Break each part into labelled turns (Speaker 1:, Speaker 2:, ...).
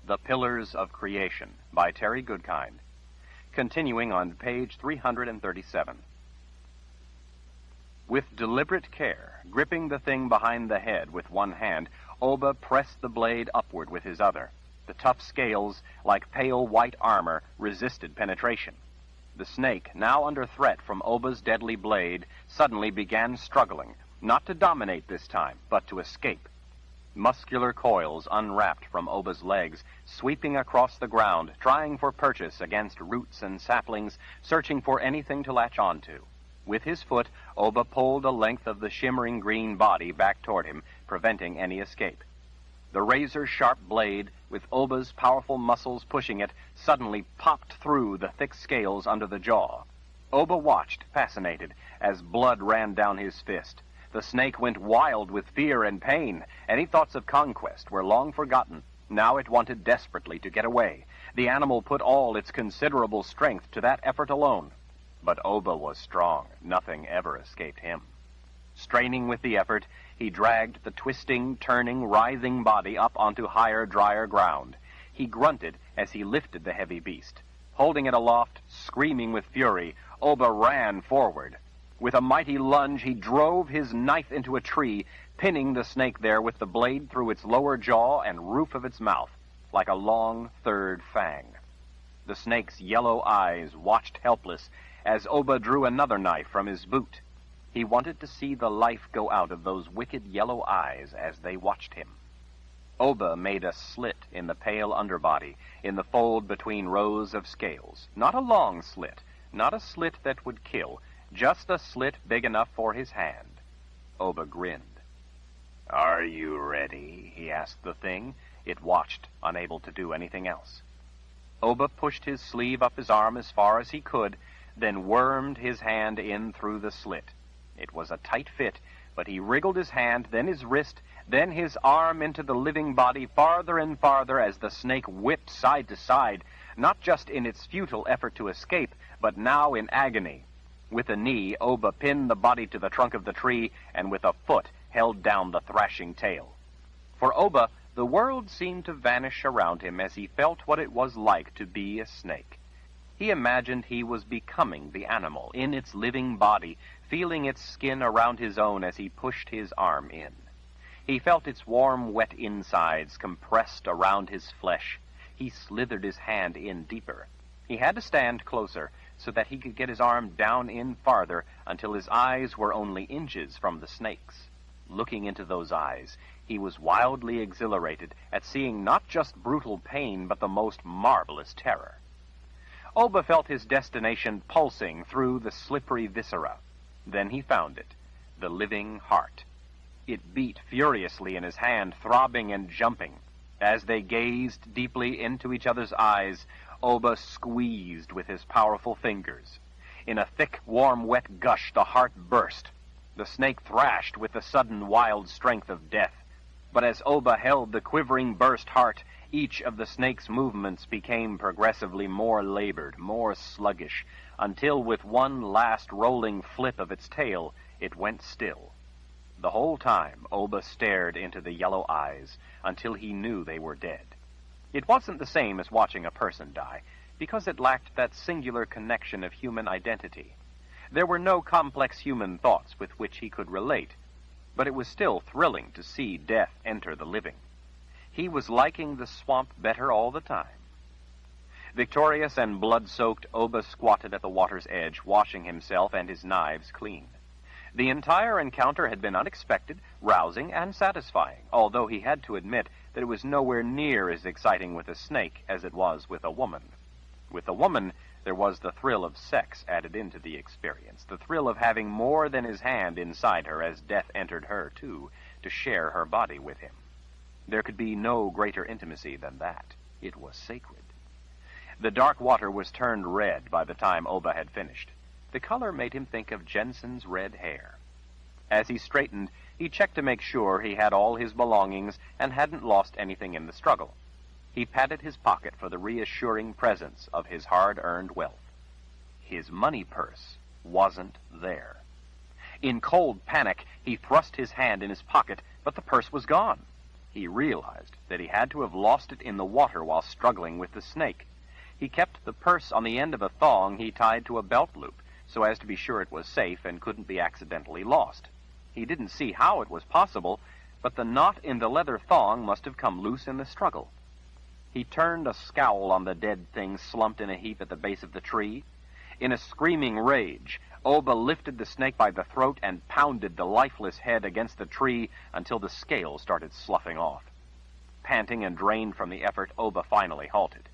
Speaker 1: The Pillars of Creation by Terry Goodkind, continuing on page 337. With deliberate care, gripping the thing behind the head with one hand, Oba pressed the blade upward with his other. The tough scales, like pale white armor, resisted penetration. The snake, now under threat from Oba's deadly blade, suddenly began struggling, not to dominate this time, but to escape. Muscular coils unwrapped from Oba's legs, sweeping across the ground, trying for purchase against roots and saplings, searching for anything to latch onto. With his foot, Oba pulled a length of the shimmering green body back toward him, preventing any escape. The razor-sharp blade, with Oba's powerful muscles pushing it, suddenly popped through the thick scales under the jaw. Oba watched, fascinated, as blood ran down his fist. The snake went wild with fear and pain. Any thoughts of conquest were long forgotten. Now it wanted desperately to get away. The animal put all its considerable strength to that effort alone. But Oba was strong. Nothing ever escaped him. Straining with the effort, he dragged the twisting, turning, writhing body up onto higher, drier ground. He grunted as he lifted the heavy beast. Holding it aloft, screaming with fury, Oba ran forward. With a mighty lunge, he drove his knife into a tree, pinning the snake there with the blade through its lower jaw and roof of its mouth, like a long third fang. The snake's yellow eyes watched helpless as Oba drew another knife from his boot. He wanted to see the life go out of those wicked yellow eyes as they watched him. Oba made a slit in the pale underbody, in the fold between rows of scales. Not a long slit, not a slit that would kill, just a slit big enough for his hand. Oba grinned. "Are you ready?" he asked the thing. It watched, unable to do anything else. Oba pushed his sleeve up his arm as far as he could, then wormed his hand in through the slit. It was a tight fit, but he wriggled his hand, then his wrist, then his arm into the living body farther and farther as the snake whipped side to side, not just in its futile effort to escape, but now in agony. With a knee, Oba pinned the body to the trunk of the tree, and with a foot held down the thrashing tail. For Oba, the world seemed to vanish around him as he felt what it was like to be a snake. He imagined he was becoming the animal, in its living body, feeling its skin around his own as he pushed his arm in. He felt its warm, wet insides compressed around his flesh. He slithered his hand in deeper. He had to stand closer, so that he could get his arm down in farther until his eyes were only inches from the snake's. Looking into those eyes, he was wildly exhilarated at seeing not just brutal pain, but the most marvelous terror. Oba felt his destination pulsing through the slippery viscera. Then he found it, the living heart. It beat furiously in his hand, throbbing and jumping. As they gazed deeply into each other's eyes, Oba squeezed with his powerful fingers. In a thick, warm, wet gush, the heart burst. The snake thrashed with the sudden, wild strength of death. But as Oba held the quivering, burst heart, each of the snake's movements became progressively more labored, more sluggish, until with one last rolling flip of its tail, it went still. The whole time, Oba stared into the yellow eyes until he knew they were dead. It wasn't the same as watching a person die, because it lacked that singular connection of human identity. There were no complex human thoughts with which he could relate, but it was still thrilling to see death enter the living. He was liking the swamp better all the time. Victorious and blood-soaked, Oba squatted at the water's edge, washing himself and his knives clean. The entire encounter had been unexpected, rousing, and satisfying, although he had to admit that it was nowhere near as exciting with a snake as it was with a woman. With a woman, there was the thrill of sex added into the experience, the thrill of having more than his hand inside her as death entered her, too, to share her body with him. There could be no greater intimacy than that. It was sacred. The dark water was turned red by the time Oba had finished. The color made him think of Jennsen's red hair. As he straightened, he checked to make sure he had all his belongings and hadn't lost anything in the struggle. He patted his pocket for the reassuring presence of his hard-earned wealth. His money purse wasn't there. In cold panic, he thrust his hand in his pocket, but the purse was gone. He realized that he had to have lost it in the water while struggling with the snake. He kept the purse on the end of a thong he tied to a belt loop, so as to be sure it was safe and couldn't be accidentally lost. He didn't see how it was possible, but the knot in the leather thong must have come loose in the struggle. He turned a scowl on the dead thing slumped in a heap at the base of the tree. In a screaming rage, Oba lifted the snake by the throat and pounded the lifeless head against the tree until the scales started sloughing off. Panting and drained from the effort, Oba finally halted.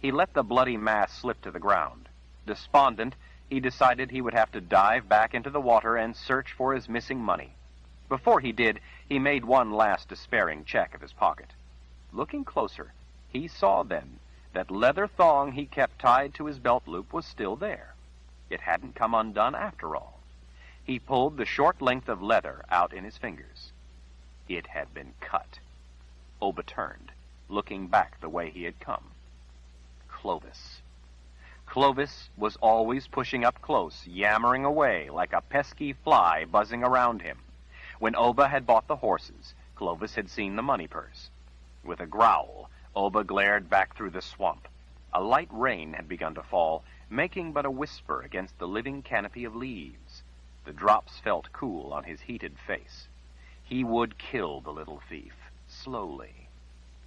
Speaker 1: He let the bloody mass slip to the ground. Despondent, he decided he would have to dive back into the water and search for his missing money. Before he did, he made one last despairing check of his pocket. Looking closer, he saw then that leather thong he kept tied to his belt loop was still there. It hadn't come undone after all. He pulled the short length of leather out in his fingers. It had been cut. Oba turned, looking back the way he had come. Clovis. Clovis was always pushing up close, yammering away like a pesky fly buzzing around him. When Oba had bought the horses, Clovis had seen the money purse. With a growl, Oba glared back through the swamp. A light rain had begun to fall, making but a whisper against the living canopy of leaves. The drops felt cool on his heated face. He would kill the little thief, slowly.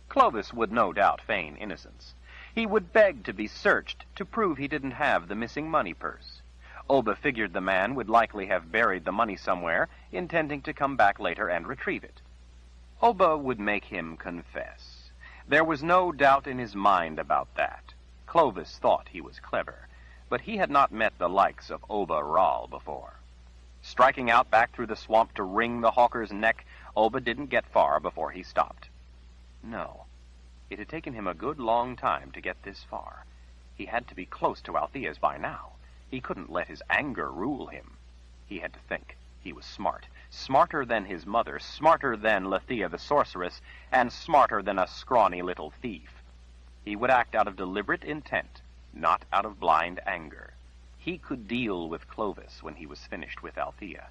Speaker 1: Clovis would no doubt feign innocence. He would beg to be searched to prove he didn't have the missing money purse. Oba figured the man would likely have buried the money somewhere, intending to come back later and retrieve it. Oba would make him confess. There was no doubt in his mind about that. Clovis thought he was clever, but he had not met the likes of Oba Ral before. Striking out back through the swamp to wring the hawker's neck, Oba didn't get far before he stopped. No. It had taken him a good long time to get this far. He had to be close to Althea's by now. He couldn't let his anger rule him. He had to think. He was smart. Smarter than his mother, smarter than Lethea the sorceress, and smarter than a scrawny little thief. He would act out of deliberate intent, not out of blind anger. He could deal with Clovis when he was finished with Althea.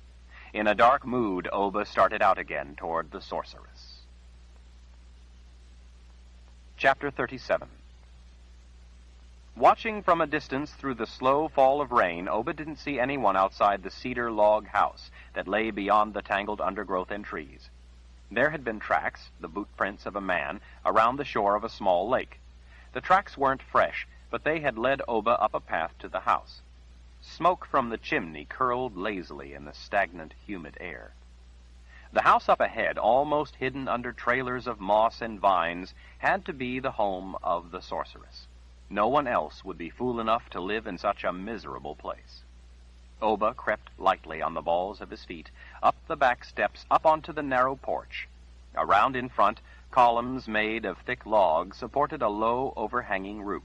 Speaker 1: In a dark mood, Oba started out again toward the sorceress. Chapter 37. Watching from a distance through the slow fall of rain, Oba didn't see anyone outside the cedar log house that lay beyond the tangled undergrowth and trees. There had been tracks, the boot prints of a man, around the shore of a small lake. The tracks weren't fresh, but they had led Oba up a path to the house. Smoke from the chimney curled lazily in the stagnant, humid air. The house up ahead, almost hidden under trailers of moss and vines, had to be the home of the sorceress. No one else would be fool enough to live in such a miserable place. Oba crept lightly on the balls of his feet, up the back steps, up onto the narrow porch. Around in front, columns made of thick logs supported a low, overhanging roof.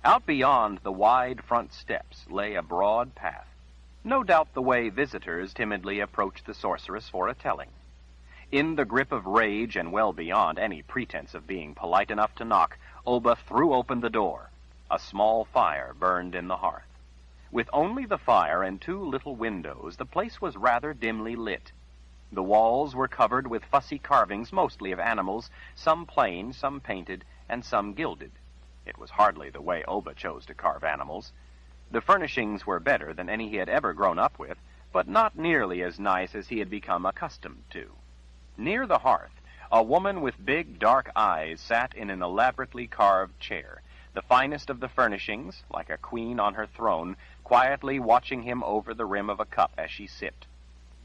Speaker 1: Out beyond the wide front steps lay a broad path. No doubt the way visitors timidly approached the sorceress for a telling. In the grip of rage and well beyond any pretense of being polite enough to knock, Oba threw open the door. A small fire burned in the hearth. With only the fire and two little windows, the place was rather dimly lit. The walls were covered with fussy carvings, mostly of animals, some plain, some painted, and some gilded. It was hardly the way Oba chose to carve animals. The furnishings were better than any he had ever grown up with, but not nearly as nice as he had become accustomed to. Near the hearth, a woman with big, dark eyes sat in an elaborately carved chair, the finest of the furnishings, like a queen on her throne, quietly watching him over the rim of a cup as she sipped.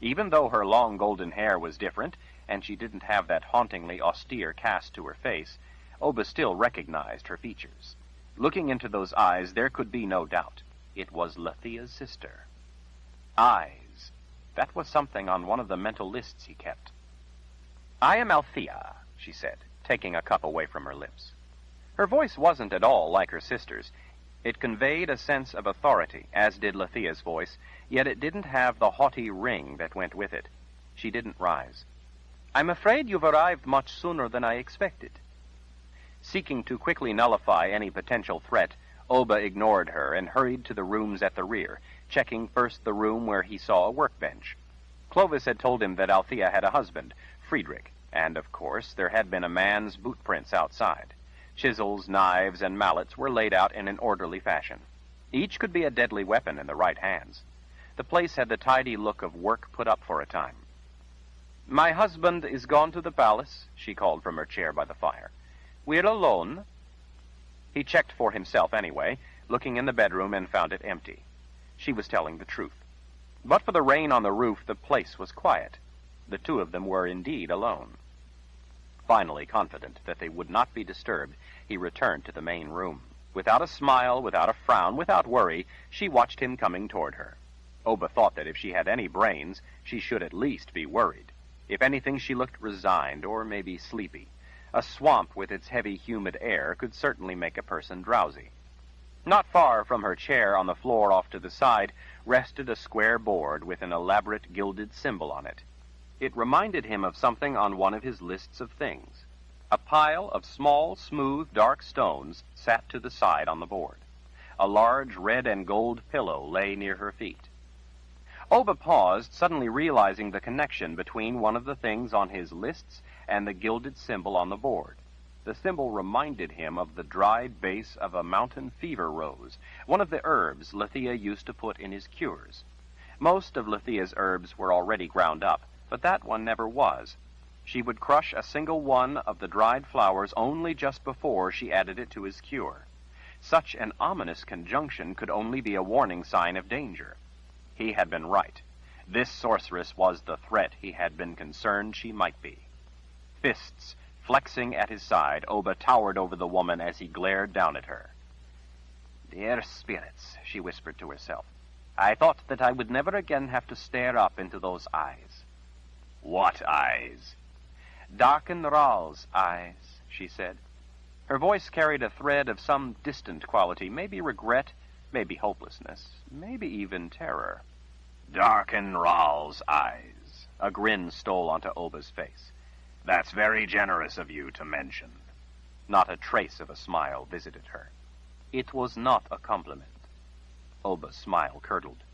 Speaker 1: Even though her long golden hair was different, and she didn't have that hauntingly austere cast to her face, Oba still recognized her features. Looking into those eyes, there could be no doubt. It was Lethea's sister. Eyes. That was something on one of the mental lists he kept. "I am Althea," she said, taking a cup away from her lips. Her voice wasn't at all like her sister's. It conveyed a sense of authority, as did Lethea's voice, yet it didn't have the haughty ring that went with it. She didn't rise. "I'm afraid you've arrived much sooner than I expected." Seeking to quickly nullify any potential threat, Oba ignored her and hurried to the rooms at the rear, checking first the room where he saw a workbench. Clovis had told him that Althea had a husband, Friedrich, And, of course, there had been a man's boot prints outside. Chisels, knives, and mallets were laid out in an orderly fashion. Each could be a deadly weapon in the right hands. The place had the tidy look of work put up for a time. "My husband is gone to the palace," she called from her chair by the fire. "We're alone." He checked for himself anyway, looking in the bedroom, and found it empty. She was telling the truth. But for the rain on the roof, the place was quiet. The two of them were indeed alone. Finally confident that they would not be disturbed, he returned to the main room. Without a smile, without a frown, without worry, she watched him coming toward her. Oba thought that if she had any brains, she should at least be worried. If anything, she looked resigned, or maybe sleepy. A swamp with its heavy, humid air could certainly make a person drowsy. Not far from her chair on the floor off to the side rested a square board with an elaborate gilded symbol on it. It reminded him of something on one of his lists of things. A pile of small, smooth, dark stones sat to the side on the board. A large red and gold pillow lay near her feet. Oba paused, suddenly realizing the connection between one of the things on his lists and the gilded symbol on the board. The symbol reminded him of the dried base of a mountain fever rose, one of the herbs Lethia used to put in his cures. Most of Lethia's herbs were already ground up, but that one never was. She would crush a single one of the dried flowers only just before she added it to his cure. Such an ominous conjunction could only be a warning sign of danger. He had been right. This sorceress was the threat he had been concerned she might be. Fists flexing at his side, Oba towered over the woman as he glared down at her. "Dear spirits," she whispered to herself, "I thought that I would never again have to stare up into those eyes." "What eyes?" "Darken Ral's eyes," she said. Her voice carried a thread of some distant quality, maybe regret, maybe hopelessness, maybe even terror. "Darken Ral's eyes." A grin stole onto Oba's face. "That's very generous of you to mention." Not a trace of a smile visited her. It was not a compliment. Oba's smile curdled.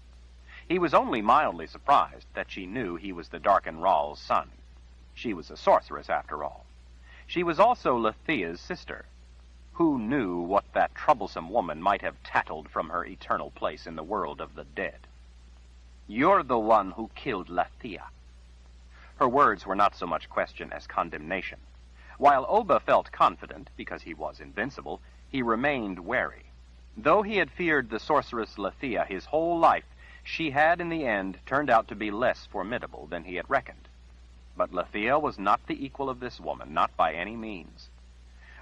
Speaker 1: He was only mildly surprised that she knew he was the Darken Ral's son. She was a sorceress, after all. She was also Lethia's sister. Who knew what that troublesome woman might have tattled from her eternal place in the world of the dead? "You're the one who killed Lethia." Her words were not so much question as condemnation. While Oba felt confident, because he was invincible, he remained wary. Though he had feared the sorceress Lethia his whole life, she had in the end turned out to be less formidable than he had reckoned. But Lethia was not the equal of this woman, not by any means.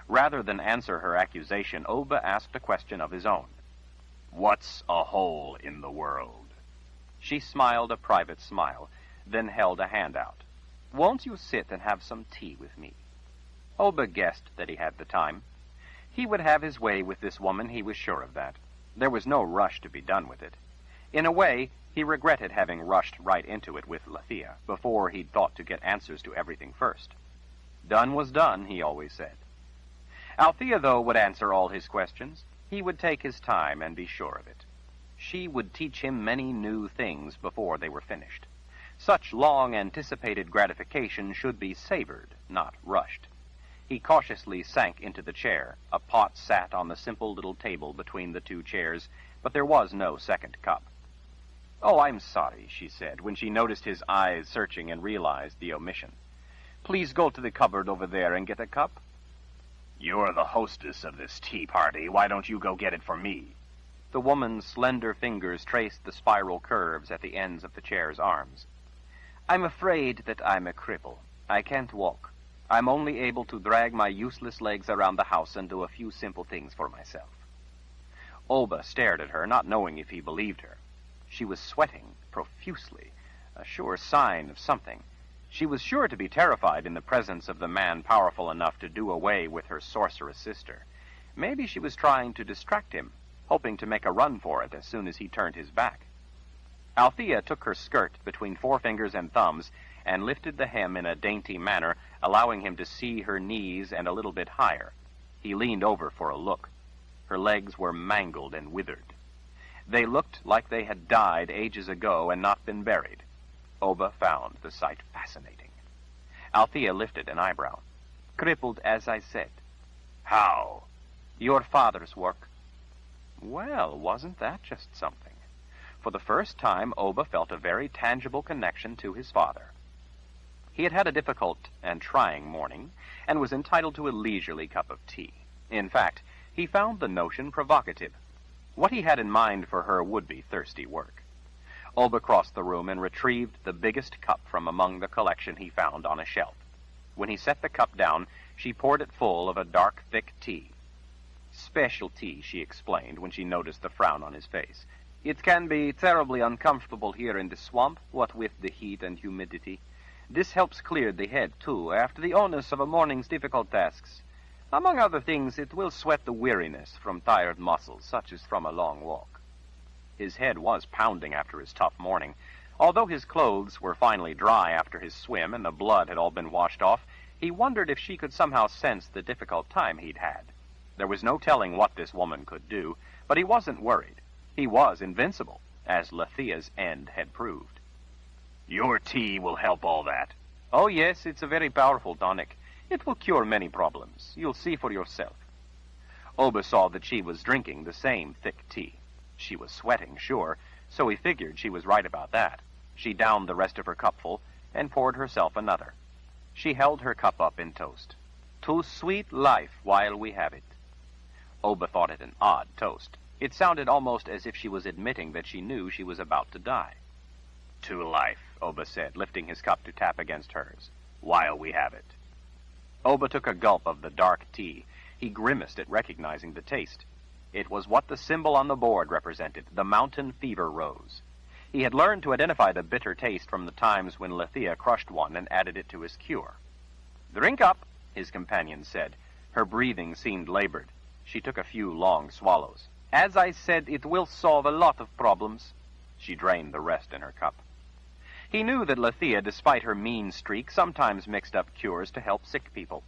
Speaker 1: Rather than answer her accusation, Oba asked a question of his own. "What's a hole in the world?" She smiled a private smile, then held a hand out. "Won't you sit and have some tea with me?" Oba guessed that he had the time. He would have his way with this woman, he was sure of that. There was no rush to be done with it. In a way, he regretted having rushed right into it with Lethia, before he'd thought to get answers to everything first. Done was done, he always said. Althea, though, would answer all his questions. He would take his time and be sure of it. She would teach him many new things before they were finished. Such long-anticipated gratification should be savored, not rushed. He cautiously sank into the chair. A pot sat on the simple little table between the two chairs, but there was no second cup. "Oh, I'm sorry," she said, when she noticed his eyes searching and realized the omission. "Please go to the cupboard over there and get a cup." "You're the hostess of this tea party. Why don't you go get it for me?" The woman's slender fingers traced the spiral curves at the ends of the chair's arms. "I'm afraid that I'm a cripple. I can't walk. I'm only able to drag my useless legs around the house and do a few simple things for myself." Oba stared at her, not knowing if he believed her. She was sweating profusely, a sure sign of something. She was sure to be terrified in the presence of the man powerful enough to do away with her sorceress sister. Maybe she was trying to distract him, hoping to make a run for it as soon as he turned his back. Althea took her skirt between forefingers and thumbs and lifted the hem in a dainty manner, allowing him to see her knees and a little bit higher. He leaned over for a look. Her legs were mangled and withered. They looked like they had died ages ago and not been buried. Oba found the sight fascinating. Althea lifted an eyebrow.
Speaker 2: Crippled, as I said.
Speaker 1: How?
Speaker 2: Your father's work.
Speaker 1: Well, wasn't that just something? For the first time, Oba felt a very tangible connection to his father. He had had a difficult and trying morning, and was entitled to a leisurely cup of tea. In fact, he found the notion provocative. What he had in mind for her would be thirsty work. Oba crossed the room and retrieved the biggest cup from among the collection he found on a shelf. When he set the cup down, she poured it full of a dark, thick tea.
Speaker 2: Special tea, she explained when she noticed the frown on his face. It can be terribly uncomfortable here in the swamp, what with the heat and humidity. This helps clear the head, too, after the onus of a morning's difficult tasks. Among other things, it will sweat the weariness from tired muscles, such as from a long walk.
Speaker 1: His head was pounding after his tough morning. Although his clothes were finally dry after his swim and the blood had all been washed off, he wondered if she could somehow sense the difficult time he'd had. There was no telling what this woman could do, but he wasn't worried. He was invincible, as Lethea's end had proved.
Speaker 3: Your tea will help all that.
Speaker 2: Oh, yes, it's a very powerful tonic. It will cure many problems. You'll see for yourself.
Speaker 1: Oba saw that she was drinking the same thick tea. She was sweating, sure, so he figured she was right about that. She downed the rest of her cupful and poured herself another. She held her cup up in toast.
Speaker 2: To sweet life while we have it.
Speaker 1: Oba thought it an odd toast. It sounded almost as if she was admitting that she knew she was about to die.
Speaker 3: To life, Oba said, lifting his cup to tap against hers. While we have it.
Speaker 1: Oba took a gulp of the dark tea. He grimaced at recognizing the taste. It was what the symbol on the board represented, the mountain fever rose. He had learned to identify the bitter taste from the times when Lethea crushed one and added it to his cure.
Speaker 2: Drink up,
Speaker 1: his companion said. Her breathing seemed labored. She took a few long swallows.
Speaker 2: As I said, it will solve a lot of problems.
Speaker 1: She drained the rest in her cup. He knew that Lethea, despite her mean streak, sometimes mixed up cures to help sick people.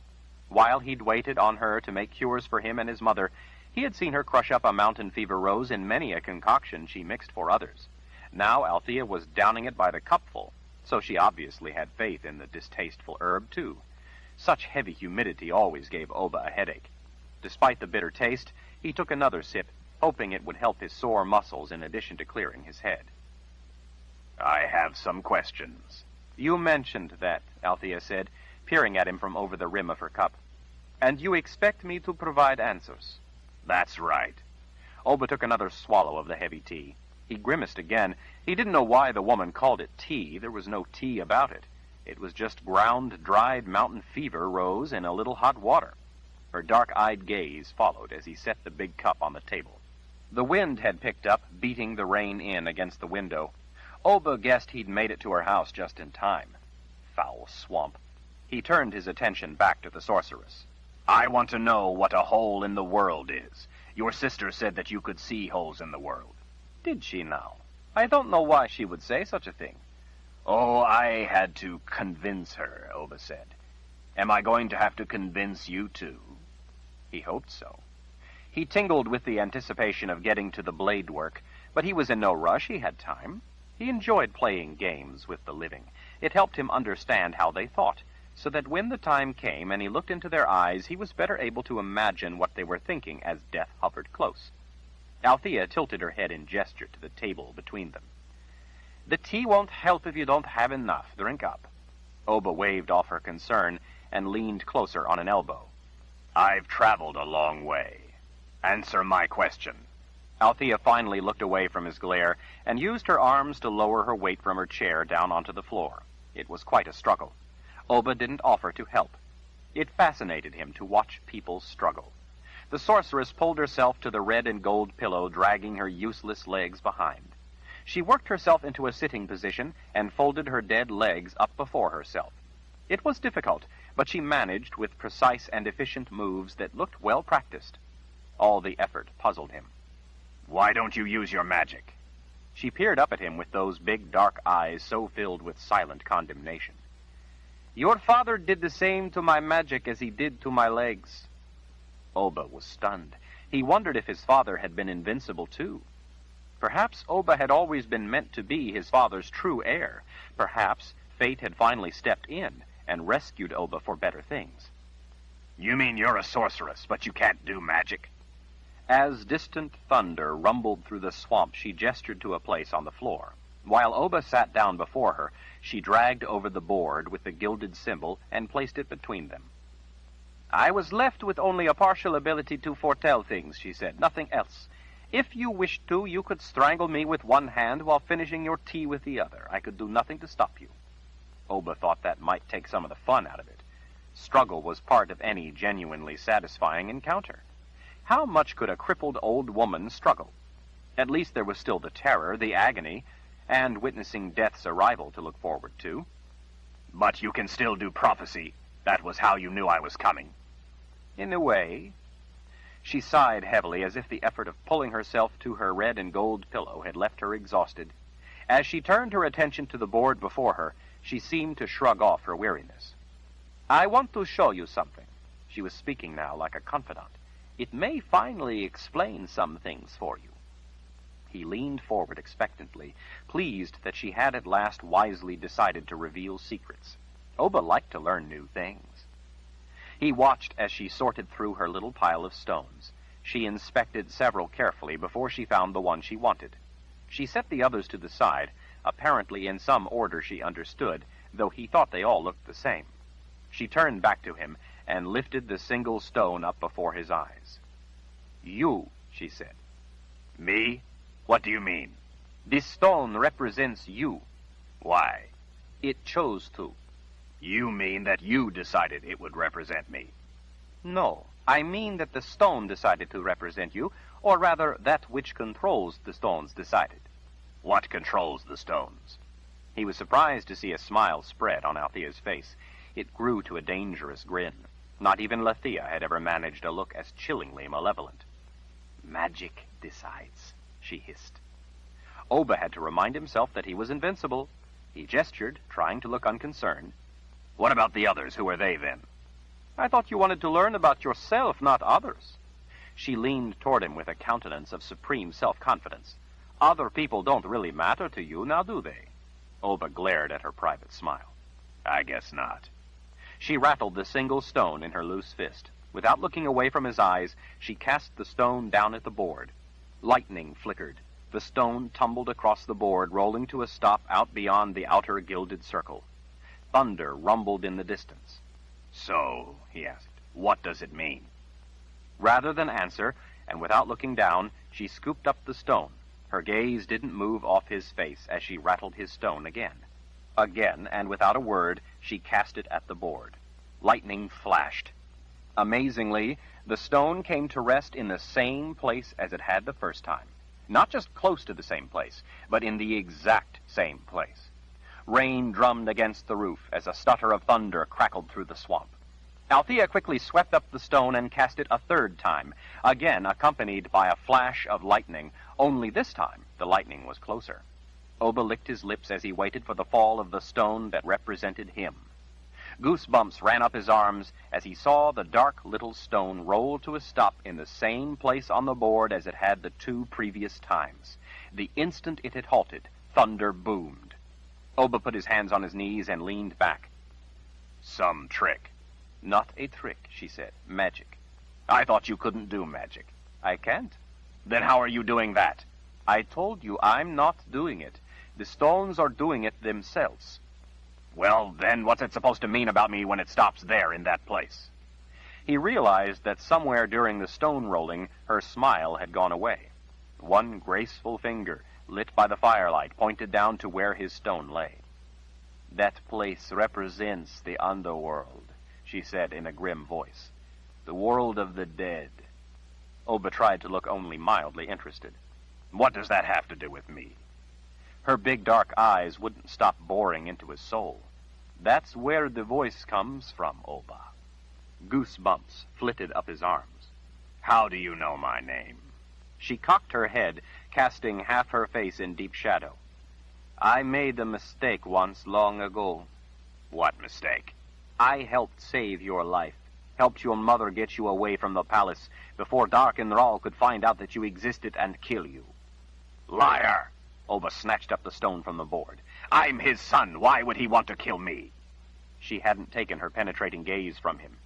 Speaker 1: While he'd waited on her to make cures for him and his mother, he had seen her crush up a mountain fever rose in many a concoction she mixed for others. Now Althea was downing it by the cupful, so she obviously had faith in the distasteful herb, too. Such heavy humidity always gave Oba a headache. Despite the bitter taste, he took another sip, hoping it would help his sore muscles in addition to clearing his head.
Speaker 3: I have some questions.
Speaker 2: You mentioned that, Althea said, peering at him from over the rim of her cup. And you expect me to provide answers.
Speaker 3: That's right.
Speaker 1: Oba took another swallow of the heavy tea. He grimaced again. He didn't know why the woman called it tea. There was no tea about it. It was just ground, dried mountain fever rose in a little hot water. Her dark-eyed gaze followed as he set the big cup on the table. The wind had picked up, beating the rain in against the window. Oba guessed he'd made it to her house just in time. Foul swamp. He turned his attention back to the sorceress.
Speaker 3: I want to know what a hole in the world is. Your sister said that you could see holes in the world.
Speaker 2: Did she now? I don't know why she would say such a thing.
Speaker 3: Oh, I had to convince her, Oba said. Am I going to have to convince you too?
Speaker 1: He hoped so. He tingled with the anticipation of getting to the blade work, but he was in no rush. He had time. He enjoyed playing games with the living. It helped him understand how they thought, so that when the time came and he looked into their eyes, he was better able to imagine what they were thinking as death hovered close. Althea tilted her head in gesture to the table between them.
Speaker 2: The tea won't help if you don't have enough. Drink up.
Speaker 1: Oba waved off her concern and leaned closer on an elbow.
Speaker 3: I've traveled a long way. Answer my question.
Speaker 1: Althea finally looked away from his glare and used her arms to lower her weight from her chair down onto the floor. It was quite a struggle. Oba didn't offer to help. It fascinated him to watch people struggle. The sorceress pulled herself to the red and gold pillow, dragging her useless legs behind. She worked herself into a sitting position and folded her dead legs up before herself. It was difficult, but she managed with precise and efficient moves that looked well practiced. All the effort puzzled him.
Speaker 3: Why don't you use your magic?
Speaker 1: She peered up at him with those big dark eyes so filled with silent condemnation.
Speaker 2: Your father did the same to my magic as he did to my legs.
Speaker 1: Oba was stunned. He wondered if his father had been invincible too. Perhaps Oba had always been meant to be his father's true heir. Perhaps fate had finally stepped in and rescued Oba for better things.
Speaker 3: You mean you're a sorceress, but you can't do magic?
Speaker 1: As distant thunder rumbled through the swamp, she gestured to a place on the floor. While Oba sat down before her, she dragged over the board with the gilded symbol and placed it between them. I was left with only a partial ability to foretell things, she said, nothing else. If you wished to, you could strangle me with one hand while finishing your tea with the other. I could do nothing to stop you. Oba thought that might take some of the fun out of it. Struggle was part of any genuinely satisfying encounter. How much could a crippled old woman struggle? At least there was still the terror, the agony, and witnessing death's arrival to look forward to.
Speaker 3: But you can still do prophecy. That was how you knew I was coming.
Speaker 1: In a way. She sighed heavily as if the effort of pulling herself to her red and gold pillow had left her exhausted. As she turned her attention to the board before her, she seemed to shrug off her weariness. I want to show you something. She was speaking now like a confidant. It may finally explain some things for you. He leaned forward expectantly, pleased that she had at last wisely decided to reveal secrets. Oba liked to learn new things. He watched as she sorted through her little pile of stones. She inspected several carefully before she found the one she wanted. She set the others to the side, apparently in some order she understood, though he thought they all looked the same. She turned back to him and lifted the single stone up before his eyes. You, she said.
Speaker 3: Me? What do you mean?
Speaker 1: This stone represents you.
Speaker 3: Why?
Speaker 1: It chose to.
Speaker 3: You mean that you decided it would represent me?
Speaker 1: No, I mean that the stone decided to represent you, or rather that which controls the stones decided.
Speaker 3: What controls the stones?
Speaker 1: He was surprised to see a smile spread on Althea's face. It grew to a dangerous grin. Not even Lethea had ever managed a look as chillingly malevolent. Magic decides, she hissed. Oba had to remind himself that he was invincible. He gestured, trying to look unconcerned.
Speaker 3: What about the others? Who are they, then?
Speaker 1: I thought you wanted to learn about yourself, not others. She leaned toward him with a countenance of supreme self-confidence. Other people don't really matter to you, now do they? Oba glared at her private smile.
Speaker 3: I guess not.
Speaker 1: She rattled the single stone in her loose fist. Without looking away from his eyes, she cast the stone down at the board. Lightning flickered. The stone tumbled across the board, rolling to a stop out beyond the outer gilded circle. Thunder rumbled in the distance.
Speaker 3: So, he asked, what does it mean?
Speaker 1: Rather than answer, and without looking down, she scooped up the stone. Her gaze didn't move off his face as she rattled his stone again. Again, and without a word, she cast it at the board. Lightning flashed. Amazingly, the stone came to rest in the same place as it had the first time. Not just close to the same place, but in the exact same place. Rain drummed against the roof as a stutter of thunder crackled through the swamp. Althea quickly swept up the stone and cast it a third time, again accompanied by a flash of lightning, only this time the lightning was closer. Oba licked his lips as he waited for the fall of the stone that represented him. Goosebumps ran up his arms as he saw the dark little stone roll to a stop in the same place on the board as it had the 2 previous times. The instant it had halted, thunder boomed. Oba put his hands on his knees and leaned back.
Speaker 3: Some trick.
Speaker 1: Not a trick, she said. Magic.
Speaker 3: I thought you couldn't do magic.
Speaker 1: I can't.
Speaker 3: Then how are you doing that?
Speaker 1: I told you I'm not doing it. The stones are doing it themselves.
Speaker 3: Well, then what's it supposed to mean about me when it stops there in that place?
Speaker 1: He realized that somewhere during the stone rolling, her smile had gone away. One graceful finger, lit by the firelight, pointed down to where his stone lay. That place represents the underworld, she said in a grim voice. The world of the dead. Oba tried to look only mildly interested.
Speaker 3: What does that have to do with me?
Speaker 1: Her big dark eyes wouldn't stop boring into his soul. That's where the voice comes from, Oba. Goosebumps flitted up his arms.
Speaker 3: How do you know my name?
Speaker 1: She cocked her head, casting half her face in deep shadow. I made a mistake once long ago.
Speaker 3: What mistake?
Speaker 1: I helped save your life, helped your mother get you away from the palace before Dark and Thrall could find out that you existed and kill you.
Speaker 3: Liar!
Speaker 1: Oba snatched up the stone from the board.
Speaker 3: I'm his son. Why would he want to kill me?
Speaker 1: She hadn't taken her penetrating gaze from him.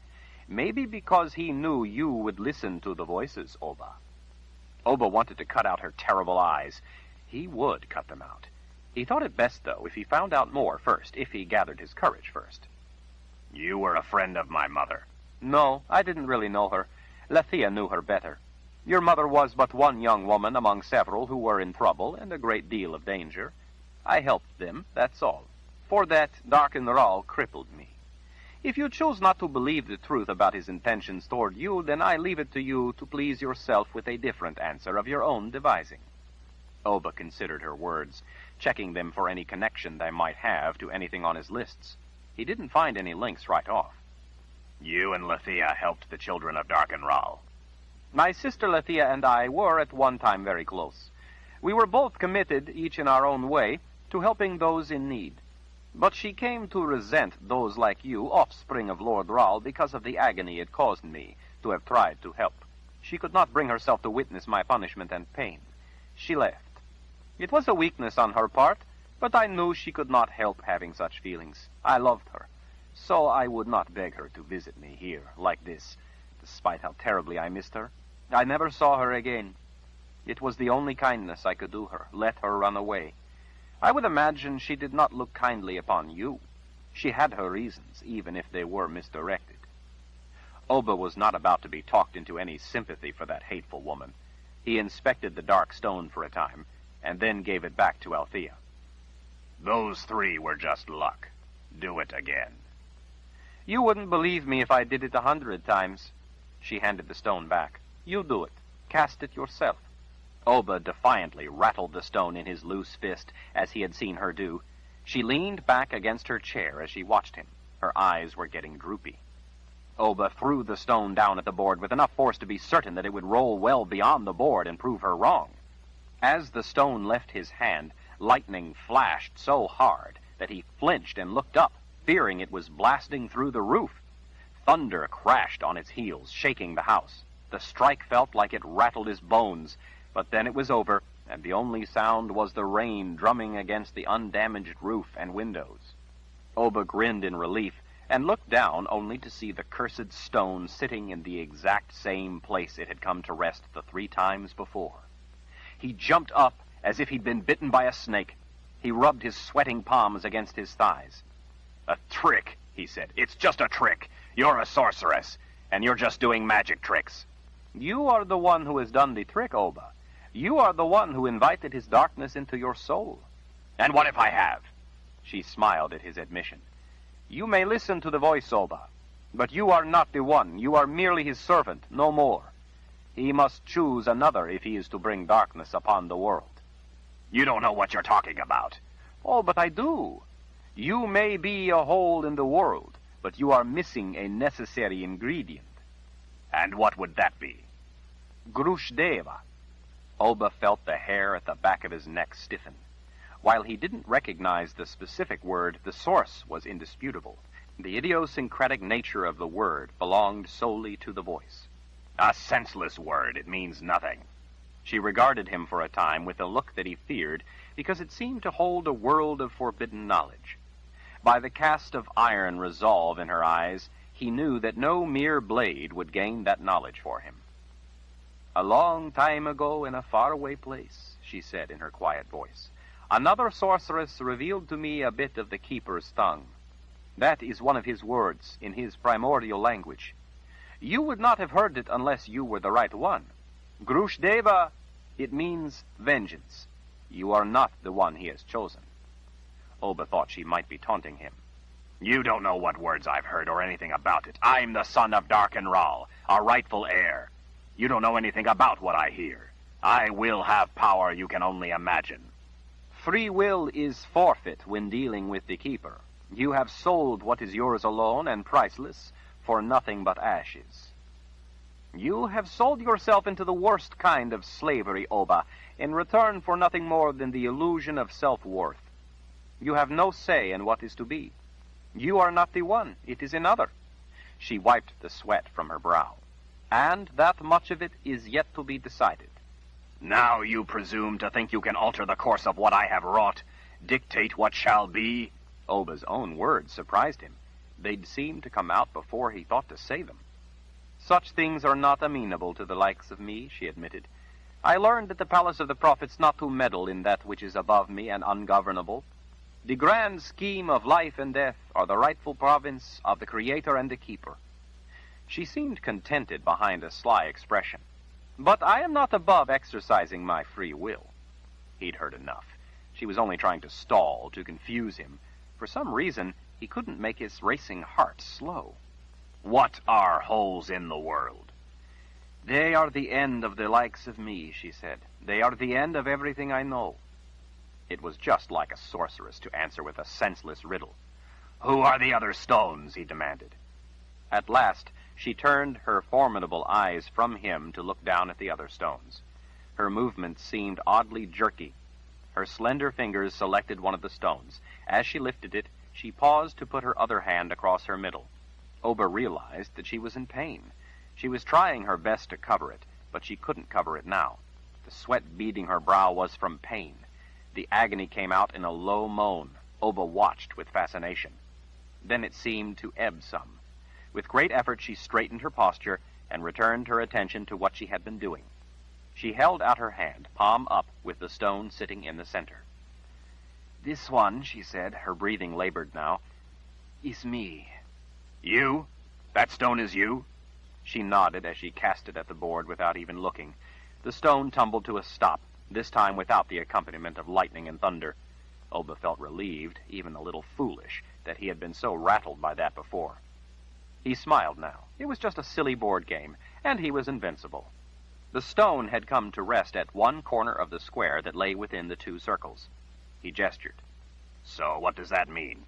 Speaker 1: Maybe because he knew you would listen to the voices, Oba. Oba wanted to cut out her terrible eyes. He would cut them out. He thought it best, though, if he found out more first, if he gathered his courage first.
Speaker 3: You were a friend of my mother.
Speaker 1: No, I didn't really know her. Lethia knew her better. Your mother was but one young woman among several who were in trouble and a great deal of danger. I helped them, that's all. For that, Darkenral crippled me. If you choose not to believe the truth about his intentions toward you, then I leave it to you to please yourself with a different answer of your own devising. Oba considered her words, checking them for any connection they might have to anything on his lists. He didn't find any links right off.
Speaker 3: You and Lethia helped the children of Darkenral.
Speaker 1: My sister Lethia and I were at one time very close. We were both committed, each in our own way, to helping those in need. But she came to resent those like you, offspring of Lord Ral, because of the agony it caused me to have tried to help. She could not bring herself to witness my punishment and pain. She left. It was a weakness on her part, but I knew she could not help having such feelings. I loved her, so I would not beg her to visit me here, like this, despite how terribly I missed her. I never saw her again. It was the only kindness I could do her, let her run away. I would imagine she did not look kindly upon you. She had her reasons, even if they were misdirected. Oba was not about to be talked into any sympathy for that hateful woman. He inspected the dark stone for a time, and then gave it back to Althea.
Speaker 3: Those 3 were just luck. Do it again.
Speaker 1: You wouldn't believe me if I did it 100 times. She handed the stone back. You do it. Cast it yourself. Oba defiantly rattled the stone in his loose fist, as he had seen her do. She leaned back against her chair as she watched him. Her eyes were getting droopy. Oba threw the stone down at the board with enough force to be certain that it would roll well beyond the board and prove her wrong. As the stone left his hand, lightning flashed so hard that he flinched and looked up, fearing it was blasting through the roof. Thunder crashed on its heels, shaking the house. The strike felt like it rattled his bones, but then it was over, and the only sound was the rain drumming against the undamaged roof and windows. Oba grinned in relief and looked down only to see the cursed stone sitting in the exact same place it had come to rest the 3 times before. He jumped up as if he'd been bitten by a snake. He rubbed his sweating palms against his thighs.
Speaker 3: A trick, he said. It's just a trick. You're a sorceress, and you're just doing magic tricks.
Speaker 1: You are the one who has done the trick, Oba. You are the one who invited his darkness into your soul.
Speaker 3: And what if I have?
Speaker 1: She smiled at his admission. You may listen to the voice, Oba, but you are not the one. You are merely his servant, no more. He must choose another if he is to bring darkness upon the world.
Speaker 3: You don't know what you're talking about.
Speaker 1: Oh, but I do. You may be a hole in the world, but you are missing a necessary ingredient.
Speaker 3: And what would that be?
Speaker 1: Grushdeva. Oba felt the hair at the back of his neck stiffen. While he didn't recognize the specific word, the source was indisputable. The idiosyncratic nature of the word belonged solely to the voice.
Speaker 3: A senseless word. It means nothing.
Speaker 1: She regarded him for a time with a look that he feared, because it seemed to hold a world of forbidden knowledge. By the cast of iron resolve in her eyes, he knew that no mere blade would gain that knowledge for him. A long time ago in a faraway place, she said in her quiet voice, another sorceress revealed to me a bit of the Keeper's tongue. That is one of his words in his primordial language. You would not have heard it unless you were the right one. Grushdeva, it means vengeance. You are not the one he has chosen. Oba thought she might be taunting him.
Speaker 3: You don't know what words I've heard or anything about it. I'm the son of Darkenral, a rightful heir. You don't know anything about what I hear. I will have power you can only imagine.
Speaker 1: Free will is forfeit when dealing with the Keeper. You have sold what is yours alone and priceless for nothing but ashes. You have sold yourself into the worst kind of slavery, Oba, in return for nothing more than the illusion of self-worth. You have no say in what is to be. You are not the one. It is another. She wiped the sweat from her brow. And that much of it is yet to be decided.
Speaker 3: Now you presume to think you can alter the course of what I have wrought, dictate what shall be?
Speaker 1: Oba's own words surprised him. They'd seem to come out before he thought to say them. Such things are not amenable to the likes of me, she admitted. I learned at the palace of the prophets not to meddle in that which is above me and ungovernable. The grand scheme of life and death are the rightful province of the Creator and the Keeper. She seemed contented behind a sly expression. But I am not above exercising my free will. He'd heard enough. She was only trying to stall, to confuse him. For some reason, he couldn't make his racing heart slow.
Speaker 3: What are holes in the world?
Speaker 1: They are the end of the likes of me, she said. They are the end of everything I know. It was just like a sorceress to answer with a senseless riddle.
Speaker 3: Who are the other stones? He demanded.
Speaker 1: At last, she turned her formidable eyes from him to look down at the other stones. Her movements seemed oddly jerky. Her slender fingers selected one of the stones. As she lifted it, she paused to put her other hand across her middle. Oba realized that she was in pain. She was trying her best to cover it, but she couldn't cover it now. The sweat beading her brow was from pain. The agony came out in a low moan. Oba watched with fascination. Then it seemed to ebb some. With great effort, she straightened her posture and returned her attention to what she had been doing. She held out her hand, palm up, with the stone sitting in the center. This one, she said, her breathing labored now, is me.
Speaker 3: You? That stone is you?
Speaker 1: She nodded as she cast it at the board without even looking. The stone tumbled to a stop, this time without the accompaniment of lightning and thunder. Oba felt relieved, even a little foolish, that he had been so rattled by that before. He smiled now. It was just a silly board game, and he was invincible. The stone had come to rest at one corner of the square that lay within the two circles. He gestured.
Speaker 3: So what does that mean?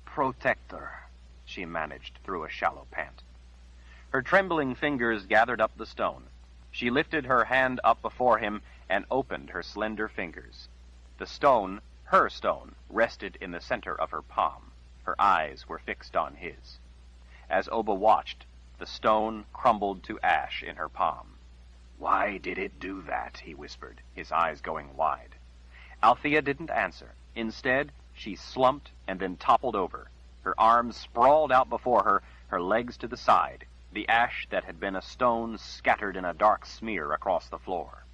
Speaker 1: Protector, she managed through a shallow pant. Her trembling fingers gathered up the stone. She lifted her hand up before him and opened her slender fingers. The stone, her stone, rested in the center of her palm. Her eyes were fixed on his. As Oba watched, the stone crumbled to ash in her palm.
Speaker 3: Why did it do that? He whispered, his eyes going wide.
Speaker 1: Althea didn't answer. Instead, she slumped and then toppled over. Her arms sprawled out before her, her legs to the side. The ash that had been a stone scattered in a dark smear across the floor.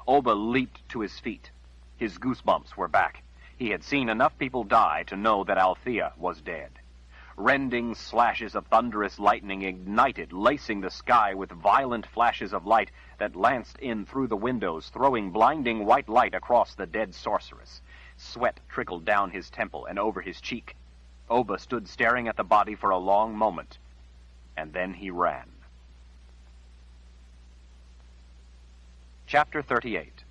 Speaker 1: Oba leaped to his feet. His goosebumps were back. He had seen enough people die to know that Althea was dead. Rending slashes of thunderous lightning ignited, lacing the sky with violent flashes of light that lanced in through the windows, throwing blinding white light across the dead sorceress. Sweat trickled down his temple and over his cheek. Oba stood staring at the body for a long moment, and then he ran. Chapter 38.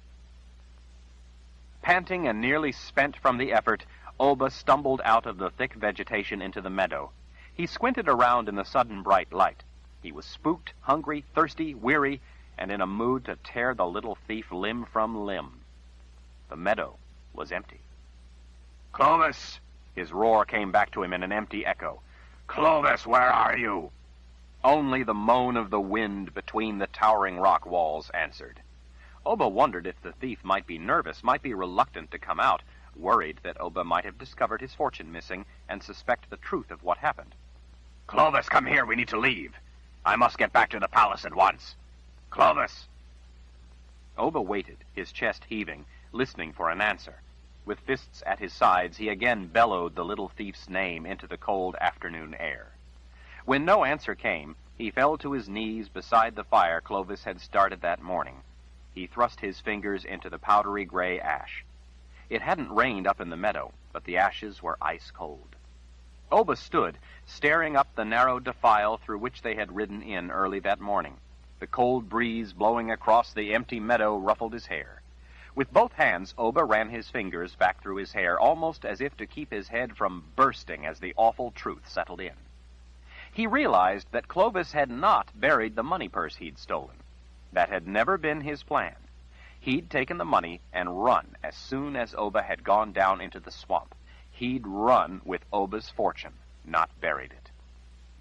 Speaker 1: Panting and nearly spent from the effort, Oba stumbled out of the thick vegetation into the meadow. He squinted around in the sudden bright light. He was spooked, hungry, thirsty, weary, and in a mood to tear the little thief limb from limb. The meadow was empty.
Speaker 3: Clovis!
Speaker 1: His roar came back to him in an empty echo.
Speaker 3: Clovis, where are you?
Speaker 1: Only the moan of the wind between the towering rock walls answered. Oba wondered if the thief might be nervous, might be reluctant to come out, worried that Oba might have discovered his fortune missing and suspect the truth of what happened.
Speaker 3: Clovis, come here. We need to leave. I must get back to the palace at once. Clovis!
Speaker 1: Oba waited, his chest heaving, listening for an answer. With fists at his sides, he again bellowed the little thief's name into the cold afternoon air. When no answer came, he fell to his knees beside the fire Clovis had started that morning. He thrust his fingers into the powdery gray ash. It hadn't rained up in the meadow, but the ashes were ice cold. Oba stood, staring up the narrow defile through which they had ridden in early that morning. The cold breeze blowing across the empty meadow ruffled his hair. With both hands, Oba ran his fingers back through his hair, almost as if to keep his head from bursting as the awful truth settled in. He realized that Clovis had not buried the money purse he'd stolen. That had never been his plan. He'd taken the money and run as soon as Oba had gone down into the swamp. He'd run with Oba's fortune, not buried it.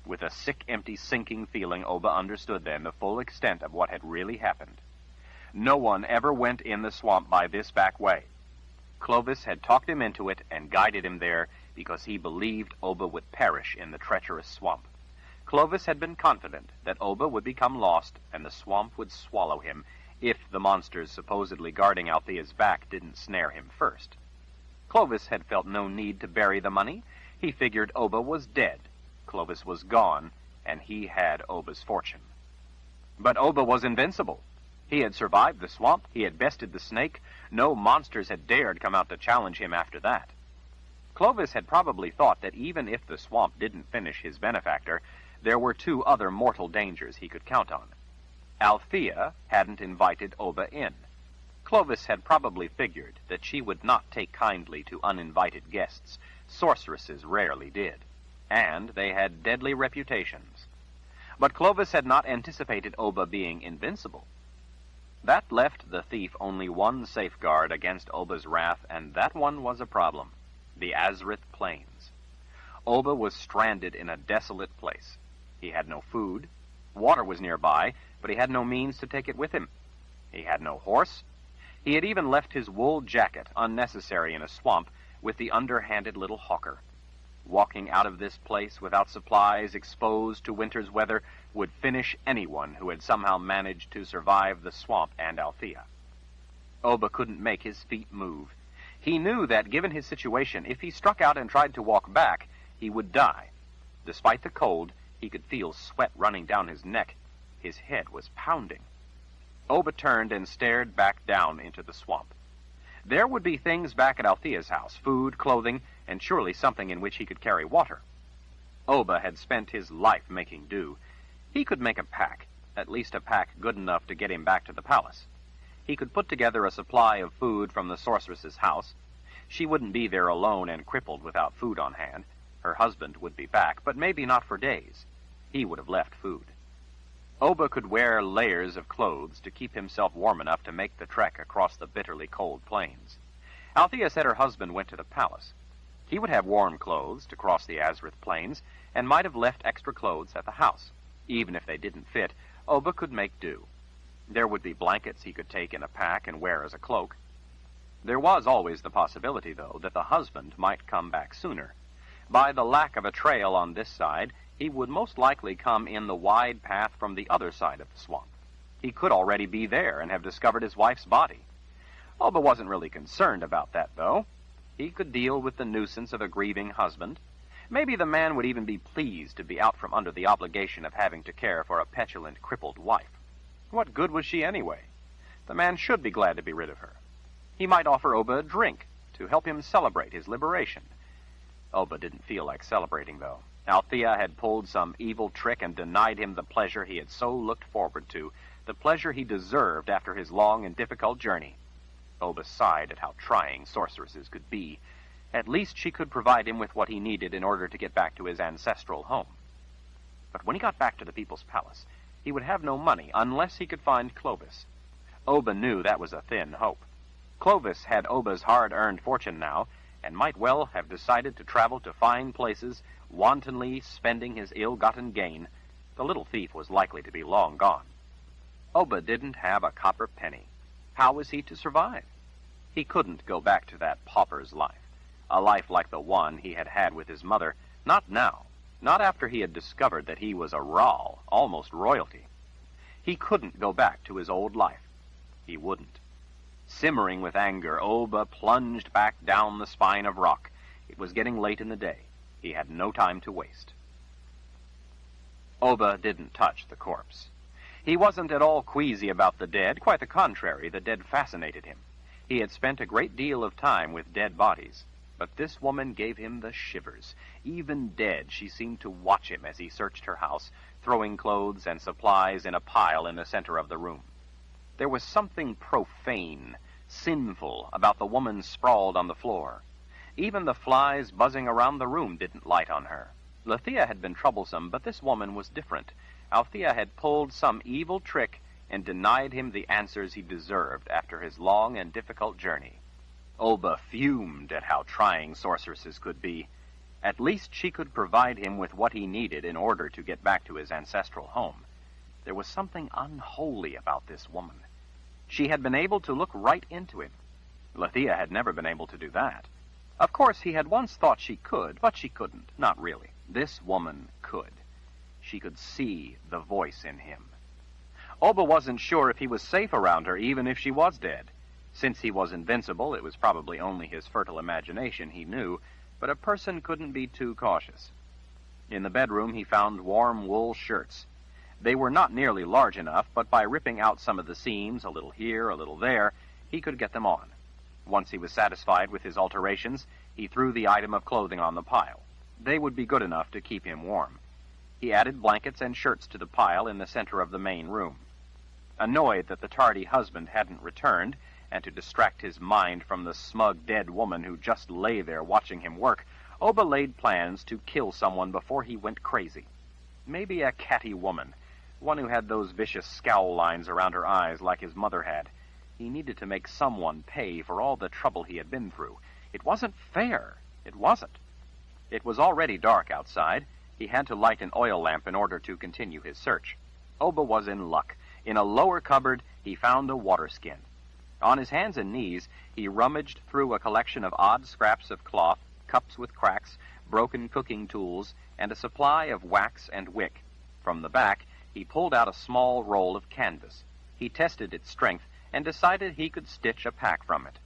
Speaker 1: With a sick, empty, sinking feeling, Oba understood then the full extent of what had really happened. No one ever went in the swamp by this back way. Clovis had talked him into it and guided him there, because he believed Oba would perish in the treacherous swamp. Clovis had been confident that Oba would become lost and the swamp would swallow him if the monsters supposedly guarding Althea's back didn't snare him first. Clovis had felt no need to bury the money. He figured Oba was dead. Clovis was gone, and he had Oba's fortune. But Oba was invincible. He had survived the swamp. He had bested the snake. No monsters had dared come out to challenge him after that. Clovis had probably thought that even if the swamp didn't finish his benefactor, there were two other mortal dangers he could count on. Althea hadn't invited Oba in. Clovis had probably figured that she would not take kindly to uninvited guests. Sorceresses rarely did, and they had deadly reputations. But Clovis had not anticipated Oba being invincible. That left the thief only one safeguard against Oba's wrath, and that one was a problem: the Azrith Plains. Oba was stranded in a desolate place. He had no food. Water was nearby, but he had no means to take it with him. He had no horse. He had even left his wool jacket, unnecessary in a swamp, with the underhanded little hawker. Walking out of this place without supplies, exposed to winter's weather, would finish anyone who had somehow managed to survive the swamp and Althea. Oba couldn't make his feet move. He knew that, given his situation, if he struck out and tried to walk back, he would die. Despite the cold, he could feel sweat running down his neck. His head was pounding. Oba turned and stared back down into the swamp. There would be things back at Althea's house: food, clothing, and surely something in which he could carry water. Oba had spent his life making do. He could make a pack, at least a pack good enough to get him back to the palace. He could put together a supply of food from the sorceress's house. She wouldn't be there alone and crippled without food on hand. Her husband would be back, but maybe not for days. He would have left food. Oba could wear layers of clothes to keep himself warm enough to make the trek across the bitterly cold plains. Althea said her husband went to the palace. He would have warm clothes to cross the Azrith Plains, and might have left extra clothes at the house. Even if they didn't fit, Oba could make do. There would be blankets he could take in a pack and wear as a cloak. There was always the possibility, though, that the husband might come back sooner. By the lack of a trail on this side, he would most likely come in the wide path from the other side of the swamp. He could already be there and have discovered his wife's body. Oba wasn't really concerned about that, though. He could deal with the nuisance of a grieving husband. Maybe the man would even be pleased to be out from under the obligation of having to care for a petulant, crippled wife. What good was she anyway? The man should be glad to be rid of her. He might offer Oba a drink to help him celebrate his liberation. Oba didn't feel like celebrating, though. Althea had pulled some evil trick and denied him the pleasure he had so looked forward to, the pleasure he deserved after his long and difficult journey. Oba sighed at how trying sorceresses could be. At least she could provide him with what he needed in order to get back to his ancestral home. But when he got back to the people's palace, he would have no money unless he could find Clovis. Oba knew that was a thin hope. Clovis had Oba's hard-earned fortune now, and might well have decided to travel to fine places, wantonly spending his ill-gotten gain. The little thief was likely to be long gone. Oba didn't have a copper penny. How was he to survive? He couldn't go back to that pauper's life, a life like the one he had had with his mother. Not now, not after he had discovered that he was a Ral, almost royalty. He couldn't go back to his old life. He wouldn't. Simmering with anger, Oba plunged back down the spine of rock. It was getting late in the day. He had no time to waste. Oba didn't touch the corpse. He wasn't at all queasy about the dead. Quite the contrary, the dead fascinated him. He had spent a great deal of time with dead bodies. But this woman gave him the shivers. Even dead, she seemed to watch him as he searched her house, throwing clothes and supplies in a pile in the center of the room. There was something profane, sinful about the woman sprawled on the floor. Even the flies buzzing around the room didn't light on her. Althea had been troublesome, but this woman was different. Althea had pulled some evil trick and denied him the answers he deserved after his long and difficult journey. Oba fumed at how trying sorceresses could be. At least she could provide him with what he needed in order to get back to his ancestral home. There was something unholy about this woman. She had been able to look right into him. Althea had never been able to do that. Of course, he had once thought she could, but she couldn't. Not really. This woman could. She could see the voice in him. Oba wasn't sure if he was safe around her, even if she was dead. Since he was invincible, it was probably only his fertile imagination, he knew, but a person couldn't be too cautious. In the bedroom, he found warm wool shirts. They were not nearly large enough, but by ripping out some of the seams, a little here, a little there, he could get them on. Once he was satisfied with his alterations, he threw the item of clothing on the pile. They would be good enough to keep him warm. He added blankets and shirts to the pile in the center of the main room. Annoyed that the tardy husband hadn't returned, and to distract his mind from the smug dead woman who just lay there watching him work, Oba laid plans to kill someone before he went crazy. Maybe a catty woman, one who had those vicious scowl lines around her eyes like his mother had. He needed to make someone pay for all the trouble he had been through. It wasn't fair. It wasn't. It was already dark outside. He had to light an oil lamp in order to continue his search. Oba was in luck. In a lower cupboard, he found a water skin. On his hands and knees, he rummaged through a collection of odd scraps of cloth, cups with cracks, broken cooking tools, and a supply of wax and wick. From the back, he pulled out a small roll of canvas. He tested its strength and decided he could stitch a pack from it.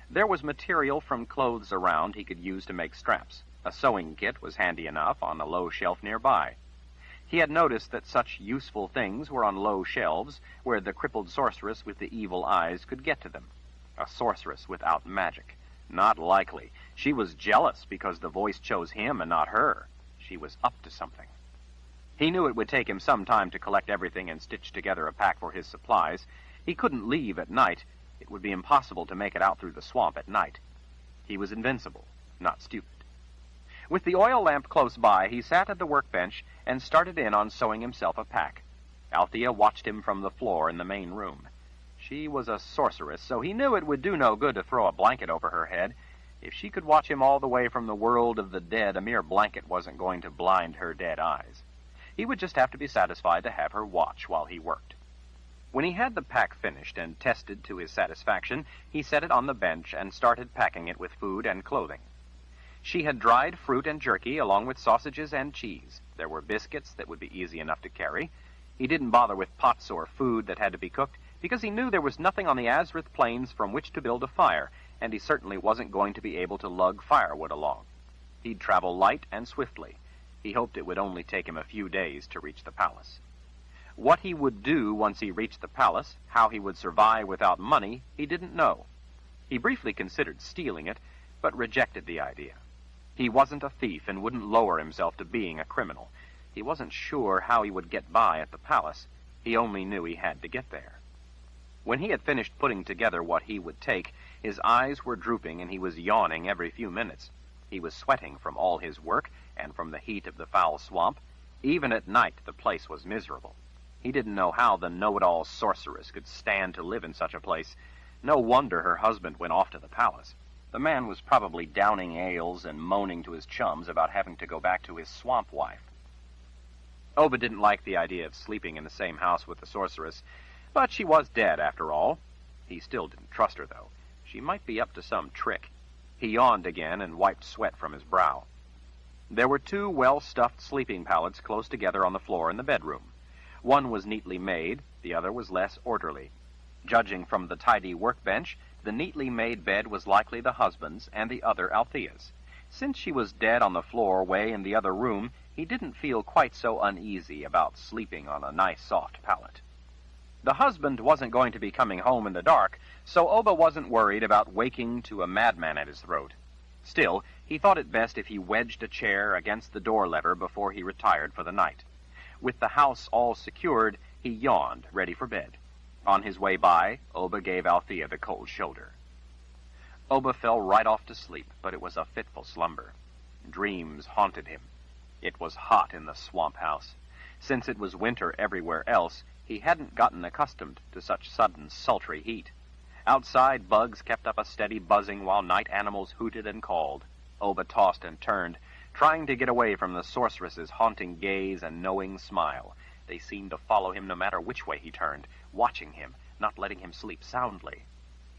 Speaker 1: There was material from clothes around he could use to make straps. A sewing kit was handy enough on a low shelf nearby. He had noticed that such useful things were on low shelves where the crippled sorceress with the evil eyes could get to them. A sorceress without magic. Not likely. She was jealous because the voice chose him and not her. She was up to something. He knew it would take him some time to collect everything and stitch together a pack for his supplies. He couldn't leave at night. It would be impossible to make it out through the swamp at night. He was invincible, not stupid. With the oil lamp close by, he sat at the workbench and started in on sewing himself a pack. Althea watched him from the floor in the main room. She was a sorceress, so he knew it would do no good to throw a blanket over her head. If she could watch him all the way from the world of the dead, a mere blanket wasn't going to blind her dead eyes. He would just have to be satisfied to have her watch while he worked. When he had the pack finished and tested to his satisfaction, he set it on the bench and started packing it with food and clothing. She had dried fruit and jerky along with sausages and cheese. There were biscuits that would be easy enough to carry. He didn't bother with pots or food that had to be cooked because he knew there was nothing on the Azrith Plains from which to build a fire, and he certainly wasn't going to be able to lug firewood along. He'd travel light and swiftly. He hoped it would only take him a few days to reach the palace. What he would do once he reached the palace, how he would survive without money, he didn't know. He briefly considered stealing it, but rejected the idea. He wasn't a thief and wouldn't lower himself to being a criminal. He wasn't sure how he would get by at the palace. He only knew he had to get there. When he had finished putting together what he would take, his eyes were drooping and he was yawning every few minutes. He was sweating from all his work and from the heat of the foul swamp. Even at night, the place was miserable. He didn't know how the know-it-all sorceress could stand to live in such a place. No wonder her husband went off to the palace. The man was probably downing ales and moaning to his chums about having to go back to his swamp wife. Oba didn't like the idea of sleeping in the same house with the sorceress, but she was dead after all. He still didn't trust her, though. She might be up to some trick. He yawned again and wiped sweat from his brow. There were two well-stuffed sleeping pallets close together on the floor in the bedroom. One was neatly made, the other was less orderly. Judging from the tidy workbench, the neatly made bed was likely the husband's and the other Althea's. Since she was dead on the floor way in the other room, he didn't feel quite so uneasy about sleeping on a nice soft pallet. The husband wasn't going to be coming home in the dark, so Oba wasn't worried about waking to a madman at his throat. Still, he thought it best if he wedged a chair against the door lever before he retired for the night. With the house all secured, he yawned, ready for bed. On his way by, Oba gave Althea the cold shoulder. Oba fell right off to sleep, but it was a fitful slumber. Dreams haunted him. It was hot in the swamp house. Since it was winter everywhere else, he hadn't gotten accustomed to such sudden sultry heat. Outside, bugs kept up a steady buzzing while night animals hooted and called. Oba tossed and turned, trying to get away from the sorceress's haunting gaze and knowing smile. They seemed to follow him no matter which way he turned, watching him, not letting him sleep soundly.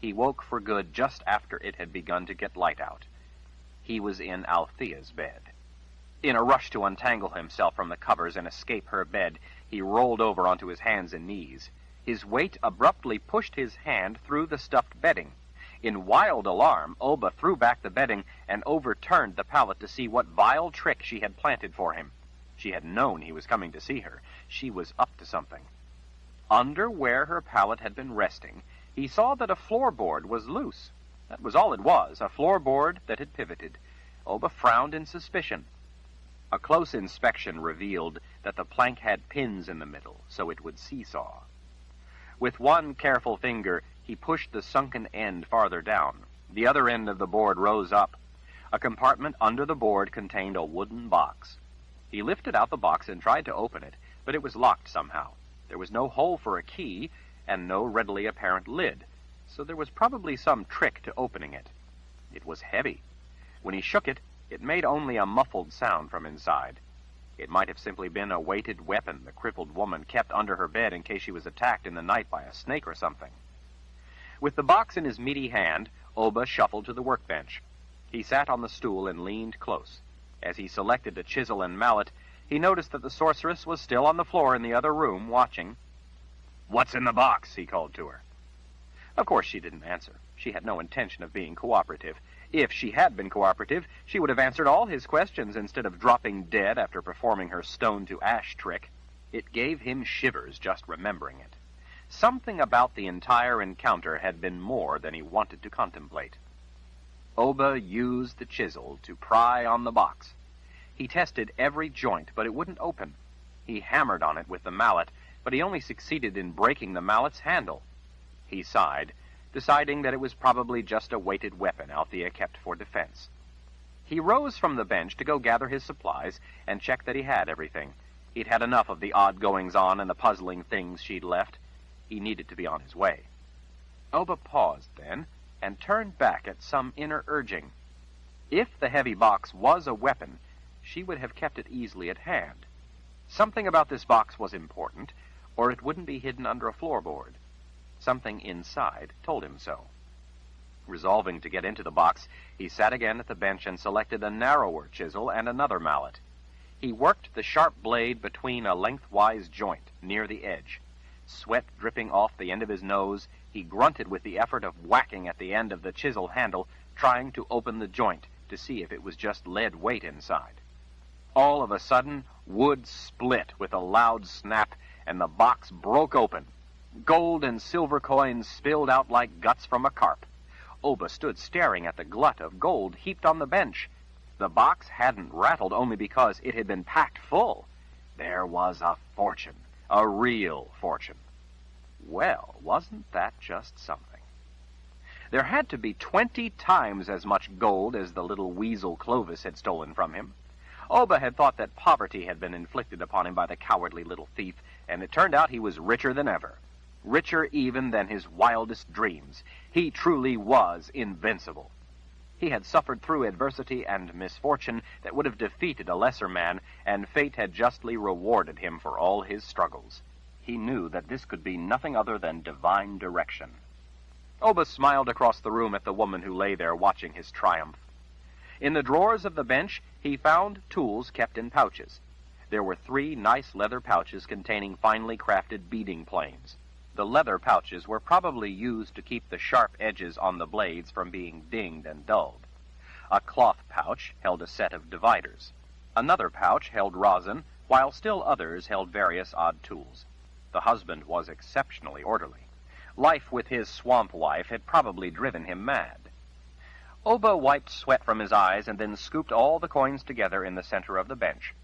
Speaker 1: He woke for good just after it had begun to get light out. He was in Althea's bed. In a rush to untangle himself from the covers and escape her bed, he rolled over onto his hands and knees. His weight abruptly pushed his hand through the stuffed bedding. In wild alarm, Oba threw back the bedding and overturned the pallet to see what vile trick she had planted for him. She had known he was coming to see her. She was up to something. Under where her pallet had been resting, he saw that a floorboard was loose. That was all it was, a floorboard that had pivoted. Oba frowned in suspicion. A close inspection revealed that the plank had pins in the middle, so it would seesaw. With one careful finger, he pushed the sunken end farther down. The other end of the board rose up. A compartment under the board contained a wooden box. He lifted out the box and tried to open it, but it was locked somehow. There was no hole for a key, and no readily apparent lid, so there was probably some trick to opening it. It was heavy. When he shook it, it made only a muffled sound from inside. It might have simply been a weighted weapon the crippled woman kept under her bed in case she was attacked in the night by a snake or something. With the box in his meaty hand, Oba shuffled to the workbench. He sat on the stool and leaned close. As he selected a chisel and mallet, he noticed that the sorceress was still on the floor in the other room, watching. "What's in the box?" he called to her. Of course she didn't answer. She had no intention of being cooperative. If she had been cooperative, she would have answered all his questions instead of dropping dead after performing her stone-to-ash trick. It gave him shivers just remembering it. Something about the entire encounter had been more than he wanted to contemplate. Oba used the chisel to pry on the box. He tested every joint, but it wouldn't open. He hammered on it with the mallet, but he only succeeded in breaking the mallet's handle. He sighed, deciding that it was probably just a weighted weapon Althea kept for defense. He rose from the bench to go gather his supplies and check that he had everything. He'd had enough of the odd goings-on and the puzzling things she'd left. He needed to be on his way. Oba paused then and turned back at some inner urging. If the heavy box was a weapon, she would have kept it easily at hand. Something about this box was important, or it wouldn't be hidden under a floorboard. Something inside told him so. Resolving to get into the box, he sat again at the bench and selected a narrower chisel and another mallet. He worked the sharp blade between a lengthwise joint near the edge. Sweat dripping off the end of his nose, he grunted with the effort of whacking at the end of the chisel handle, trying to open the joint to see if it was just lead weight inside. All of a sudden, wood split with a loud snap, and the box broke open. Gold and silver coins spilled out like guts from a carp. Oba stood staring at the glut of gold heaped on the bench. The box hadn't rattled only because it had been packed full. There was a fortune, a real fortune. Well, wasn't that just something? There had to be 20 times as much gold as the little weasel Clovis had stolen from him. Oba had thought that poverty had been inflicted upon him by the cowardly little thief, and it turned out he was richer than ever. Richer even than his wildest dreams. He truly was invincible. He had suffered through adversity and misfortune that would have defeated a lesser man, and fate had justly rewarded him for all his struggles. He knew that this could be nothing other than divine direction. Oba smiled across the room at the woman who lay there watching his triumph. In the drawers of the bench, he found tools kept in pouches. There were 3 nice leather pouches containing finely crafted beading planes. The leather pouches were probably used to keep the sharp edges on the blades from being dinged and dulled. A cloth pouch held a set of dividers. Another pouch held rosin, while still others held various odd tools. The husband was exceptionally orderly. Life with his swamp wife had probably driven him mad. Oba wiped sweat from his eyes and then scooped all the coins together in the center of the bench.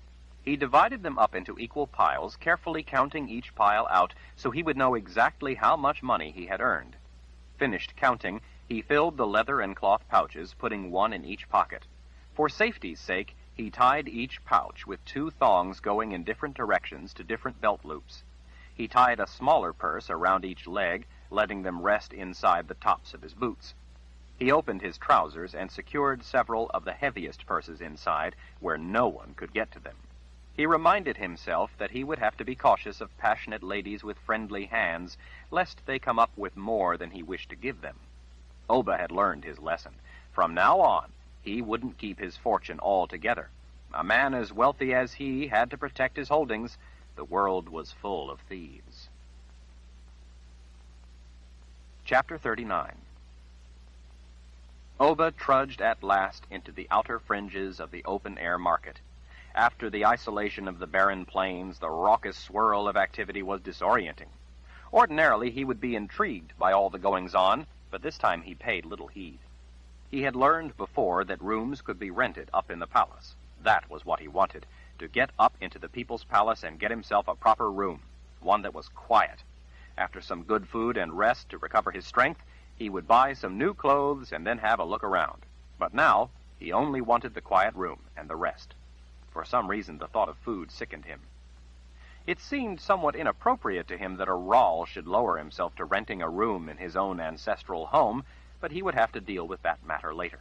Speaker 1: He divided them up into equal piles, carefully counting each pile out so he would know exactly how much money he had earned. Finished counting, he filled the leather and cloth pouches, putting one in each pocket. For safety's sake, he tied each pouch with 2 thongs going in different directions to different belt loops. He tied a smaller purse around each leg, letting them rest inside the tops of his boots. He opened his trousers and secured several of the heaviest purses inside, where no one could get to them. He reminded himself that he would have to be cautious of passionate ladies with friendly hands, lest they come up with more than he wished to give them. Oba had learned his lesson. From now on, He wouldn't keep his fortune all together. A man as wealthy as he had to protect his holdings. The world was full of thieves. Chapter 39. Oba trudged at last into the outer fringes of the open-air market. After the isolation of the barren plains, the raucous swirl of activity was disorienting. Ordinarily, he would be intrigued by all the goings-on, but this time he paid little heed. He had learned before that rooms could be rented up in the palace. That was what he wanted, to get up into the people's palace and get himself a proper room, one that was quiet. After some good food and rest to recover his strength, he would buy some new clothes and then have a look around. But now, he only wanted the quiet room and the rest. For some reason, the thought of food sickened him. It seemed somewhat inappropriate to him that a Rall should lower himself to renting a room in his own ancestral home, but he would have to deal with that matter later.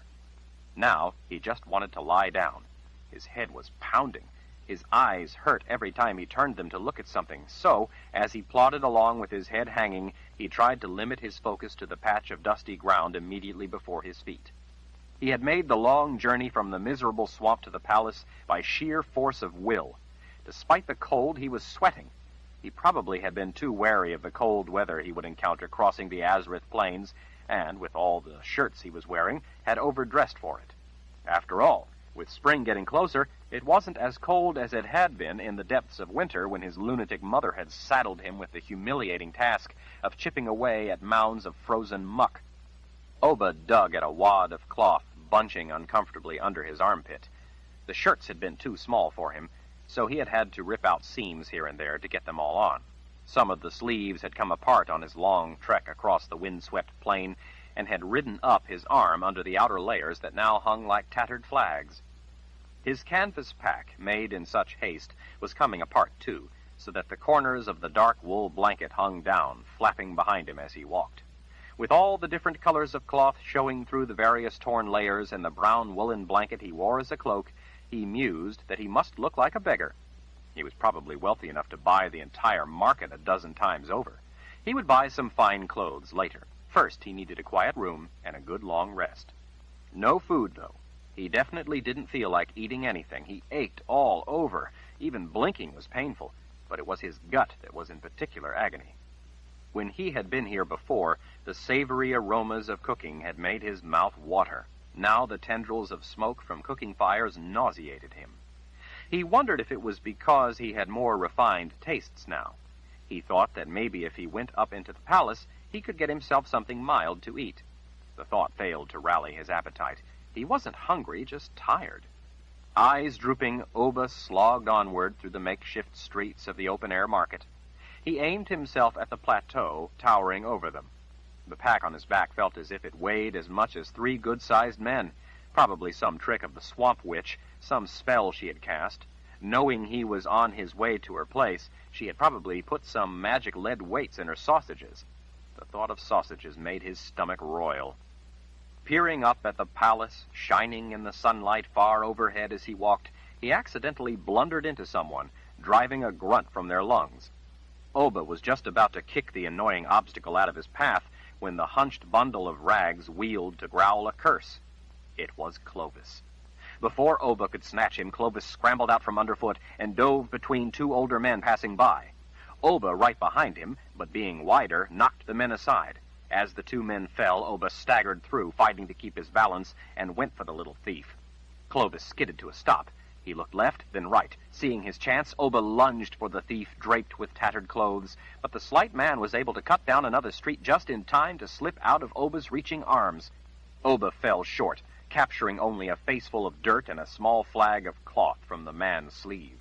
Speaker 1: Now, he just wanted to lie down. His head was pounding. His eyes hurt every time he turned them to look at something, so, as he plodded along with his head hanging, he tried to limit his focus to the patch of dusty ground immediately before his feet. He had made the long journey from the miserable swamp to the palace by sheer force of will. Despite the cold, he was sweating. He probably had been too wary of the cold weather he would encounter crossing the Azrith Plains, and, with all the shirts he was wearing, had overdressed for it. After all, with spring getting closer, it wasn't as cold as it had been in the depths of winter when his lunatic mother had saddled him with the humiliating task of chipping away at mounds of frozen muck. Oba dug at a wad of cloth bunching uncomfortably under his armpit. The shirts had been too small for him, so he had to rip out seams here and there to get them all on. Some of the sleeves had come apart on his long trek across the wind-swept plain and had ridden up his arm under the outer layers that now hung like tattered flags. His canvas pack, made in such haste, was coming apart too, so that the corners of the dark wool blanket hung down, flapping behind him as he walked. With all the different colors of cloth showing through the various torn layers and the brown woolen blanket he wore as a cloak, he mused that he must look like a beggar. He was probably wealthy enough to buy the entire market a dozen times over. He would buy some fine clothes later. First, he needed a quiet room and a good long rest. No food, though. He definitely didn't feel like eating anything. He ached all over. Even blinking was painful, but it was his gut that was in particular agony. When he had been here before, the savory aromas of cooking had made his mouth water. Now the tendrils of smoke from cooking fires nauseated him. He wondered if it was because he had more refined tastes now. He thought that maybe if he went up into the palace, he could get himself something mild to eat. The thought failed to rally his appetite. He wasn't hungry, just tired. Eyes drooping, Oba slogged onward through the makeshift streets of the open-air market. He aimed himself at the plateau towering over them. The pack on his back felt as if it weighed as much as 3 good-sized men, probably some trick of the swamp witch, some spell she had cast. Knowing he was on his way to her place, she had probably put some magic lead weights in her sausages. The thought of sausages made his stomach roil. Peering up at the palace, shining in the sunlight far overhead as he walked, he accidentally blundered into someone, driving a grunt from their lungs. Oba was just about to kick the annoying obstacle out of his path when the hunched bundle of rags wheeled to growl a curse. It was Clovis. Before Oba could snatch him, Clovis scrambled out from underfoot and dove between 2 older men passing by. Oba, right behind him, but being wider, knocked the men aside. As the 2 men fell, Oba staggered through, fighting to keep his balance, and went for the little thief. Clovis skidded to a stop. He looked left, then right. Seeing his chance, Oba lunged for the thief, draped with tattered clothes, but the slight man was able to cut down another street just in time to slip out of Oba's reaching arms. Oba fell short, capturing only a faceful of dirt and a small flag of cloth from the man's sleeve.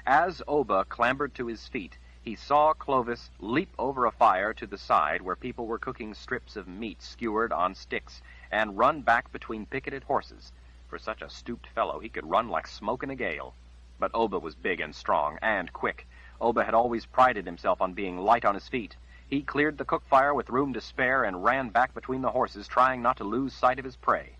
Speaker 1: As Oba clambered to his feet, he saw Clovis leap over a fire to the side where people were cooking strips of meat skewered on sticks, and run back between picketed horses. For such a stooped fellow, he could run like smoke in a gale. But Oba was big and strong, and quick. Oba had always prided himself on being light on his feet. He cleared the cook fire with room to spare and ran back between the horses, trying not to lose sight of his prey.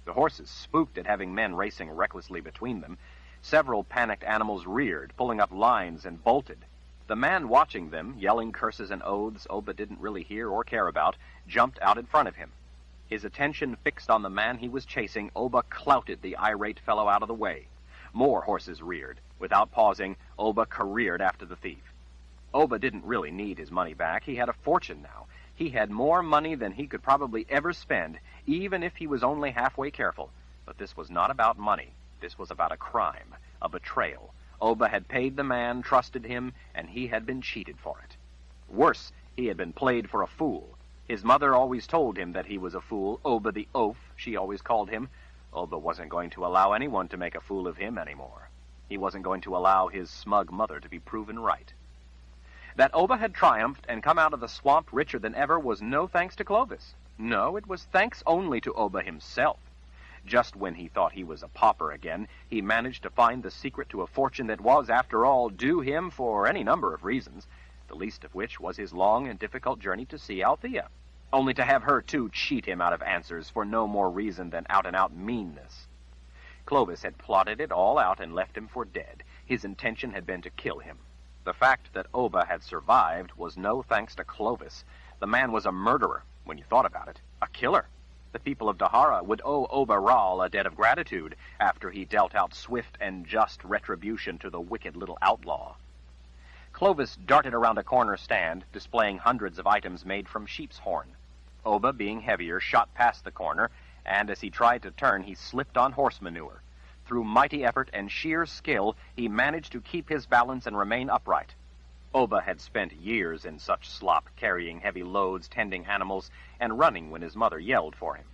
Speaker 1: The horses, spooked at having men racing recklessly between them, several panicked animals reared, pulling up lines, and bolted. The man watching them, yelling curses and oaths Oba didn't really hear or care about, jumped out in front of him. His attention fixed on the man he was chasing, Oba clouted the irate fellow out of the way. More horses reared. Without pausing, Oba careered after the thief. Oba didn't really need his money back. He had a fortune now. He had more money than he could probably ever spend, even if he was only halfway careful. But this was not about money. This was about a crime, a betrayal. Oba had paid the man, trusted him, and he had been cheated for it. Worse, he had been played for a fool. His mother always told him that he was a fool. Oba the oaf, she always called him. Oba wasn't going to allow anyone to make a fool of him anymore. He wasn't going to allow his smug mother to be proven right. That Oba had triumphed and come out of the swamp richer than ever was no thanks to Clovis. No, it was thanks only to Oba himself. Just when he thought he was a pauper again, he managed to find the secret to a fortune that was, after all, due him for any number of reasons, the least of which was his long and difficult journey to see Althea, only to have her, too, cheat him out of answers for no more reason than out-and-out meanness. Clovis had plotted it all out and left him for dead. His intention had been to kill him. The fact that Oba had survived was no thanks to Clovis. The man was a murderer, when you thought about it, a killer. The people of Dahara would owe Oba Ral a debt of gratitude after he dealt out swift and just retribution to the wicked little outlaw. Clovis darted around a corner stand, displaying hundreds of items made from sheep's horn. Oba, being heavier, shot past the corner, and as he tried to turn, he slipped on horse manure. Through mighty effort and sheer skill, he managed to keep his balance and remain upright. Oba had spent years in such slop, carrying heavy loads, tending animals, and running when his mother yelled for him.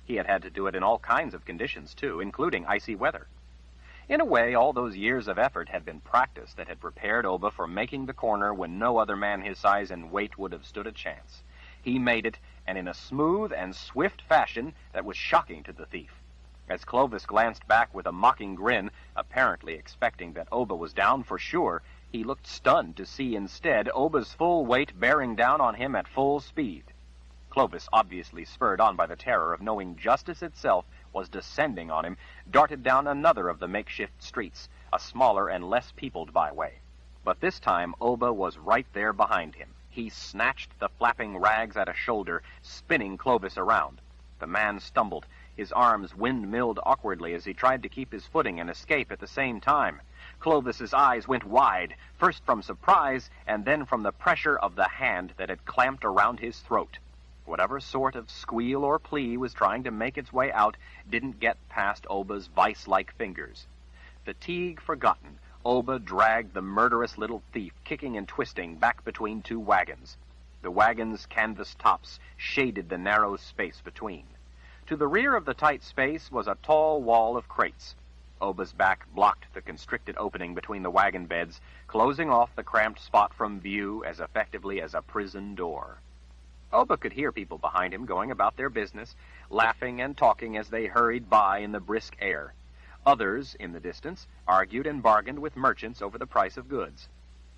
Speaker 1: He had had to do it in all kinds of conditions, too, including icy weather. In a way, all those years of effort had been practice that had prepared Oba for making the corner when no other man his size and weight would have stood a chance. He made it, and in a smooth and swift fashion that was shocking to the thief. As Clovis glanced back with a mocking grin, apparently expecting that Oba was down for sure, he looked stunned to see instead Oba's full weight bearing down on him at full speed. Clovis, obviously spurred on by the terror of knowing justice itself was descending on him, darted down another of the makeshift streets, a smaller and less peopled byway. But this time Oba was right there behind him. He snatched the flapping rags at a shoulder, spinning Clovis around. The man stumbled. His arms windmilled awkwardly as he tried to keep his footing and escape at the same time. Clovis's eyes went wide, first from surprise and then from the pressure of the hand that had clamped around his throat. Whatever sort of squeal or plea was trying to make its way out didn't get past Oba's vice-like fingers. Fatigue forgotten, Oba dragged the murderous little thief, kicking and twisting, back between two wagons. The wagon's canvas tops shaded the narrow space between. To the rear of the tight space was a tall wall of crates. Oba's back blocked the constricted opening between the wagon beds, closing off the cramped spot from view as effectively as a prison door. Oba could hear people behind him going about their business, laughing and talking as they hurried by in the brisk air. Others, in the distance, argued and bargained with merchants over the price of goods.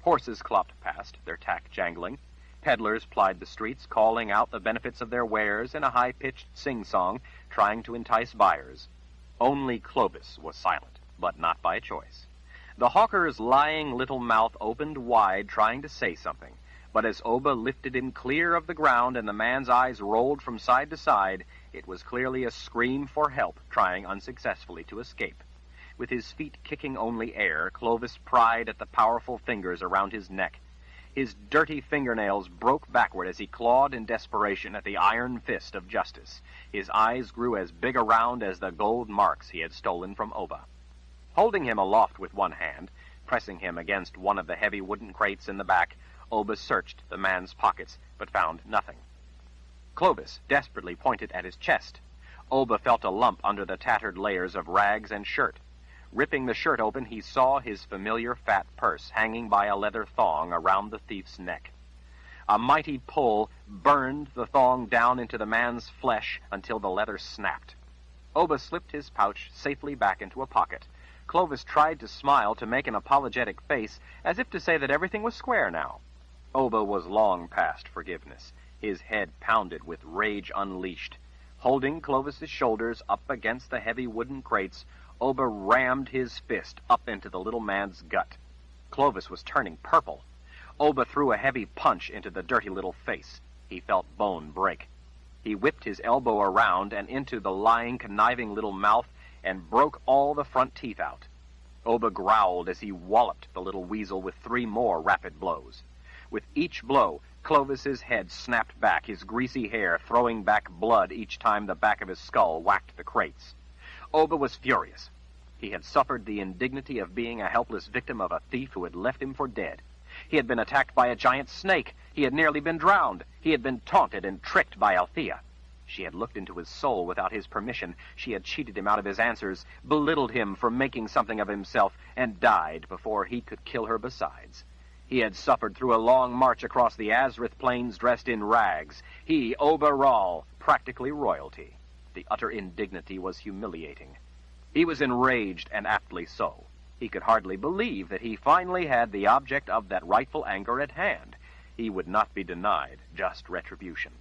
Speaker 1: Horses clopped past, their tack jangling. Peddlers plied the streets, calling out the benefits of their wares in a high-pitched sing-song, trying to entice buyers. Only Clovis was silent, but not by choice. The hawker's lying little mouth opened wide, trying to say something, but as Oba lifted him clear of the ground and the man's eyes rolled from side to side, it was clearly a scream for help, trying unsuccessfully to escape. With his feet kicking only air, Clovis pried at the powerful fingers around his neck. His dirty fingernails broke backward as he clawed in desperation at the iron fist of justice. His eyes grew as big around as the gold marks he had stolen from Oba. Holding him aloft with one hand, pressing him against one of the heavy wooden crates in the back, Oba searched the man's pockets, but found nothing. Clovis desperately pointed at his chest. Oba felt a lump under the tattered layers of rags and shirt. Ripping the shirt open, he saw his familiar fat purse hanging by a leather thong around the thief's neck. A mighty pull burned the thong down into the man's flesh until the leather snapped. Oba slipped his pouch safely back into a pocket. Clovis tried to smile, to make an apologetic face, as if to say that everything was square now. Oba was long past forgiveness. His head pounded with rage unleashed. Holding Clovis's shoulders up against the heavy wooden crates, Oba rammed his fist up into the little man's gut. Clovis was turning purple. Oba threw a heavy punch into the dirty little face. He felt bone break. He whipped his elbow around and into the lying, conniving little mouth and broke all the front teeth out. Oba growled as he walloped the little weasel with 3 more rapid blows. With each blow, Clovis's head snapped back, his greasy hair throwing back blood each time the back of his skull whacked the crates. Oba was furious. He had suffered the indignity of being a helpless victim of a thief who had left him for dead. He had been attacked by a giant snake. He had nearly been drowned. He had been taunted and tricked by Althea. She had looked into his soul without his permission. She had cheated him out of his answers, belittled him for making something of himself, and died before he could kill her besides. He had suffered through a long march across the Azrith plains dressed in rags. He, Oba Ral, practically royalty. The utter indignity was humiliating. He was enraged, and aptly so. He could hardly believe that he finally had the object of that rightful anger at hand. He would not be denied just retribution.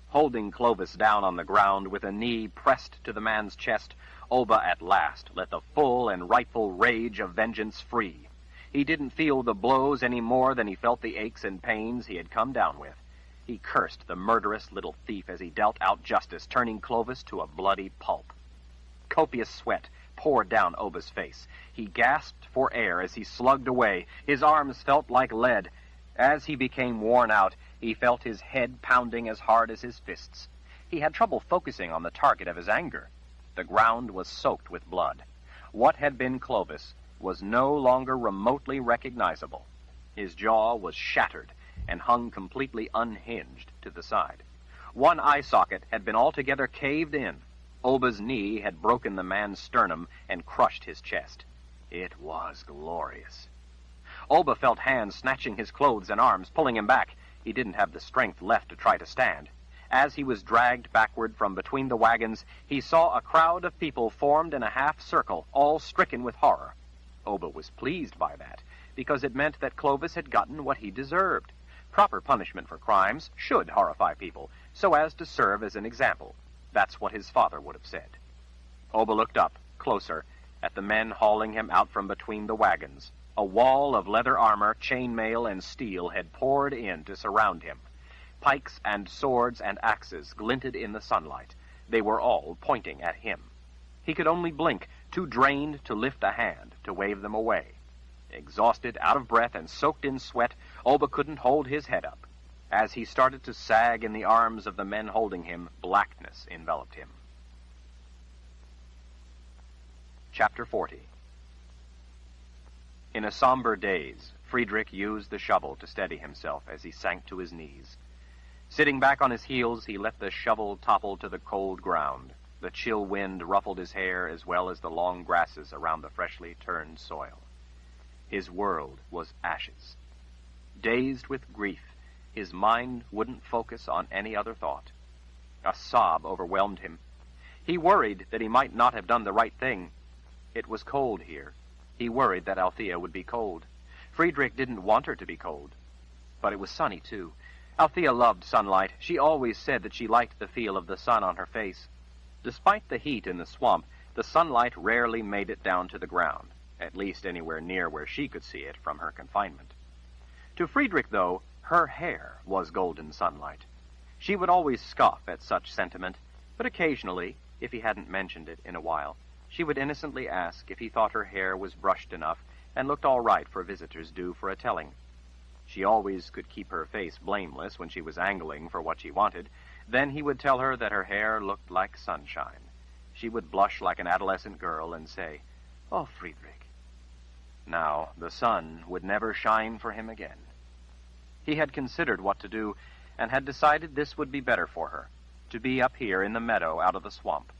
Speaker 1: Holding Clovis down on the ground with a knee pressed to the man's chest, Oba at last let the full and rightful rage of vengeance free. He didn't feel the blows any more than he felt the aches and pains he had come down with. He cursed the murderous little thief as he dealt out justice, turning Clovis to a bloody pulp. Copious sweat poured down Oba's face. He gasped for air as he slugged away. His arms felt like lead. As he became worn out, he felt his head pounding as hard as his fists. He had trouble focusing on the target of his anger. The ground was soaked with blood. What had been Clovis was no longer remotely recognizable. His jaw was shattered and hung completely unhinged to the side. One eye socket had been altogether caved in. Oba's knee had broken the man's sternum and crushed his chest. It was glorious. Oba felt hands snatching his clothes and arms, pulling him back. He didn't have the strength left to try to stand. As he was dragged backward from between the wagons, he saw a crowd of people formed in a half circle, all stricken with horror. Oba was pleased by that, because it meant that Clovis had gotten what he deserved. Proper punishment for crimes should horrify people, so as to serve as an example. That's what his father would have said. Oba looked up, closer, at the men hauling him out from between the wagons. A wall of leather armor, chainmail, and steel had poured in to surround him. Pikes and swords and axes glinted in the sunlight. They were all pointing at him. He could only blink, too drained to lift a hand to wave them away. Exhausted, out of breath, and soaked in sweat, Oba couldn't hold his head up. As he started to sag in the arms of the men holding him, blackness enveloped him. Chapter 40. In a somber daze, Friedrich used the shovel to steady himself as he sank to his knees. Sitting back on his heels, he let the shovel topple to the cold ground. The chill wind ruffled his hair as well as the long grasses around the freshly turned soil. His world was ashes. Dazed with grief, his mind wouldn't focus on any other thought. A sob overwhelmed him. He worried that he might not have done the right thing. It was cold here. He worried that Althea would be cold. Friedrich didn't want her to be cold. But it was sunny, too. Althea loved sunlight. She always said that she liked the feel of the sun on her face. Despite the heat in the swamp, the sunlight rarely made it down to the ground, at least anywhere near where she could see it from her confinement. To Friedrich, though, her hair was golden sunlight. She would always scoff at such sentiment, but occasionally, if he hadn't mentioned it in a while, she would innocently ask if he thought her hair was brushed enough and looked all right for visitors due for a telling. She always could keep her face blameless when she was angling for what she wanted. Then he would tell her that her hair looked like sunshine. She would blush like an adolescent girl and say, "Oh, Friedrich." Now, the sun would never shine for him again. He had considered what to do, and had decided this would be better for her, to be up here in the meadow out of the swamp.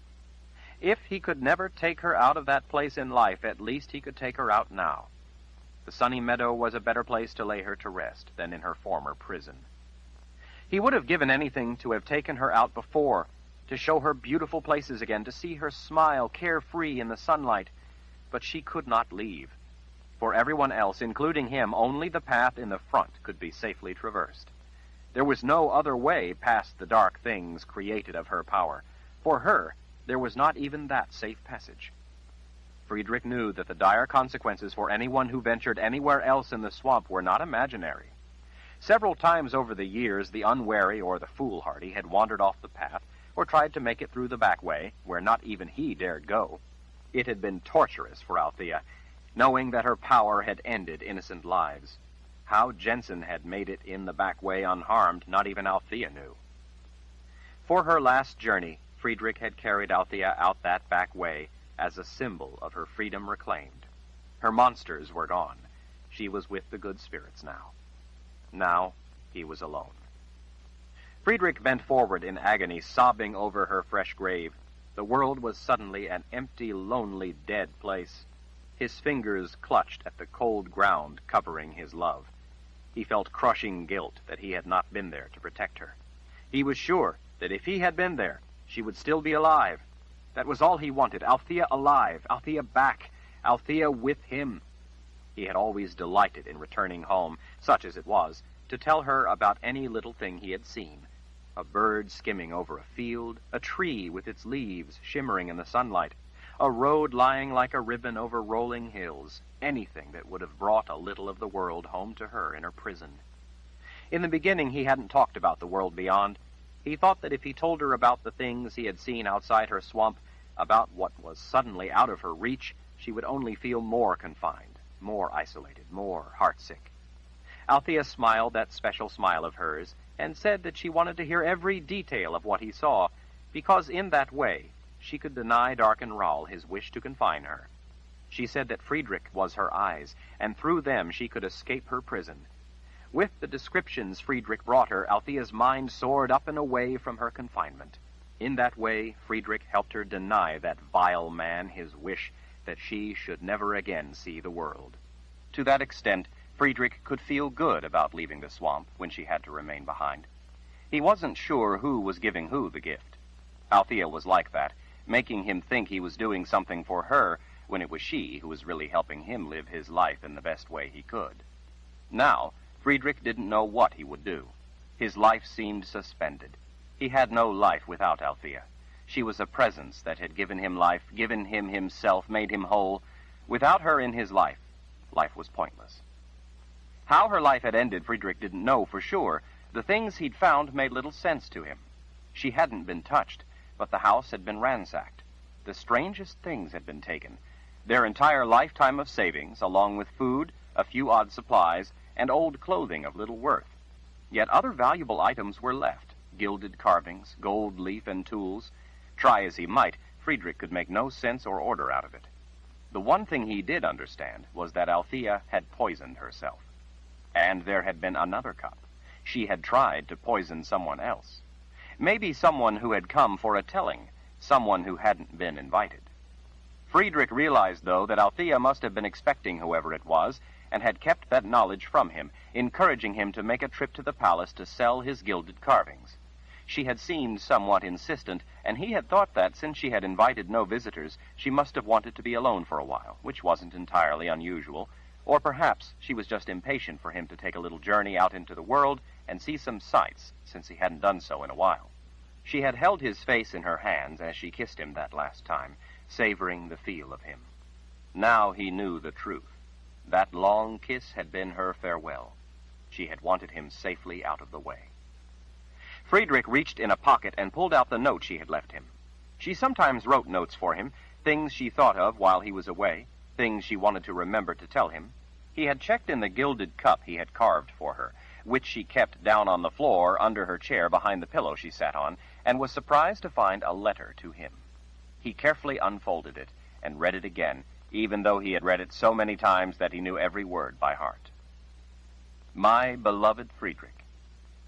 Speaker 1: If he could never take her out of that place in life, at least he could take her out now. The sunny meadow was a better place to lay her to rest than in her former prison. He would have given anything to have taken her out before, to show her beautiful places again, to see her smile carefree in the sunlight. But she could not leave. For everyone else, including him, only the path in the front could be safely traversed. There was no other way past the dark things created of her power. For her, there was not even that safe passage. Friedrich knew that the dire consequences for anyone who ventured anywhere else in the swamp were not imaginary. Several times over the years, the unwary or the foolhardy had wandered off the path or tried to make it through the back way, where not even he dared go. It had been torturous for Althea, knowing that her power had ended innocent lives. How Jennsen had made it in the back way unharmed, not even Althea knew. For her last journey, Friedrich had carried Althea out that back way as a symbol of her freedom reclaimed. Her monsters were gone. She was with the good spirits now. Now he was alone. Friedrich bent forward in agony, sobbing over her fresh grave. The world was suddenly an empty, lonely, dead place. His fingers clutched at the cold ground covering his love. He felt crushing guilt that he had not been there to protect her. He was sure that if he had been there, she would still be alive. That was all he wanted, Althea alive, Althea back, Althea with him. He had always delighted in returning home, such as it was, to tell her about any little thing he had seen. A bird skimming over a field, a tree with its leaves shimmering in the sunlight, a road lying like a ribbon over rolling hills, anything that would have brought a little of the world home to her in her prison. In the beginning, he hadn't talked about the world beyond. He thought that if he told her about the things he had seen outside her swamp, about what was suddenly out of her reach, she would only feel more confined, more isolated, more heartsick. Althea smiled that special smile of hers and said that she wanted to hear every detail of what he saw, because in that way she could deny Darkenral his wish to confine her. She said that Friedrich was her eyes, and through them she could escape her prison. With the descriptions Friedrich brought her, Althea's mind soared up and away from her confinement. In that way, Friedrich helped her deny that vile man his wish that she should never again see the world. To that extent, Friedrich could feel good about leaving the swamp when she had to remain behind. He wasn't sure who was giving who the gift. Althea was like that, making him think he was doing something for her when it was she who was really helping him live his life in the best way he could. Now, Friedrich didn't know what he would do. His life seemed suspended. He had no life without Althea. She was a presence that had given him life, given him himself, made him whole. Without her in his life, life was pointless. How her life had ended, Friedrich didn't know for sure. The things he'd found made little sense to him. She hadn't been touched, but the house had been ransacked. The strangest things had been taken. Their entire lifetime of savings, along with food, a few odd supplies, and old clothing of little worth. Yet other valuable items were left, gilded carvings, gold leaf, and tools. Try as he might, Friedrich could make no sense or order out of it. The one thing he did understand was that Althea had poisoned herself. And there had been another cup. She had tried to poison someone else. Maybe someone who had come for a telling, someone who hadn't been invited. Friedrich realized, though, that Althea must have been expecting whoever it was, and had kept that knowledge from him, encouraging him to make a trip to the palace to sell his gilded carvings. She had seemed somewhat insistent, and he had thought that, since she had invited no visitors, she must have wanted to be alone for a while, which wasn't entirely unusual. Or perhaps she was just impatient for him to take a little journey out into the world and see some sights, since he hadn't done so in a while. She had held his face in her hands as she kissed him that last time, savoring the feel of him. Now he knew the truth. That long kiss had been her farewell. She had wanted him safely out of the way. Friedrich reached in a pocket and pulled out the note she had left him. She sometimes wrote notes for him, things she thought of while he was away, things she wanted to remember to tell him. He had checked in the gilded cup he had carved for her, which she kept down on the floor under her chair behind the pillow she sat on, and was surprised to find a letter to him. He carefully unfolded it and read it again, even though he had read it so many times that he knew every word by heart. My beloved Friedrich,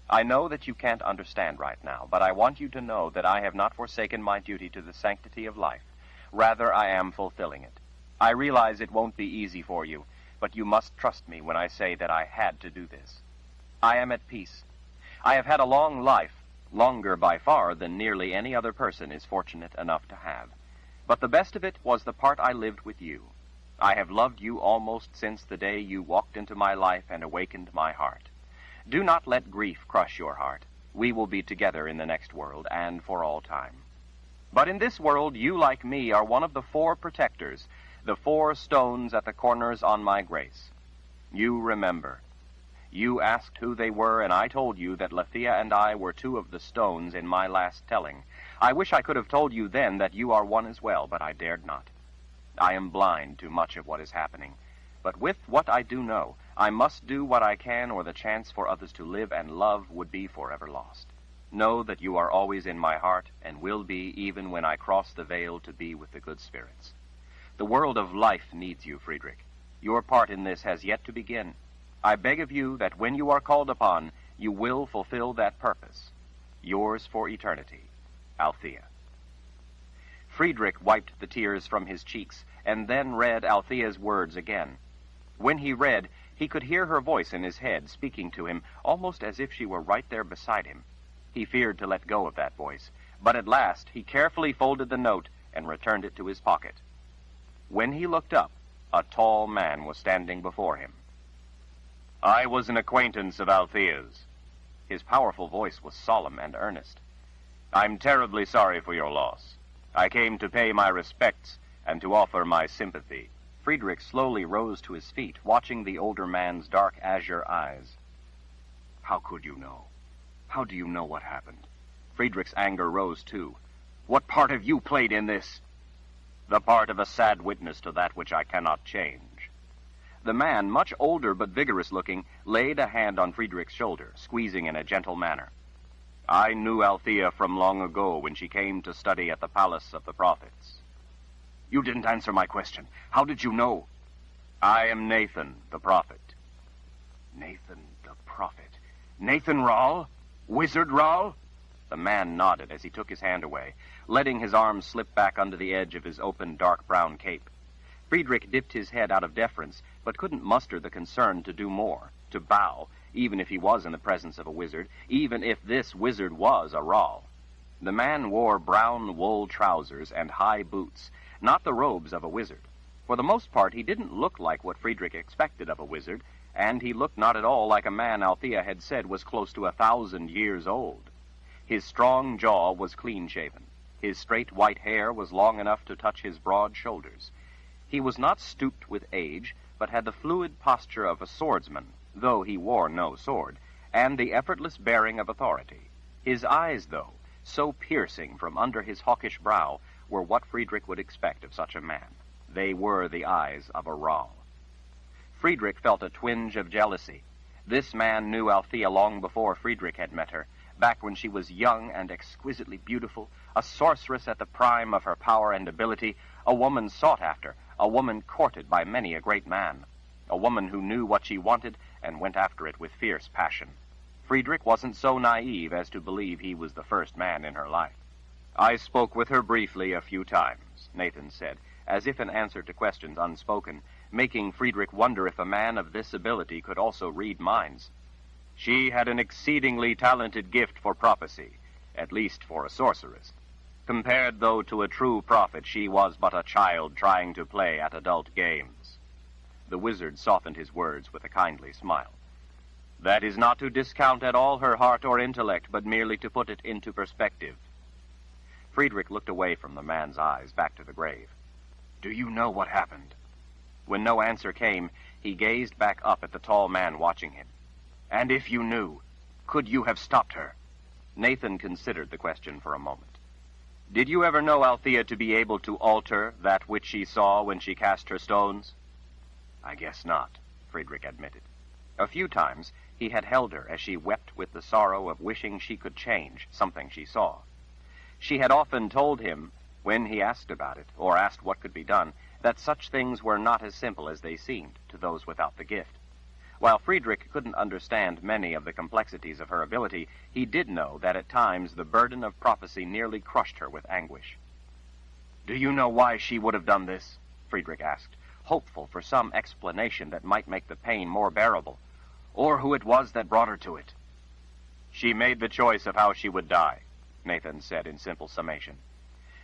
Speaker 1: I know that you can't understand right now, but I want you to know that I have not forsaken my duty to the sanctity of life. Rather, I am fulfilling it. I realize it won't be easy for you, but you must trust me when I say that I had to do this. I am at peace. I have had a long life, longer by far than nearly any other person is fortunate enough to have. But the best of it was the part I lived with you. I have loved you almost since the day you walked into my life and awakened my heart. Do not let grief crush your heart. We will be together in the next world, and for all time. But in this world, you, like me, are one of the 4 protectors, the 4 stones at the corners on my grace. You remember. You asked who they were, and I told you that Lethea and I were two of the stones in my last telling. I wish I could have told you then that you are one as well, but I dared not. I am blind to much of what is happening. But with what I do know, I must do what I can, or the chance for others to live and love would be forever lost. Know that you are always in my heart, and will be even when I cross the veil to be with the good spirits. The world of life needs you, Friedrich. Your part in this has yet to begin. I beg of you that when you are called upon, you will fulfill that purpose. Yours for eternity, Althea. Friedrich wiped the tears from his cheeks, and then read Althea's words again. When he read, he could hear her voice in his head, speaking to him, almost as if she were right there beside him. He feared to let go of that voice, but at last he carefully folded the note and returned it to his pocket. When he looked up, a tall man was standing before him. I was an acquaintance of Althea's. His powerful voice was solemn and earnest. I'm terribly sorry for your loss. I came to pay my respects and to offer my sympathy. Friedrich slowly rose to his feet, watching the older man's dark azure eyes. How could you know? How do you know what happened? Friedrich's anger rose too. What part have you played in this? The part of a sad witness to that which I cannot change. The man, much older but vigorous-looking, laid a hand on Friedrich's shoulder, squeezing in a gentle manner. I knew Althea from long ago when she came to study at the Palace of the Prophets. You didn't answer my question. How did you know? I am Nathan, the Prophet. Nathan, the Prophet. Nathan Rahl? Wizard Rahl? The man nodded as he took his hand away, letting his arms slip back under the edge of his open dark brown cape. Friedrich dipped his head out of deference, but couldn't muster the concern to do more, to bow, even if he was in the presence of a wizard, even if this wizard was a Rahl. The man wore brown wool trousers and high boots, not the robes of a wizard. For the most part, he didn't look like what Friedrich expected of a wizard, and he looked not at all like a man Althea had said was close to 1,000 years old. His strong jaw was clean-shaven. His straight white hair was long enough to touch his broad shoulders. He was not stooped with age, but had the fluid posture of a swordsman, though he wore no sword, and the effortless bearing of authority. His eyes, though, so piercing from under his hawkish brow, were what Friedrich would expect of such a man. They were the eyes of a Rahl. Friedrich felt a twinge of jealousy. This man knew Althea long before Friedrich had met her, back when she was young and exquisitely beautiful, a sorceress at the prime of her power and ability, a woman sought after, a woman courted by many a great man, a woman who knew what she wanted and went after it with fierce passion. Friedrich wasn't so naive as to believe he was the first man in her life. I spoke with her briefly a few times, Nathan said, as if in answer to questions unspoken, making Friedrich wonder if a man of this ability could also read minds. She had an exceedingly talented gift for prophecy, at least for a sorceress. Compared, though, to a true prophet, she was but a child trying to play at adult games. The wizard softened his words with a kindly smile. That is not to discount at all her heart or intellect, but merely to put it into perspective. Friedrich looked away from the man's eyes, back to the grave. Do you know what happened? When no answer came, he gazed back up at the tall man watching him. And if you knew, could you have stopped her? Nathan considered the question for a moment. Did you ever know Althea to be able to alter that which she saw when she cast her stones? I guess not, Friedrich admitted. A few times he had held her as she wept with the sorrow of wishing she could change something she saw. She had often told him, when he asked about it, or asked what could be done, that such things were not as simple as they seemed to those without the gift. While Friedrich couldn't understand many of the complexities of her ability, he did know that at times the burden of prophecy nearly crushed her with anguish. Do you know why she would have done this? Friedrich asked, hopeful for some explanation that might make the pain more bearable, or who it was that brought her to it. She made the choice of how she would die, Nathan said in simple summation.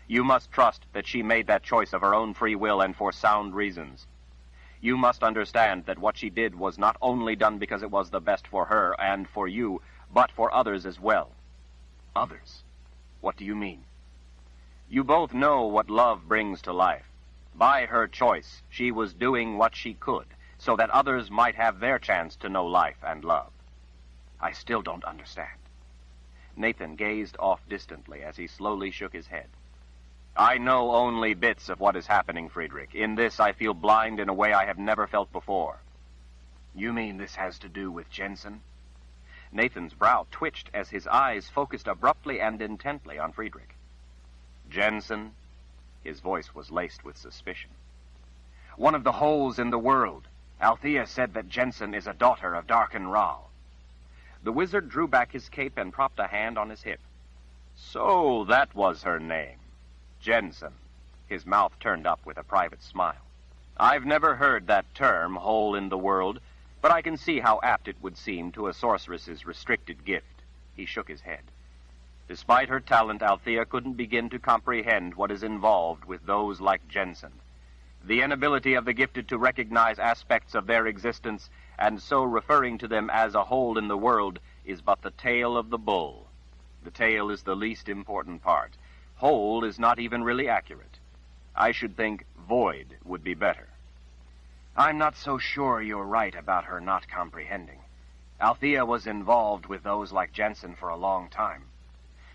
Speaker 1: You must trust that she made that choice of her own free will and for sound reasons. You must understand that what she did was not only done because it was the best for her and for you, but for others as well. Others? What do you mean? You both know what love brings to life. By her choice, she was doing what she could, so that others might have their chance to know life and love. I still don't understand. Nathan gazed off distantly as he slowly shook his head. I know only bits of what is happening, Friedrich. In this, I feel blind in a way I have never felt before. You mean this has to do with Jennsen? Nathan's brow twitched as his eyes focused abruptly and intently on Friedrich. Jennsen? His voice was laced with suspicion. One of the holes in the world. Althea said that Jennsen is a daughter of Darken Ral. The wizard drew back his cape and propped a hand on his hip. So that was her name. Jennsen. His mouth turned up with a private smile. I've never heard that term, hole in the world, but I can see how apt it would seem to a sorceress's restricted gift. He shook his head. Despite her talent, Althea couldn't begin to comprehend what is involved with those like Jennsen. The inability of the gifted to recognize aspects of their existence, and so referring to them as a hole in the world, is but the tail of the bull. The tail is the least important part. Hole is not even really accurate. I should think void would be better. I'm not so sure you're right about her not comprehending. Althea was involved with those like Jennsen for a long time.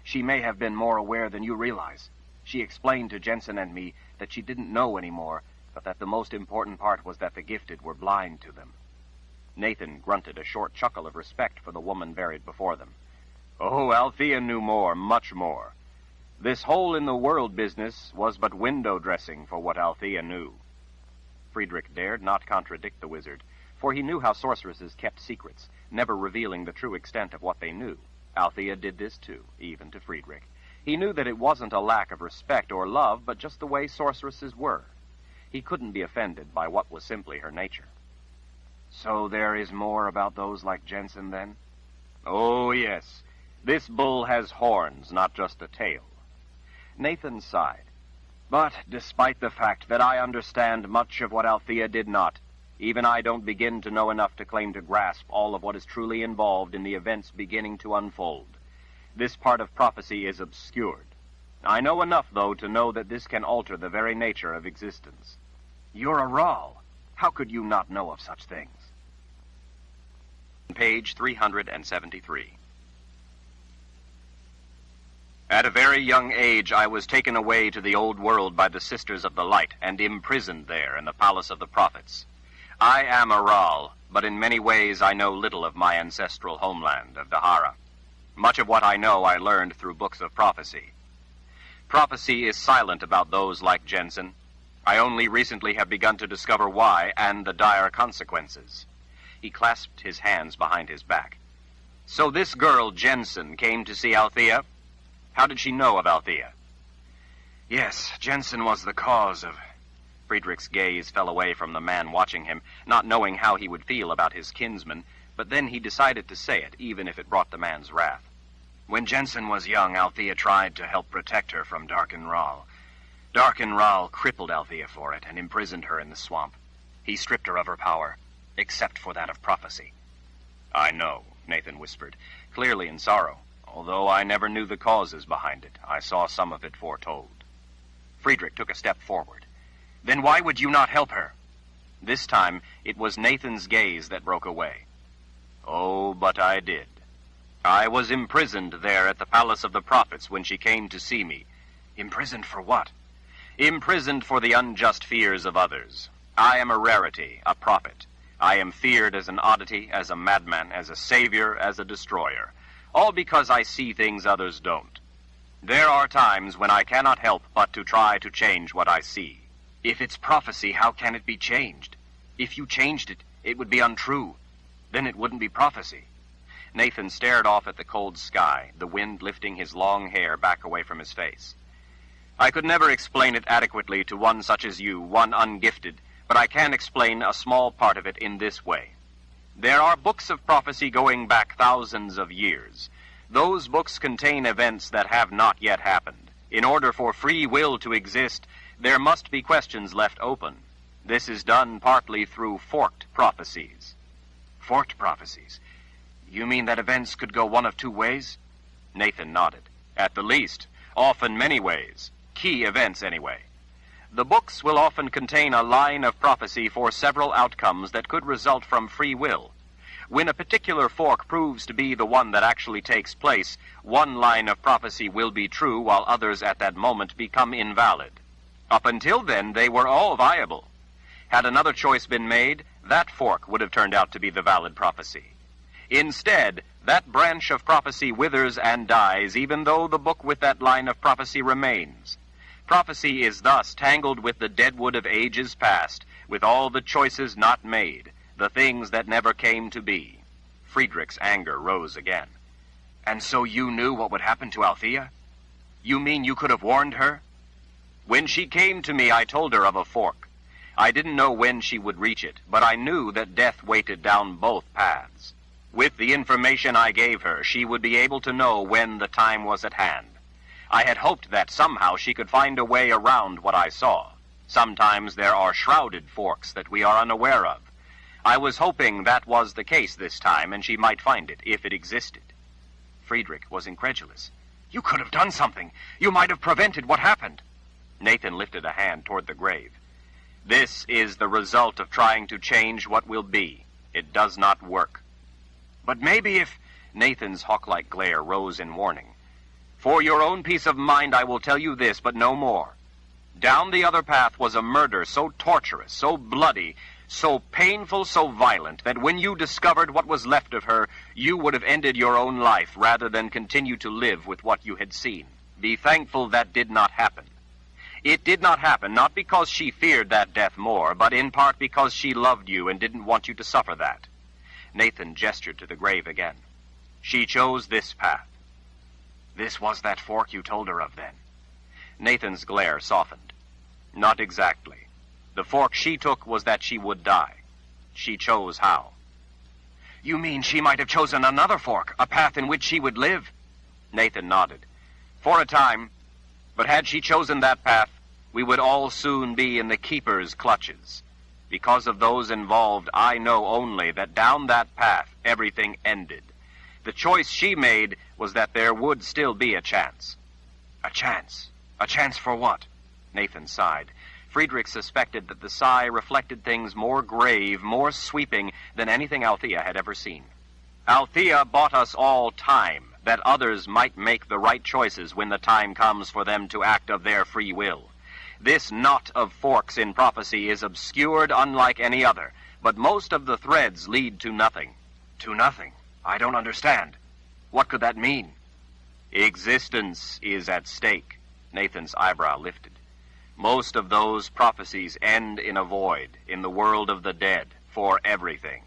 Speaker 1: She may have been more aware than you realize. She explained to Jennsen and me that she didn't know anymore, but that the most important part was that the gifted were blind to them. Nathan grunted a short chuckle of respect for the woman buried before them. Oh, Althea knew more, much more. This hole-in-the-world business was but window dressing for what Althea knew. Friedrich dared not contradict the wizard, for he knew how sorceresses kept secrets, never revealing the true extent of what they knew. Althea did this too, even to Friedrich. He knew that it wasn't a lack of respect or love, but just the way sorceresses were. He couldn't be offended by what was simply her nature. So there is more about those like Jennsen, then? Oh, yes. This bull has horns, not just a tail. Nathan sighed. But despite the fact that I understand much of what Althea did not, even I don't begin to know enough to claim to grasp all of what is truly involved in the events beginning to unfold. This part of prophecy is obscured. I know enough, though, to know that this can alter the very nature of existence. You're a Ral. How could you not know of such things? Page 373. At a very young age, I was taken away to the old world by the Sisters of the Light and imprisoned there in the Palace of the Prophets. I am a Ral, but in many ways I know little of my ancestral homeland of Dahara. Much of what I know I learned through books of prophecy. Prophecy is silent about those like Jennsen. I only recently have begun to discover why and the dire consequences. He clasped his hands behind his back. So this girl, Jennsen, came to see Althea? How did she know of Althea? Yes, Jennsen was the cause of... Friedrich's gaze fell away from the man watching him, not knowing how he would feel about his kinsman, but then he decided to say it, even if it brought the man's wrath. When Jennsen was young, Althea tried to help protect her from Darken Ral. Darken Ral crippled Althea for it and imprisoned her in the swamp. He stripped her of her power, except for that of prophecy. I know, Nathan whispered, clearly in sorrow. Although I never knew the causes behind it, I saw some of it foretold. Friedrich took a step forward. Then why would you not help her? This time, it was Nathan's gaze that broke away. Oh, but I did. I was imprisoned there at the Palace of the Prophets when she came to see me. Imprisoned for what? Imprisoned for the unjust fears of others. I am a rarity, a prophet. I am feared as an oddity, as a madman, as a savior, as a destroyer. All because I see things others don't. There are times when I cannot help but to try to change what I see. If it's prophecy, how can it be changed? If you changed it, it would be untrue. Then it wouldn't be prophecy. Nathan stared off at the cold sky, the wind lifting his long hair back away from his face. I could never explain it adequately to one such as you, one ungifted, but I can explain a small part of it in this way. There are books of prophecy going back thousands of years. Those books contain events that have not yet happened. In order for free will to exist, there must be questions left open. This is done partly through forked prophecies. Forked prophecies? You mean that events could go one of two ways? Nathan nodded. At the least, often many ways. Key events, anyway. The books will often contain a line of prophecy for several outcomes that could result from free will. When a particular fork proves to be the one that actually takes place, one line of prophecy will be true while others at that moment become invalid. Up until then, they were all viable. Had another choice been made, that fork would have turned out to be the valid prophecy. Instead, that branch of prophecy withers and dies, even though the book with that line of prophecy remains. Prophecy is thus tangled with the deadwood of ages past, with all the choices not made, the things that never came to be. Friedrich's anger rose again.
Speaker 3: And so you knew what would happen to Althea? You mean you could have warned her?
Speaker 1: When she came to me, I told her of a fork. I didn't know when she would reach it, but I knew that death waited down both paths. With the information I gave her, she would be able to know when the time was at hand. I had hoped that somehow she could find a way around what I saw. Sometimes there are shrouded forks that we are unaware of. I was hoping that was the case this time, and she might find it, if it existed.
Speaker 3: Friedrich was incredulous. You could have done something. You might have prevented what happened.
Speaker 1: Nathan lifted a hand toward the grave. This is the result of trying to change what will be. It does not work.
Speaker 3: But maybe if...
Speaker 1: Nathan's hawk-like glare rose in warning. For your own peace of mind, I will tell you this, but no more. Down the other path was a murder so torturous, so bloody, so painful, so violent, that when you discovered what was left of her, you would have ended your own life rather than continue to live with what you had seen. Be thankful that did not happen. It did not happen, not because she feared that death more, but in part because she loved you and didn't want you to suffer that. Nathan gestured to the grave again. She chose this path.
Speaker 3: This was that fork you told her of, then?
Speaker 1: Nathan's glare softened. Not exactly. The fork she took was that she would die. She chose how.
Speaker 3: You mean she might have chosen another fork, a path in which she would live?
Speaker 1: Nathan nodded. For a time. But had she chosen that path, we would all soon be in the Keeper's clutches. Because of those involved, I know only that down that path, everything ended. The choice she made was that there would still be a chance.
Speaker 3: A chance? A chance for what?
Speaker 1: Nathan sighed. Friedrich suspected that the sigh reflected things more grave, more sweeping than anything Althea had ever seen. Althea bought us all time, that others might make the right choices when the time comes for them to act of their free will. This knot of forks in prophecy is obscured unlike any other, but most of the threads lead to nothing.
Speaker 3: To nothing? I don't understand. What could that mean?
Speaker 1: Existence is at stake. Nathan's eyebrow lifted. Most of those prophecies end in a void, in the world of the dead, for everything.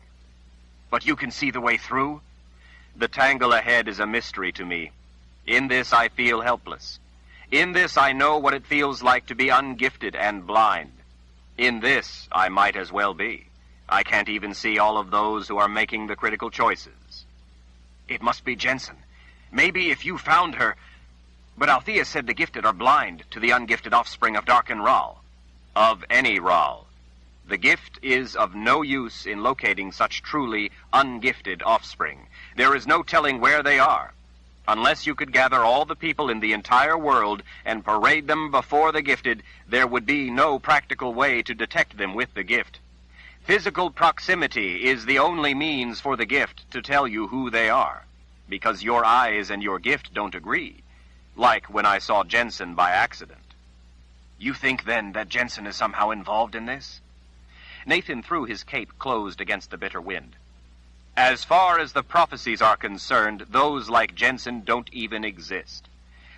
Speaker 3: But you can see the way through?
Speaker 1: The tangle ahead is a mystery to me. In this I feel helpless. In this I know what it feels like to be ungifted and blind. In this I might as well be. I can't even see all of those who are making the critical choices.
Speaker 3: It must be Jennsen. Maybe if you found her... But Althea said the gifted are blind to the ungifted offspring of Darken Ral.
Speaker 1: Of any Ral. The gift is of no use in locating such truly ungifted offspring. There is no telling where they are. Unless you could gather all the people in the entire world and parade them before the gifted, there would be no practical way to detect them with the gift. Physical proximity is the only means for the gift to tell you who they are, because your eyes and your gift don't agree, like when I saw Jennsen by accident.
Speaker 3: You think, then, that Jennsen is somehow involved in this?
Speaker 1: Nathan threw his cape closed against the bitter wind. As far as the prophecies are concerned, those like Jennsen don't even exist.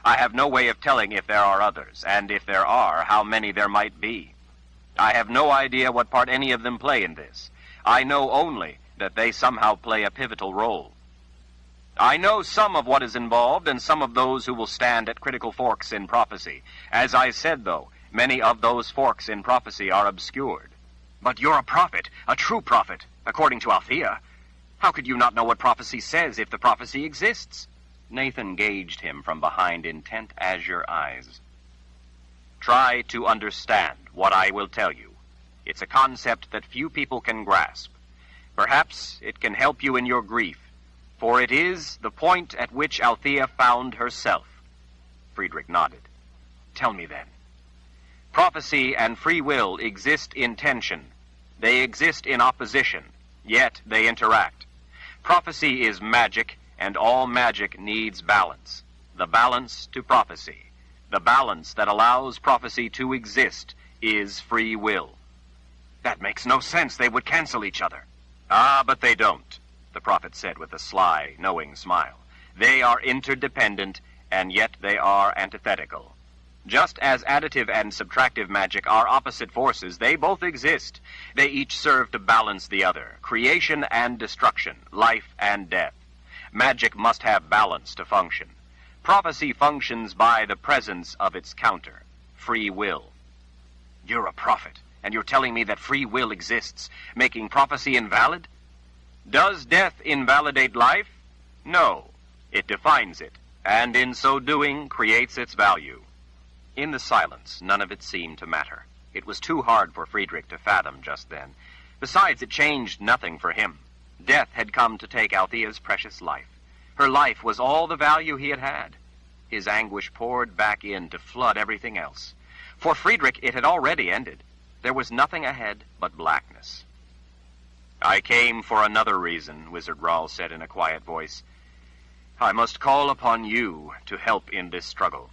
Speaker 1: I have no way of telling if there are others, and if there are, how many there might be. I have no idea what part any of them play in this. I know only that they somehow play a pivotal role. I know some of what is involved and some of those who will stand at critical forks in prophecy. As I said, though, many of those forks in prophecy are obscured.
Speaker 3: But you're a prophet, a true prophet, according to Althea. How could you not know what prophecy says if the prophecy exists?
Speaker 1: Nathan gauged him from behind intent azure eyes. Try to understand what I will tell you. It's a concept that few people can grasp. Perhaps it can help you in your grief, for it is the point at which Althea found herself. Friedrich nodded.
Speaker 3: Tell me then.
Speaker 1: Prophecy and free will exist in tension. They exist in opposition, yet they interact. Prophecy is magic, and all magic needs balance. The balance to prophecy. The balance that allows prophecy to exist is free will.
Speaker 3: That makes no sense. They would cancel each other.
Speaker 1: Ah, but they don't, the prophet said with a sly, knowing smile. They are interdependent, and yet they are antithetical. Just as additive and subtractive magic are opposite forces, they both exist. They each serve to balance the other, creation and destruction, life and death. Magic must have balance to function. Prophecy functions by the presence of its counter, free will.
Speaker 3: You're a prophet, and you're telling me that free will exists, making prophecy invalid?
Speaker 1: Does death invalidate life? No. It defines it, and in so doing creates its value. In the silence, none of it seemed to matter. It was too hard for Friedrich to fathom just then. Besides, it changed nothing for him. Death had come to take Althea's precious life. Her life was all the value he had had. His anguish poured back in to flood everything else. For Friedrich, it had already ended. There was nothing ahead but blackness. I came for another reason, Wizard Rahl said in a quiet voice. I must call upon you to help in this struggle.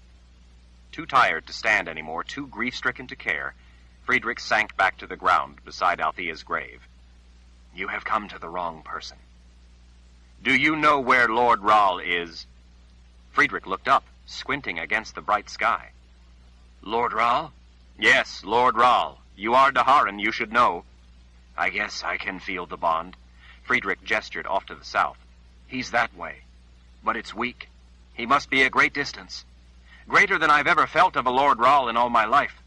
Speaker 1: Too tired to stand anymore, too grief-stricken to care, Friedrich sank back to the ground beside Althea's grave.
Speaker 3: You have come to the wrong person.
Speaker 1: Do you know where Lord Rahl is? Friedrich looked up, squinting against the bright sky.
Speaker 3: Lord Rahl?
Speaker 1: Yes, Lord Rahl. You are Daharan, you should know.
Speaker 3: I guess I can feel the bond.
Speaker 1: Friedrich gestured off to the south.
Speaker 3: He's that way. But it's weak. He must be a great distance. Greater than I've ever felt of a Lord Rahl in all my life.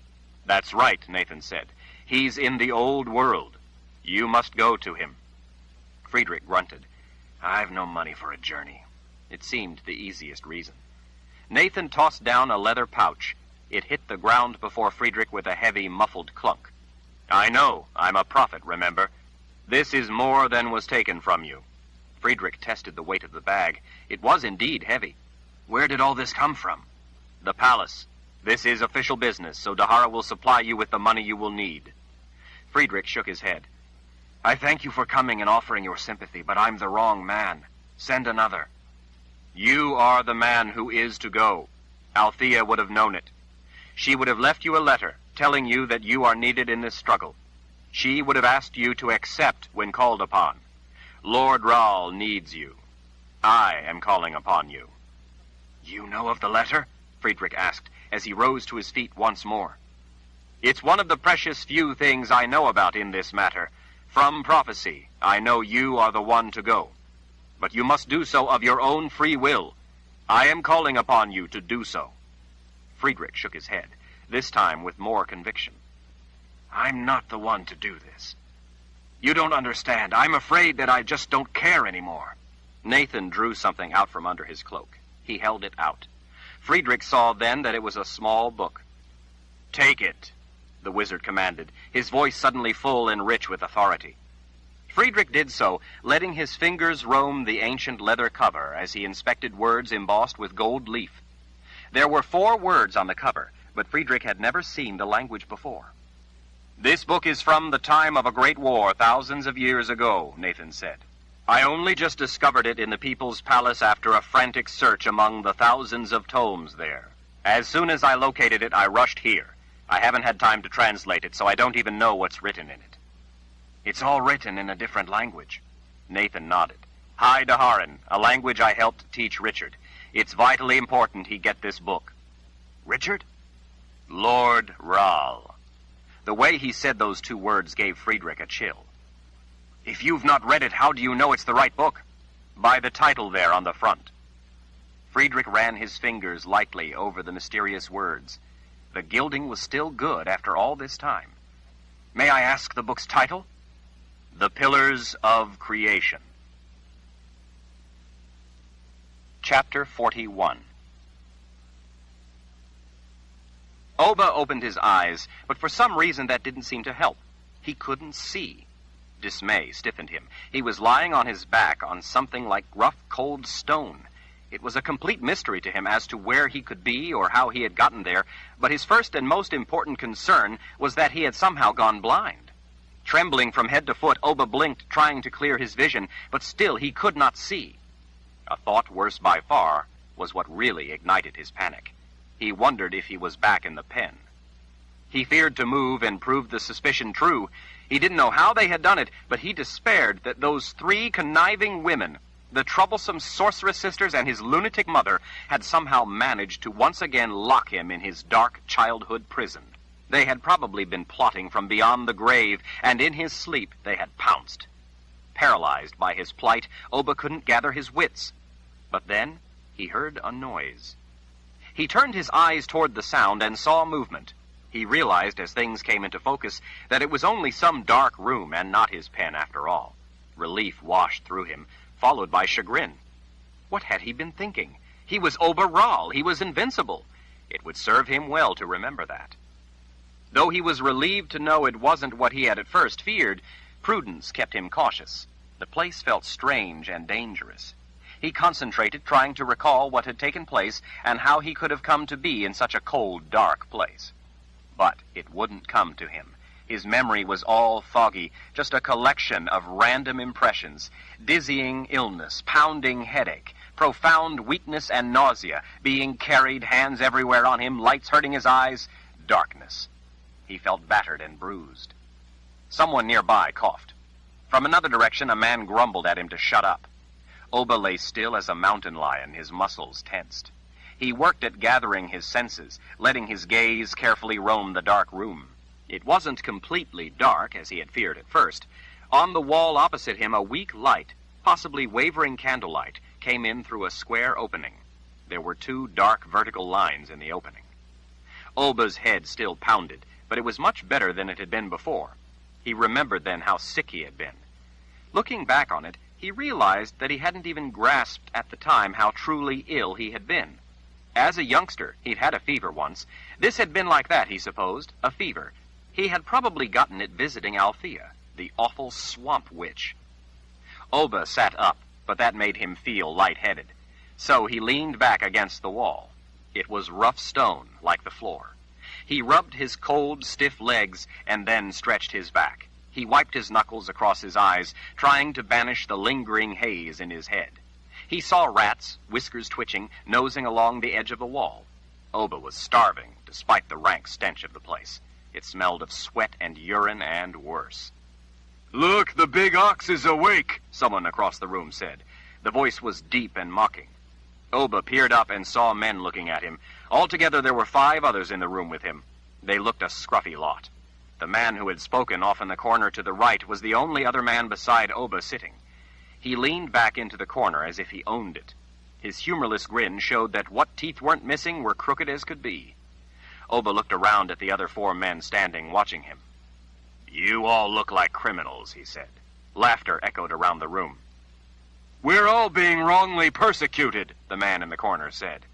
Speaker 1: That's right, Nathan said. He's in the old world. You must go to him. Friedrich grunted.
Speaker 3: I've no money for a journey.
Speaker 1: It seemed the easiest reason. Nathan tossed down a leather pouch. It hit the ground before Friedrich with a heavy, muffled clunk. I know. I'm a prophet, remember? This is more than was taken from you. Friedrich tested the weight of the bag. It was indeed heavy.
Speaker 3: Where did all this come from?
Speaker 1: The palace. This is official business, so Dahara will supply you with the money you will need. Friedrich shook his head.
Speaker 3: I thank you for coming and offering your sympathy, but I'm the wrong man. Send another.
Speaker 1: You are the man who is to go. Althea would have known it. She would have left you a letter telling you that you are needed in this struggle. She would have asked you to accept when called upon. Lord Rahl needs you. I am calling upon you.
Speaker 3: You know of the letter?
Speaker 1: Friedrich asked as he rose to his feet once more. It's one of the precious few things I know about in this matter. From prophecy, I know you are the one to go. But you must do so of your own free will. I am calling upon you to do so. Friedrich shook his head, this time with more conviction.
Speaker 3: I'm not the one to do this. You don't understand. I'm afraid that I just don't care anymore.
Speaker 1: Nathan drew something out from under his cloak. He held it out. Friedrich saw then that it was a small book. Take it, the wizard commanded, his voice suddenly full and rich with authority. Friedrich did so, letting his fingers roam the ancient leather cover as he inspected words embossed with gold leaf. There were 4 words on the cover, but Friedrich had never seen the language before. This book is from the time of a great war thousands of years ago, Nathan said. I only just discovered it in the People's Palace after a frantic search among the thousands of tomes there. As soon as I located it, I rushed here. I haven't had time to translate it, so I don't even know what's written in it.
Speaker 3: It's all written in a different language.
Speaker 1: Nathan nodded. High Daharan, a language I helped teach Richard. It's vitally important he get this book.
Speaker 3: Richard?
Speaker 1: Lord Rahl. The way he said those 2 words gave Friedrich a chill.
Speaker 3: If you've not read it, how do you know it's the right book?
Speaker 1: By the title there on the front. Friedrich ran his fingers lightly over the mysterious words. The gilding was still good after all this time.
Speaker 3: May I ask the book's title?
Speaker 1: The Pillars of Creation. Chapter 41. Oba opened his eyes, but for some reason that didn't seem to help. He couldn't see. Dismay stiffened him. He was lying on his back on something like rough, cold stone. It was a complete mystery to him as to where he could be or how he had gotten there, but his first and most important concern was that he had somehow gone blind. Trembling from head to foot, Oba blinked, trying to clear his vision, but still he could not see. A thought worse by far was what really ignited his panic. He wondered if he was back in the pen. He feared to move and prove the suspicion true. He didn't know how they had done it, but he despaired that those 3 conniving women, the troublesome sorceress sisters and his lunatic mother, had somehow managed to once again lock him in his dark childhood prison. They had probably been plotting from beyond the grave, and in his sleep they had pounced. Paralyzed by his plight, Oba couldn't gather his wits. But then he heard a noise. He turned his eyes toward the sound and saw movement. He realized as things came into focus that it was only some dark room and not his pen after all. Relief washed through him, followed by chagrin. What had he been thinking? He was Oba Ral. He was invincible. It would serve him well to remember that. Though he was relieved to know it wasn't what he had at first feared, prudence kept him cautious. The place felt strange and dangerous. He concentrated, trying to recall what had taken place and how he could have come to be in such a cold, dark place. But it wouldn't come to him. His memory was all foggy, just a collection of random impressions: dizzying illness, pounding headache, profound weakness and nausea, being carried, hands everywhere on him, lights hurting his eyes, darkness. He felt battered and bruised. Someone nearby coughed. From another direction, a man grumbled at him to shut up. Oba lay still as a mountain lion, his muscles tensed. He worked at gathering his senses, letting his gaze carefully roam the dark room. It wasn't completely dark, as he had feared at first. On the wall opposite him, a weak light, possibly wavering candlelight, came in through a square opening. There were 2 dark vertical lines in the opening. Oba's head still pounded, but it was much better than it had been before. He remembered then how sick he had been. Looking back on it, he realized that he hadn't even grasped at the time how truly ill he had been. As a youngster, he'd had a fever once. This had been like that, he supposed, a fever. He had probably gotten it visiting Althea, the awful swamp witch. Oba sat up, but that made him feel lightheaded. So he leaned back against the wall. It was rough stone, like the floor. He rubbed his cold, stiff legs and then stretched his back. He wiped his knuckles across his eyes, trying to banish the lingering haze in his head. He saw rats, whiskers twitching, nosing along the edge of the wall. Oba was starving, despite the rank stench of the place. It smelled of sweat and urine and worse. "Look, the big ox is awake," someone across the room said. The voice was deep and mocking. Oba peered up and saw men looking at him. Altogether there were 5 others in the room with him. They looked a scruffy lot. The man who had spoken off in the corner to the right was the only other man beside Oba sitting. He leaned back into the corner as if he owned it. His humorless grin showed that what teeth weren't missing were crooked as could be. Oba looked around at the other 4 men standing, watching him. "You all look like criminals," he said. Laughter echoed around the room. "We're all being wrongly persecuted," the man in the corner said.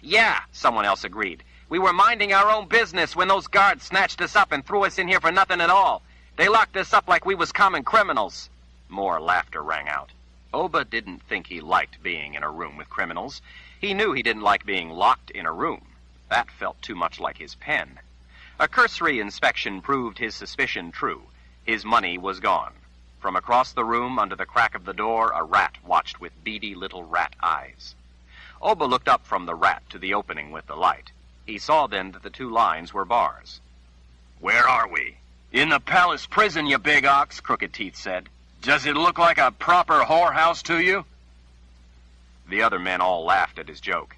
Speaker 1: "Yeah," someone else agreed. "We were minding our own business when those guards snatched us up and threw us in here for nothing at all. They locked us up like we was common criminals." More laughter rang out. Oba didn't think he liked being in a room with criminals. He knew he didn't like being locked in a room. That felt too much like his pen. A cursory inspection proved his suspicion true. His money was gone. From across the room, under the crack of the door, a rat watched with beady little rat eyes. Oba looked up from the rat to the opening with the light. He saw then that the 2 lines were bars. "Where are we?" "In the palace prison, you big ox," Crooked Teeth said. "Does it look like a proper whorehouse to you?" The other men all laughed at his joke.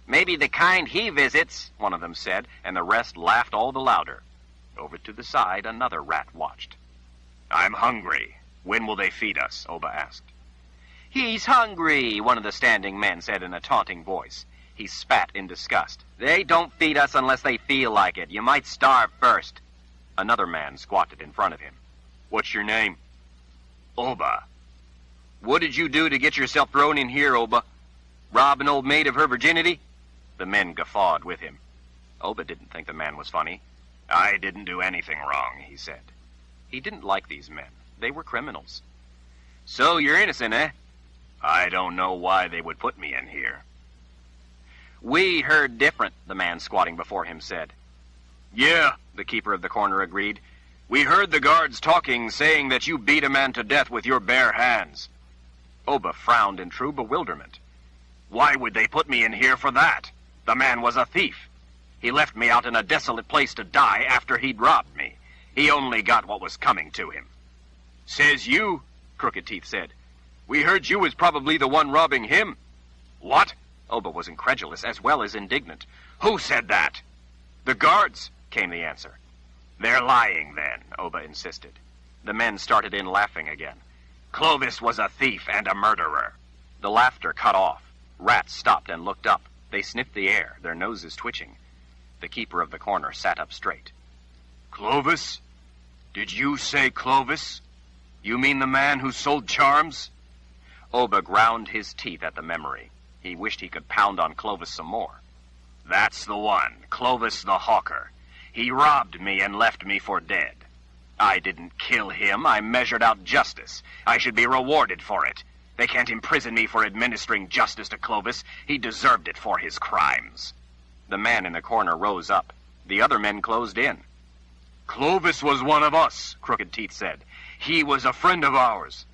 Speaker 1: "Maybe the kind he visits," one of them said, and the rest laughed all the louder. Over to the side, another rat watched. "I'm hungry. When will they feed us?" Oba asked. "He's hungry," one of the standing men said in a taunting voice. He spat in disgust. "They don't feed us unless they feel like it. You might starve first." Another man squatted in front of him. "What's your name?" "Oba." "What did you do to get yourself thrown in here, Oba? Rob an old maid of her virginity?" The men guffawed with him. Oba didn't think the man was funny. "I didn't do anything wrong," he said. He didn't like these men. They were criminals. "So you're innocent, eh?"
Speaker 3: I don't know why they would put me in here.
Speaker 2: We heard different, the man squatting before him said.
Speaker 3: Yeah, the keeper of the corner agreed. We heard the guards talking, saying that you beat a man to death with your bare hands.
Speaker 2: Oba frowned in true bewilderment.
Speaker 3: Why would they put me in here for that? The man was a thief. He left me out in a desolate place to die after he'd robbed me. He only got what was coming to him.
Speaker 2: Says you, Crooked Teeth said. We heard you was probably the one robbing him.
Speaker 3: What?
Speaker 2: Oba was incredulous as well as indignant.
Speaker 3: Who said that?
Speaker 2: The guards, came the answer.
Speaker 3: They're lying then,
Speaker 2: Oba insisted. The men started in laughing again.
Speaker 3: Clovis was a thief and a murderer.
Speaker 2: The laughter cut off. Rats stopped and looked up. They sniffed the air, their noses twitching. The keeper of the corner sat up straight.
Speaker 3: Clovis? Did you say Clovis? You mean the man who sold charms?
Speaker 2: Oba ground his teeth at the memory. He wished he could pound on Clovis some more.
Speaker 3: That's the one, Clovis the Hawker. He robbed me and left me for dead. I didn't kill him. I measured out justice. I should be rewarded for it. They can't imprison me for administering justice to Clovis. He deserved it for his crimes.
Speaker 2: The man in the corner rose up. The other men closed in.
Speaker 3: Clovis was one of us, Crooked Teeth said. He was a friend of ours.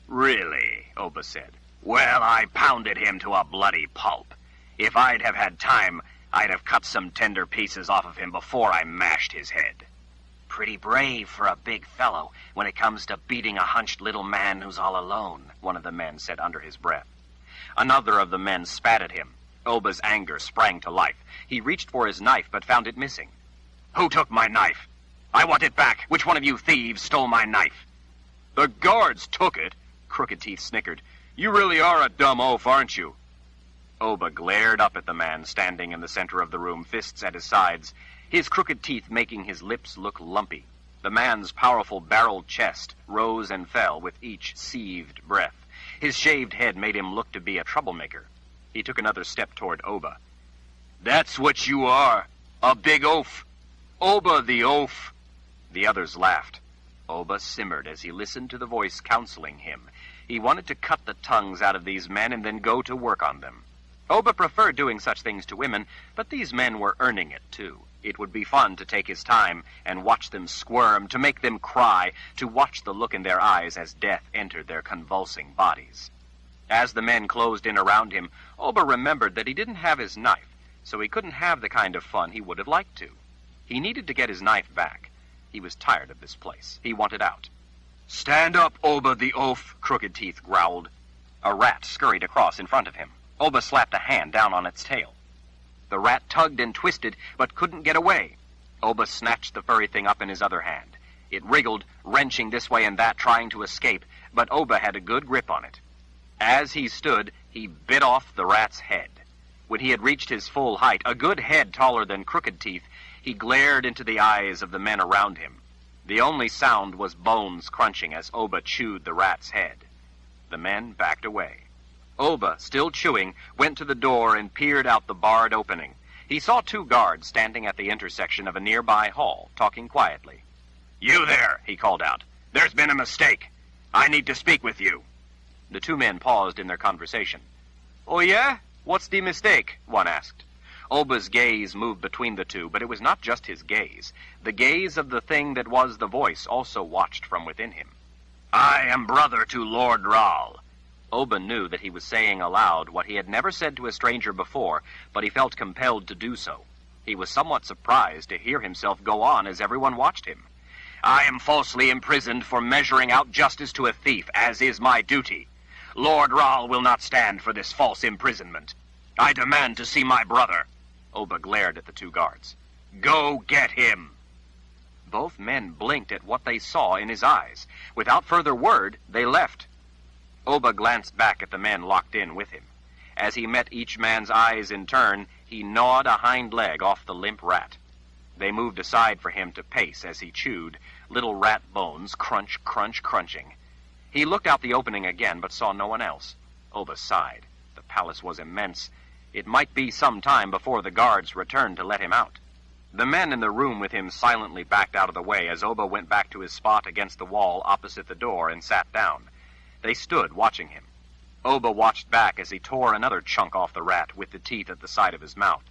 Speaker 3: Really, Oba said. Well, I pounded him to a bloody pulp. If I'd have had time, I'd have cut some tender pieces off of him before I mashed his head.
Speaker 2: Pretty brave for a big fellow when it comes to beating a hunched little man who's all alone, one of the men said under his breath. Another of the men spat at him. Oba's anger sprang to life. He reached for his knife but found it missing.
Speaker 3: Who took my knife? I want it back. Which one of you thieves stole my knife?
Speaker 2: The guards took it, Crooked Teeth snickered. You really are a dumb oaf, aren't you? Oba glared up at the man standing in the center of the room, fists at his sides, his crooked teeth making his lips look lumpy. The man's powerful barreled chest rose and fell with each seethed breath. His shaved head made him look to be a troublemaker. He took another step toward Oba.
Speaker 3: That's what you are, a big oaf. Oba the oaf.
Speaker 2: The others laughed. Oba simmered as he listened to the voice counseling him. He wanted to cut the tongues out of these men and then go to work on them. Oba preferred doing such things to women, but these men were earning it, too. It would be fun to take his time and watch them squirm, to make them cry, to watch the look in their eyes as death entered their convulsing bodies. As the men closed in around him, Oba remembered that he didn't have his knife, so he couldn't have the kind of fun he would have liked to. He needed to get his knife back. He was tired of this place. He wanted out.
Speaker 3: Stand up, Oba the oaf, Crooked Teeth growled.
Speaker 2: A rat scurried across in front of him. Oba slapped a hand down on its tail. The rat tugged and twisted, but couldn't get away. Oba snatched the furry thing up in his other hand. It wriggled, wrenching this way and that, trying to escape, but Oba had a good grip on it. As he stood, he bit off the rat's head. When he had reached his full height, a good head taller than Crooked Teeth, he glared into the eyes of the men around him. The only sound was bones crunching as Oba chewed the rat's head. The men backed away. Oba, still chewing, went to the door and peered out the barred opening. He saw two guards standing at the intersection of a nearby hall, talking quietly.
Speaker 3: You there, he called out. There's been a mistake. I need to speak with you.
Speaker 2: The two men paused in their conversation. Oh, yeah? What's the mistake? One asked. Oba's gaze moved between the two, but it was not just his gaze. The gaze of the thing that was the voice also watched from within him.
Speaker 3: I am brother to Lord Rahl.
Speaker 2: Oba knew that he was saying aloud what he had never said to a stranger before, but he felt compelled to do so. He was somewhat surprised to hear himself go on as everyone watched him.
Speaker 3: I am falsely imprisoned for measuring out justice to a thief, as is my duty. Lord Rahl will not stand for this false imprisonment. I demand to see my brother.
Speaker 2: Oba glared at the two guards.
Speaker 3: Go get him.
Speaker 2: Both men blinked at what they saw in his eyes. Without further word, they left. Oba glanced back at the men locked in with him. As he met each man's eyes in turn, he gnawed a hind leg off the limp rat. They moved aside for him to pace as he chewed, little rat bones crunch, crunch, crunching. He looked out the opening again, but saw no one else. Oba sighed. The palace was immense. It might be some time before the guards returned to let him out. The men in the room with him silently backed out of the way as Oba went back to his spot against the wall opposite the door and sat down. They stood watching him.
Speaker 1: Oba watched back as he tore another chunk off the rat with the teeth at the side of his mouth.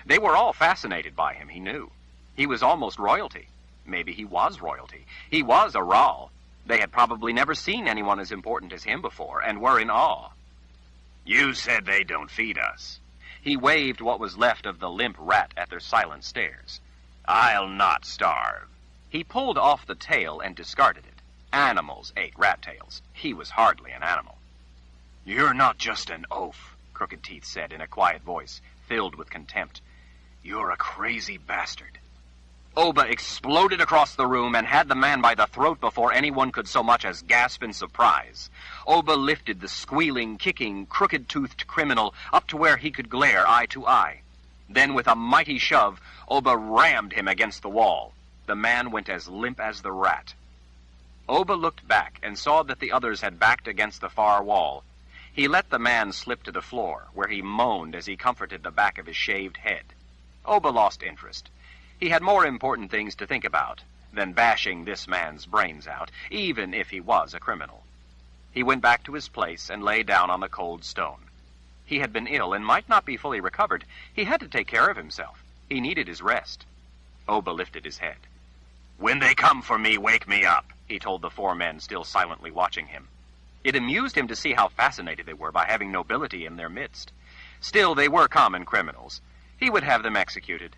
Speaker 1: They were all fascinated by him, he knew. He was almost royalty. Maybe he was royalty. He was a Ral. They had probably never seen anyone as important as him before, and were in awe.
Speaker 3: You said they don't feed us.
Speaker 1: He waved what was left of the limp rat at their silent stares.
Speaker 3: I'll not starve.
Speaker 1: He pulled off the tail and discarded it. Animals ate rat tails. He was hardly an animal.
Speaker 3: You're not just an oaf,
Speaker 1: Crooked Teeth said in a quiet voice, filled with contempt.
Speaker 3: You're a crazy bastard.
Speaker 1: Oba exploded across the room and had the man by the throat before anyone could so much as gasp in surprise. Oba lifted the squealing, kicking, crooked-toothed criminal up to where he could glare eye to eye. Then, with a mighty shove, Oba rammed him against the wall. The man went as limp as the rat. Oba looked back and saw that the others had backed against the far wall. He let the man slip to the floor, where he moaned as he comforted the back of his shaved head. Oba lost interest. He had more important things to think about than bashing this man's brains out, even if he was a criminal. He went back to his place and lay down on the cold stone. He had been ill and might not be fully recovered. He had to take care of himself. He needed his rest. Oba lifted his head.
Speaker 3: When they come for me, wake me up,
Speaker 1: he told the four men still silently watching him. It amused him to see how fascinated they were by having nobility in their midst. Still, they were common criminals. He would have them executed.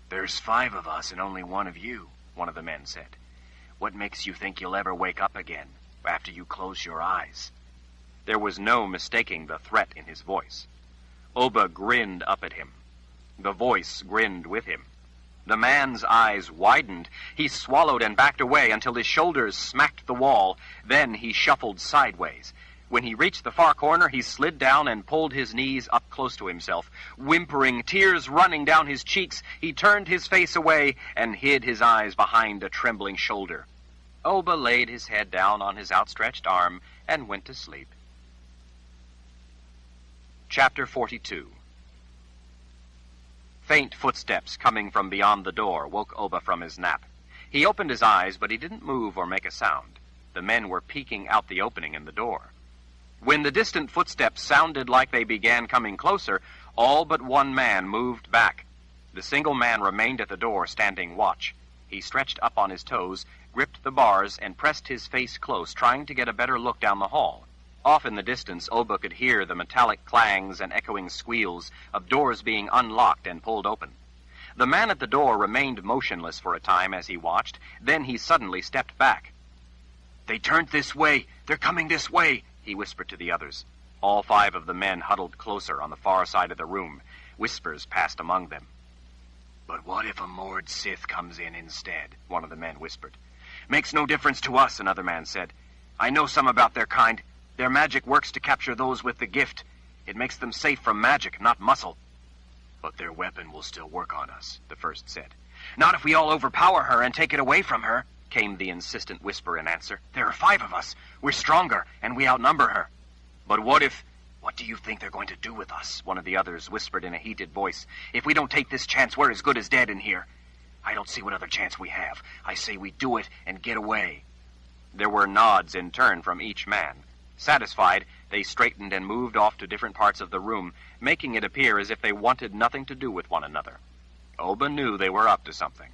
Speaker 3: There's 5 of us and only 1 of you, one of the men said. What makes you think you'll ever wake up again after you close your eyes?
Speaker 1: There was no mistaking the threat in his voice. Oba grinned up at him. The voice grinned with him. The man's eyes widened. He swallowed and backed away until his shoulders smacked the wall. Then he shuffled sideways. When he reached the far corner, he slid down and pulled his knees up close to himself. Whimpering, tears running down his cheeks, he turned his face away and hid his eyes behind a trembling shoulder. Oba laid his head down on his outstretched arm and went to sleep. Chapter 42. Faint footsteps coming from beyond the door woke Oba from his nap. He opened his eyes, but he didn't move or make a sound. The men were peeking out the opening in the door. When the distant footsteps sounded like they began coming closer, all but one man moved back. The single man remained at the door, standing watch. He stretched up on his toes, gripped the bars, and pressed his face close, trying to get a better look down the hall. Off in the distance, Oba could hear the metallic clangs and echoing squeals of doors being unlocked and pulled open. The man at the door remained motionless for a time as he watched. Then he suddenly stepped back.
Speaker 3: They turned this way. They're coming this way, he whispered to the others.
Speaker 1: All 5 of the men huddled closer on the far side of the room. Whispers passed among them.
Speaker 3: But what if a moored Sith comes in instead?
Speaker 1: One of the men whispered.
Speaker 3: Makes no difference to us, another man said. I know some about their kind. Their magic works to capture those with the gift. It makes them safe from magic, not muscle. But their weapon will still work on us, the first said. Not if we all overpower her and take it away from her, came the insistent whisper in answer. There are 5 of us. We're stronger, and we outnumber her.
Speaker 1: But what if...
Speaker 3: What do you think they're going to do with us? One of the others whispered in a heated voice. If we don't take this chance, we're as good as dead in here. I don't see what other chance we have. I say we do it and get away.
Speaker 1: There were nods in turn from each man. Satisfied, they straightened and moved off to different parts of the room, making it appear as if they wanted nothing to do with one another. Oba knew they were up to something.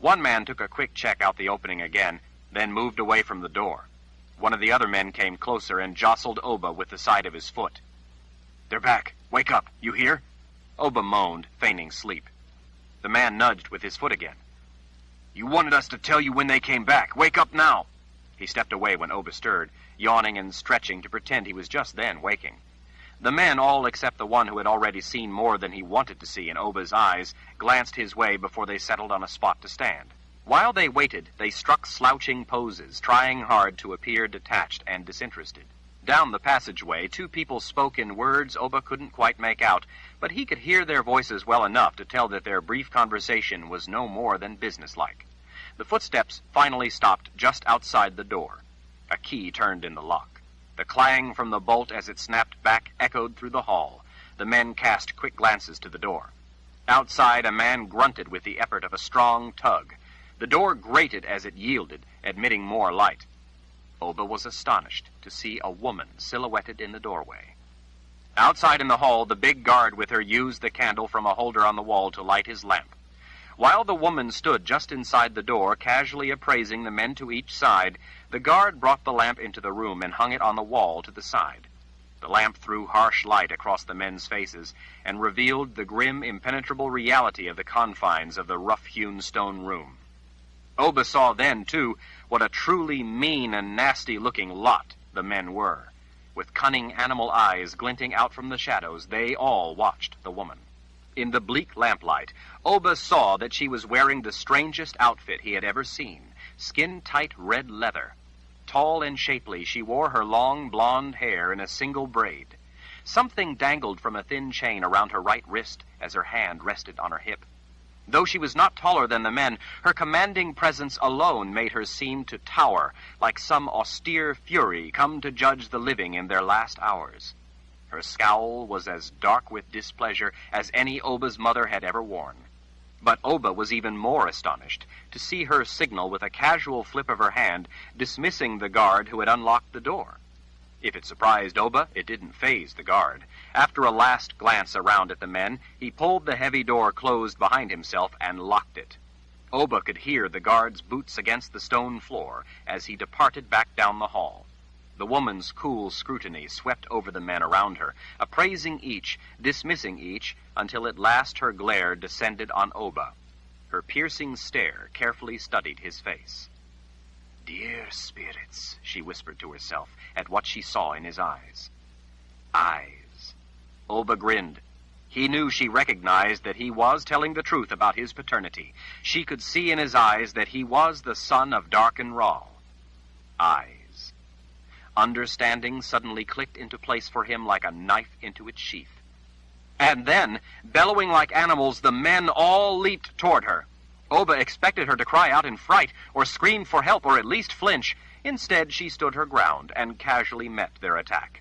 Speaker 1: One man took a quick check out the opening again, then moved away from the door. One of the other men came closer and jostled Oba with the side of his foot.
Speaker 3: They're back. Wake up. You hear?
Speaker 1: Oba moaned, feigning sleep. The man nudged with his foot again.
Speaker 3: You wanted us to tell you when they came back. Wake up now.
Speaker 1: He stepped away when Oba stirred, yawning and stretching to pretend he was just then waking. The men, all except the one who had already seen more than he wanted to see in Oba's eyes, glanced his way before they settled on a spot to stand. While they waited, they struck slouching poses, trying hard to appear detached and disinterested. Down the passageway, 2 people spoke in words Oba couldn't quite make out, but he could hear their voices well enough to tell that their brief conversation was no more than businesslike. The footsteps finally stopped just outside the door. A key turned in the lock. The clang from the bolt as it snapped back echoed through the hall. The men cast quick glances to the door. Outside, a man grunted with the effort of a strong tug. The door grated as it yielded, admitting more light. Oba was astonished to see a woman silhouetted in the doorway. Outside in the hall, the big guard with her used the candle from a holder on the wall to light his lamp. While the woman stood just inside the door, casually appraising the men to each side, the guard brought the lamp into the room and hung it on the wall to the side. The lamp threw harsh light across the men's faces and revealed the grim, impenetrable reality of the confines of the rough-hewn stone room. Oba saw then, too, what a truly mean and nasty-looking lot the men were. With cunning animal eyes glinting out from the shadows, they all watched the woman. In the bleak lamplight, Oba saw that she was wearing the strangest outfit he had ever seen, skin-tight red leather. Tall and shapely, she wore her long blonde hair in a single braid. Something dangled from a thin chain around her right wrist as her hand rested on her hip. Though she was not taller than the men, her commanding presence alone made her seem to tower like some austere fury come to judge the living in their last hours. Her scowl was as dark with displeasure as any Oba's mother had ever worn. But Oba was even more astonished to see her signal with a casual flip of her hand, dismissing the guard who had unlocked the door. If it surprised Oba, it didn't faze the guard. After a last glance around at the men, he pulled the heavy door closed behind himself and locked it. Oba could hear the guard's boots against the stone floor as he departed back down the hall. The woman's cool scrutiny swept over the men around her, appraising each, dismissing each, until at last her glare descended on Oba. Her piercing stare carefully studied his face. "Dear spirits," she whispered to herself at what she saw in his eyes. Eyes. Oba grinned. He knew she recognized that he was telling the truth about his paternity. She could see in his eyes that he was the son of Darken Ral. Eyes. Understanding suddenly clicked into place for him like a knife into its sheath. And then, bellowing like animals, the men all leaped toward her. Oba expected her to cry out in fright, or scream for help, or at least flinch. Instead, she stood her ground and casually met their attack.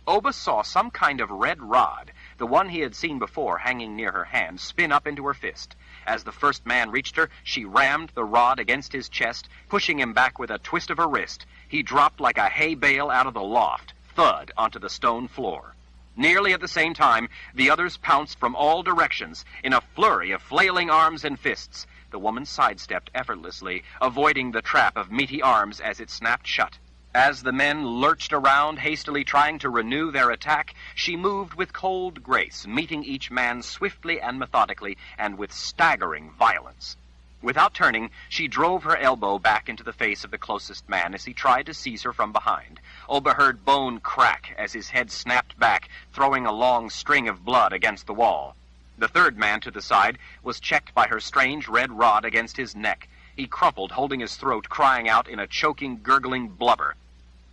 Speaker 1: Oba saw some kind of red rod, the one he had seen before hanging near her hand, spin up into her fist. As the first man reached her, she rammed the rod against his chest, pushing him back with a twist of her wrist. He dropped like a hay bale out of the loft, thud onto the stone floor. Nearly at the same time, the others pounced from all directions in a flurry of flailing arms and fists. The woman sidestepped effortlessly, avoiding the trap of meaty arms as it snapped shut. As the men lurched around, hastily trying to renew their attack, she moved with cold grace, meeting each man swiftly and methodically, and with staggering violence. Without turning, she drove her elbow back into the face of the closest man as he tried to seize her from behind. Oba heard bone crack as his head snapped back, throwing a long string of blood against the wall. The third man to the side was checked by her strange red rod against his neck. He crumpled, holding his throat, crying out in a choking, gurgling blubber.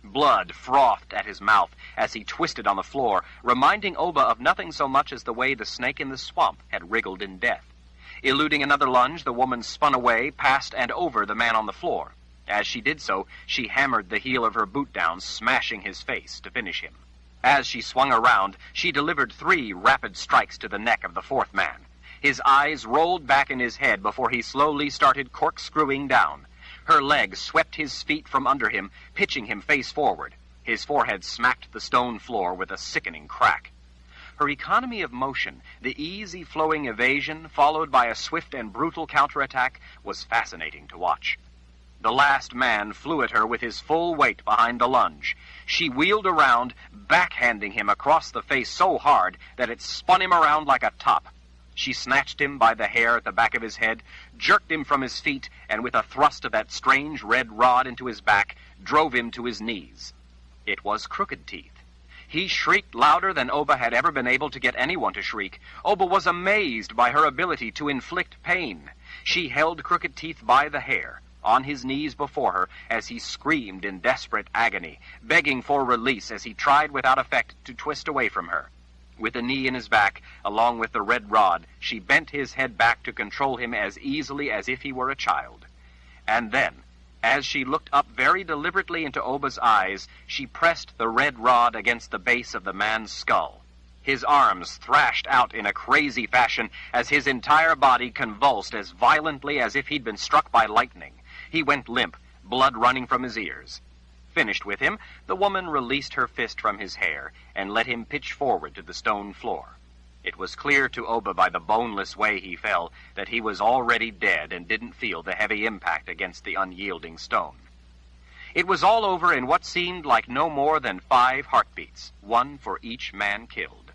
Speaker 1: Blood frothed at his mouth as he twisted on the floor, reminding Oba of nothing so much as the way the snake in the swamp had wriggled in death. Eluding another lunge, the woman spun away, past and over the man on the floor. As she did so, she hammered the heel of her boot down, smashing his face to finish him. As she swung around, she delivered 3 rapid strikes to the neck of the fourth man. His eyes rolled back in his head before he slowly started corkscrewing down. Her legs swept his feet from under him, pitching him face forward. His forehead smacked the stone floor with a sickening crack. Her economy of motion, the easy flowing evasion, followed by a swift and brutal counterattack, was fascinating to watch. The last man flew at her with his full weight behind the lunge. She wheeled around, backhanding him across the face so hard that it spun him around like a top. She snatched him by the hair at the back of his head, jerked him from his feet, and with a thrust of that strange red rod into his back, drove him to his knees. It was Crooked Teeth. He shrieked louder than Oba had ever been able to get anyone to shriek. Oba was amazed by her ability to inflict pain. She held Crooked Teeth by the hair, on his knees before her, as he screamed in desperate agony, begging for release as he tried without effect to twist away from her. With a knee in his back, along with the red rod, she bent his head back to control him as easily as if he were a child. And then, as she looked up very deliberately into Oba's eyes, she pressed the red rod against the base of the man's skull. His arms thrashed out in a crazy fashion as his entire body convulsed as violently as if he'd been struck by lightning. He went limp, blood running from his ears. Finished with him, the woman released her fist from his hair and let him pitch forward to the stone floor. It was clear to Oba by the boneless way he fell that he was already dead and didn't feel the heavy impact against the unyielding stone. It was all over in what seemed like no more than 5 heartbeats, one for each man killed.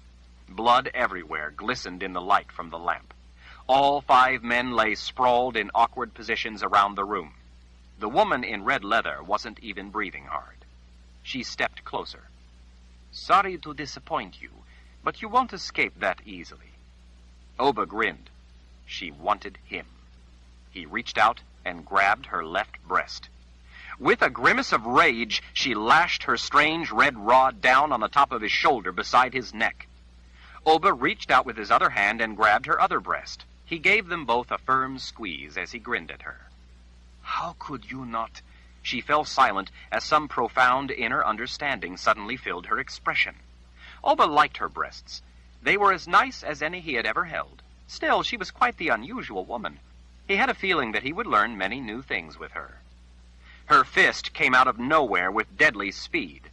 Speaker 1: Blood everywhere glistened in the light from the lamp. All 5 men lay sprawled in awkward positions around the room. The woman in red leather wasn't even breathing hard. She stepped closer. "Sorry to disappoint you, but you won't escape that easily." Oba grinned. She wanted him. He reached out and grabbed her left breast. With a grimace of rage, she lashed her strange red rod down on the top of his shoulder beside his neck. Oba reached out with his other hand and grabbed her other breast. He gave them both a firm squeeze as he grinned at her. "How could you not?" She fell silent as some profound inner understanding suddenly filled her expression. Oba liked her breasts. They were as nice as any he had ever held. Still, she was quite the unusual woman. He had a feeling that he would learn many new things with her. Her fist came out of nowhere with deadly speed.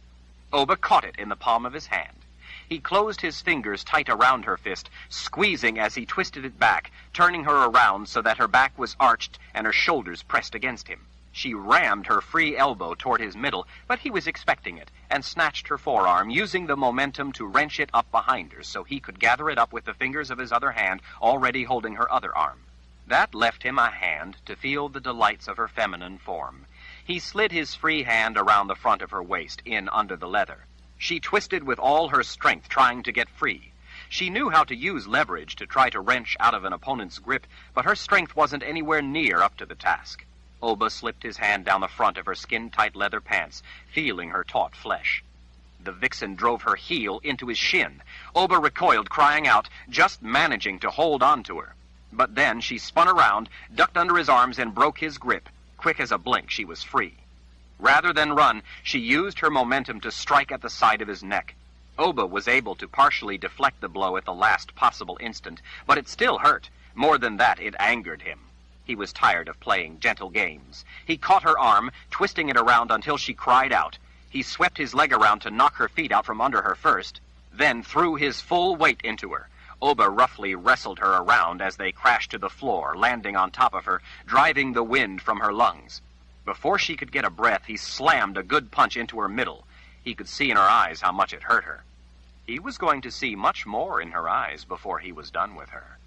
Speaker 1: Oba caught it in the palm of his hand. He closed his fingers tight around her fist, squeezing as he twisted it back, turning her around so that her back was arched and her shoulders pressed against him. She rammed her free elbow toward his middle, but he was expecting it, and snatched her forearm, using the momentum to wrench it up behind her so he could gather it up with the fingers of his other hand already holding her other arm. That left him a hand to feel the delights of her feminine form. He slid his free hand around the front of her waist, in under the leather. She twisted with all her strength, trying to get free. She knew how to use leverage to try to wrench out of an opponent's grip, but her strength wasn't anywhere near up to the task. Oba slipped his hand down the front of her skin-tight leather pants, feeling her taut flesh. The vixen drove her heel into his shin. Oba recoiled, crying out, just managing to hold on to her. But then she spun around, ducked under his arms, and broke his grip. Quick as a blink, she was free. Rather than run, she used her momentum to strike at the side of his neck. Oba was able to partially deflect the blow at the last possible instant, but it still hurt. More than that, it angered him. He was tired of playing gentle games. He caught her arm, twisting it around until she cried out. He swept his leg around to knock her feet out from under her first, then threw his full weight into her. Oba roughly wrestled her around as they crashed to the floor, landing on top of her, driving the wind from her lungs. Before she could get a breath, he slammed a good punch into her middle. He could see in her eyes how much it hurt her. He was going to see much more in her eyes before he was done with her.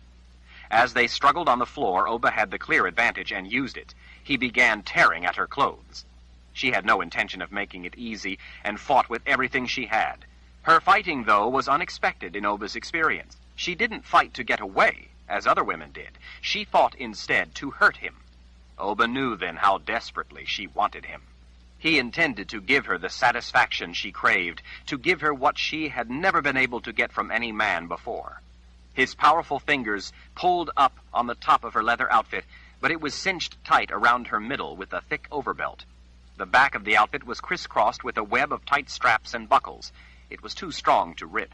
Speaker 1: As they struggled on the floor, Oba had the clear advantage and used it. He began tearing at her clothes. She had no intention of making it easy and fought with everything she had. Her fighting, though, was unexpected in Oba's experience. She didn't fight to get away, as other women did. She fought instead to hurt him. Oba knew then how desperately she wanted him. He intended to give her the satisfaction she craved, to give her what she had never been able to get from any man before. His powerful fingers pulled up on the top of her leather outfit, but it was cinched tight around her middle with a thick overbelt. The back of the outfit was crisscrossed with a web of tight straps and buckles. It was too strong to rip.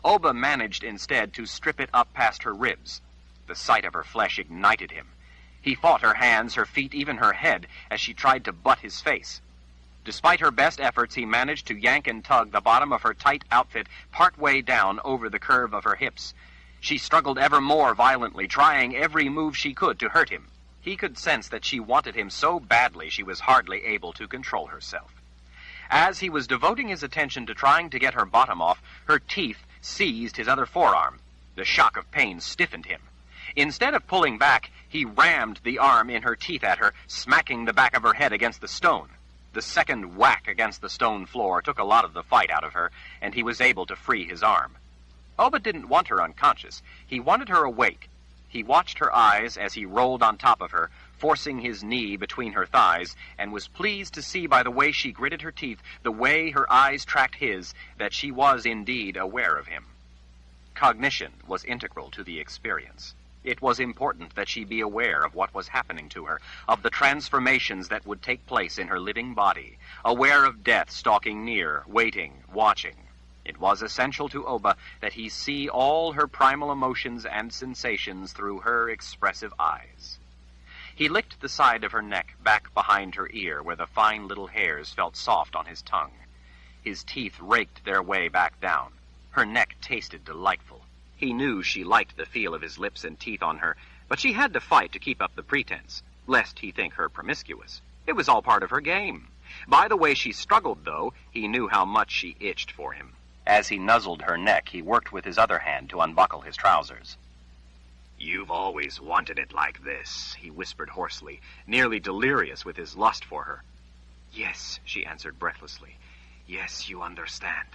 Speaker 1: Oba managed instead to strip it up past her ribs. The sight of her flesh ignited him. He fought her hands, her feet, even her head, as she tried to butt his face. Despite her best efforts, he managed to yank and tug the bottom of her tight outfit partway down over the curve of her hips. She struggled ever more violently, trying every move she could to hurt him. He could sense that she wanted him so badly she was hardly able to control herself. As he was devoting his attention to trying to get her bottom off, her teeth seized his other forearm. The shock of pain stiffened him. Instead of pulling back, he rammed the arm in her teeth at her, smacking the back of her head against the stone. The second whack against the stone floor took a lot of the fight out of her, and he was able to free his arm. Oba didn't want her unconscious. He wanted her awake. He watched her eyes as he rolled on top of her, forcing his knee between her thighs, and was pleased to see by the way she gritted her teeth, the way her eyes tracked his, that she was indeed aware of him. Cognition was integral to the experience. It was important that she be aware of what was happening to her, of the transformations that would take place in her living body, aware of death stalking near, waiting, watching. It was essential to Oba that he see all her primal emotions and sensations through her expressive eyes. He licked the side of her neck back behind her ear where the fine little hairs felt soft on his tongue. His teeth raked their way back down. Her neck tasted delightful. He knew she liked the feel of his lips and teeth on her, but she had to fight to keep up the pretense, lest he think her promiscuous. It was all part of her game. By the way she struggled, though, he knew how much she itched for him. As he nuzzled her neck, he worked with his other hand to unbuckle his trousers.
Speaker 3: "You've always wanted it like this," he whispered hoarsely, nearly delirious with his lust for her.
Speaker 2: "Yes," she answered breathlessly. "Yes, you understand."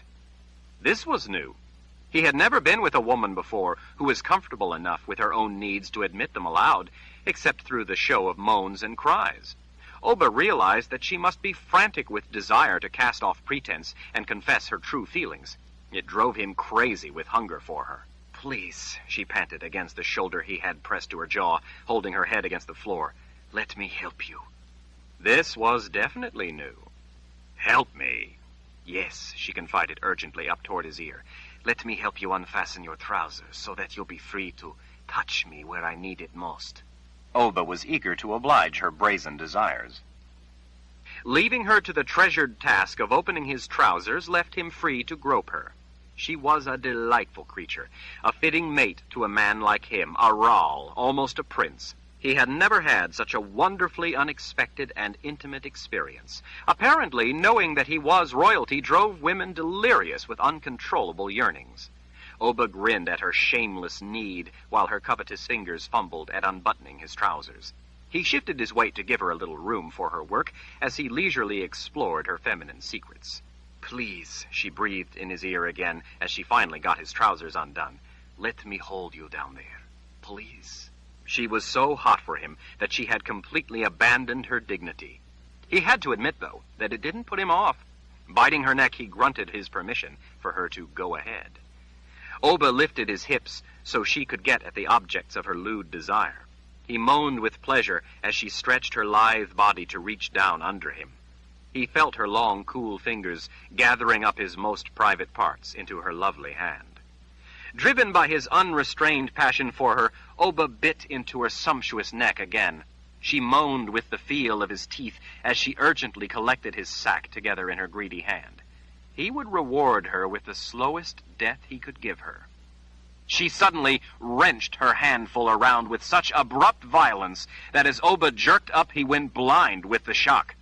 Speaker 1: This was new. He had never been with a woman before who was comfortable enough with her own needs to admit them aloud, except through the show of moans and cries. Oba realized that she must be frantic with desire to cast off pretense and confess her true feelings. It drove him crazy with hunger for her.
Speaker 2: "Please," she panted against the shoulder he had pressed to her jaw, holding her head against the floor. "Let me help you."
Speaker 1: This was definitely new.
Speaker 3: "Help me?"
Speaker 2: "Yes," she confided urgently up toward his ear. "Let me help you unfasten your trousers so that you'll be free to touch me where I need it most."
Speaker 1: Oba was eager to oblige her brazen desires. Leaving her to the treasured task of opening his trousers left him free to grope her. She was a delightful creature, a fitting mate to a man like him, a Raal, almost a prince. He had never had such a wonderfully unexpected and intimate experience. Apparently, knowing that he was royalty drove women delirious with uncontrollable yearnings. Oba grinned at her shameless need while her covetous fingers fumbled at unbuttoning his trousers. He shifted his weight to give her a little room for her work as he leisurely explored her feminine secrets.
Speaker 2: "Please," she breathed in his ear again as she finally got his trousers undone. "Let me hold you down there. Please." She was so hot for him that she had completely abandoned her dignity. He had to admit, though, that it didn't put him off. Biting her neck, he grunted his permission for her to go ahead. Oba lifted his hips so she could get at the objects of her lewd desire. He moaned with pleasure as she stretched her lithe body to reach down under him. He felt her long, cool fingers gathering up his most private parts into her lovely hand. Driven by his unrestrained passion for her, Oba bit into her sumptuous neck again. She moaned with the feel of his teeth as she urgently collected his sack together in her greedy hand. He would reward her with the slowest death he could give her. She suddenly wrenched her handful around with such abrupt violence that as Oba jerked up, he went blind with the shock.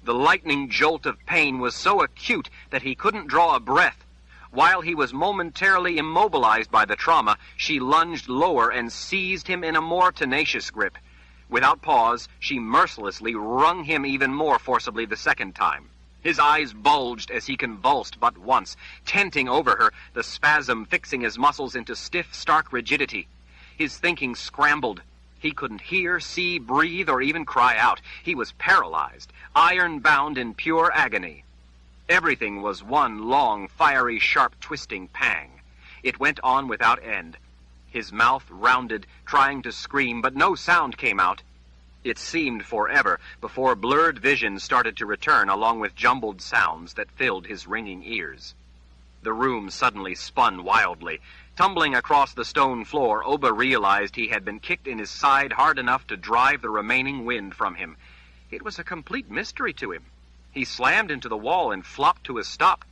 Speaker 2: The lightning jolt of pain was so acute that he couldn't draw a breath. While he was momentarily immobilized by the trauma, she lunged lower and seized him in a more tenacious grip. Without pause, she mercilessly wrung him even more forcibly the second time. His eyes bulged as he convulsed but once, tenting over her, the spasm fixing his muscles into stiff, stark rigidity. His thinking scrambled. He couldn't hear, see, breathe, or even cry out. He was paralyzed, iron-bound in pure agony. Everything was one long, fiery, sharp, twisting pang. It went on without end. His mouth rounded, trying to scream, but no sound came out. It seemed forever before blurred vision started to return along with jumbled sounds that filled his ringing ears. The room suddenly spun wildly. Tumbling across the stone floor, Oba realized he had been kicked in his side hard enough to drive the remaining wind from him. It was a complete mystery to him. He slammed into the wall and flopped to a stop.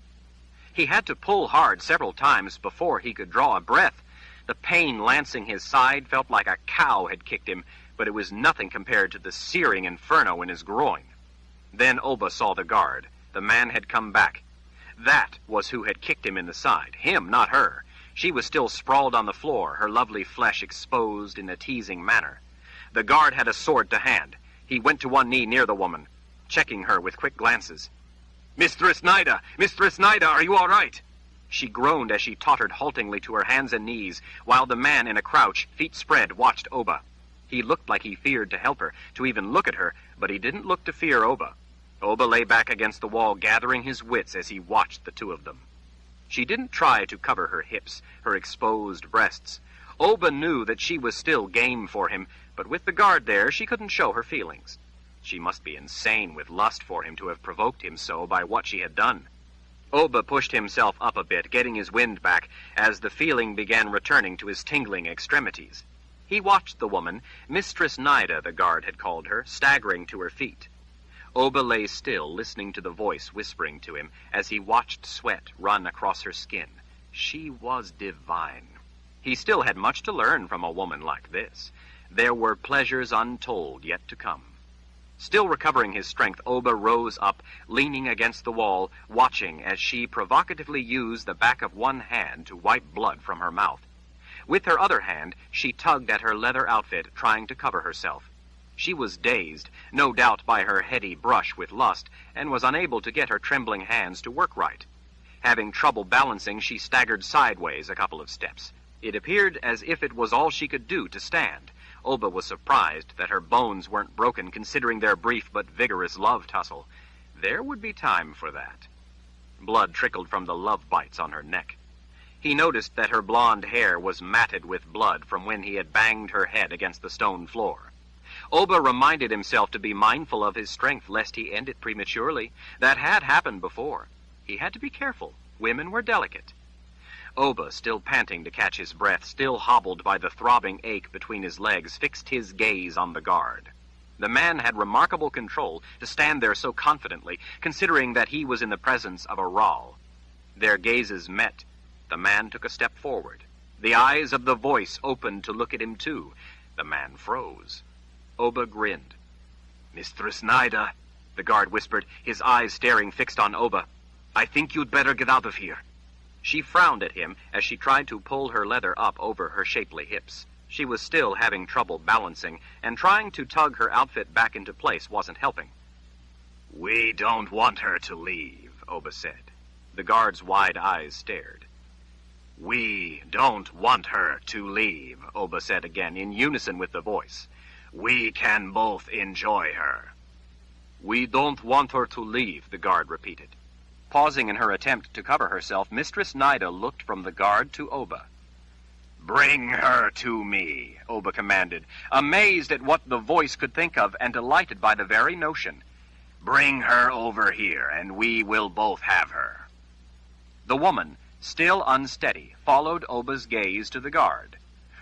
Speaker 2: He had to pull hard several times before he could draw a breath. The pain lancing his side felt like a cow had kicked him, but it was nothing compared to the searing inferno in his groin. Then Oba saw the guard. The man had come back. That was who had kicked him in the side. Him, not her. She was still sprawled on the floor, her lovely flesh exposed in a teasing manner. The guard had a sword to hand. He went to one knee near the woman, checking her with quick glances. Mistress Nida! Mistress Nida, are you all right?" She groaned as she tottered haltingly to her hands and knees, while the man in a crouch, feet spread, watched Oba. He looked like he feared to help her, to even look at her, but he didn't look to fear Oba. Oba lay back against the wall, gathering his wits as he watched the two of them. She didn't try to cover her hips, her exposed breasts. Oba knew that she was still game for him, but with the guard there, she couldn't show her feelings. She must be insane with lust for him to have provoked him so by what she had done. Oba pushed himself up a bit, getting his wind back, as the feeling began returning to his tingling extremities. He watched the woman, Mistress Nida, the guard had called her, staggering to her feet. Oba lay still, listening to the voice whispering to him as he watched sweat run across her skin. She was divine. He still had much to learn from a woman like this. There were pleasures untold yet to come. Still recovering his strength, Oba rose up, leaning against the wall, watching as she provocatively used the back of one hand to wipe blood from her mouth. With her other hand, she tugged at her leather outfit, trying to cover herself. She was dazed, no doubt by her heady brush with lust, and was unable to get her trembling hands to work right. Having trouble balancing, she staggered sideways a couple of steps. It appeared as if it was all she could do to stand. Oba was surprised that her bones weren't broken, considering their brief but vigorous love tussle. There would be time for that. Blood trickled from the love bites on her neck. He noticed that her blonde hair was matted with blood from when he had banged her head against the stone floor. Oba reminded himself to be mindful of his strength lest he end it prematurely. That had happened before. He had to be careful. Women were delicate. Oba, still panting to catch his breath, still hobbled by the throbbing ache between his legs, fixed his gaze on the guard. The man had remarkable control to stand there so confidently, considering that he was in the presence of a Ral. Their gazes met. The man took a step forward. The eyes of the voice opened to look at him too. The man froze. Oba grinned. "Mistress Nida," the guard whispered, his eyes staring fixed on Oba. "I think you'd better get out of here." She frowned at him as she tried to pull her leather up over her shapely hips. She was still having trouble balancing, and trying to tug her outfit back into place wasn't helping. "We don't want her to leave," Oba said. The guard's wide eyes stared. "We don't want her to leave," Oba said again, in unison with the voice. "We can both enjoy her." "We don't want her to leave," the guard repeated. Pausing in her attempt to cover herself, Mistress Nida looked from the guard to Oba. "Bring her to me," Oba commanded, amazed at what the voice could think of and delighted by the very notion. "Bring her over here, and we will both have her." The woman, still unsteady, followed Oba's gaze to the guard.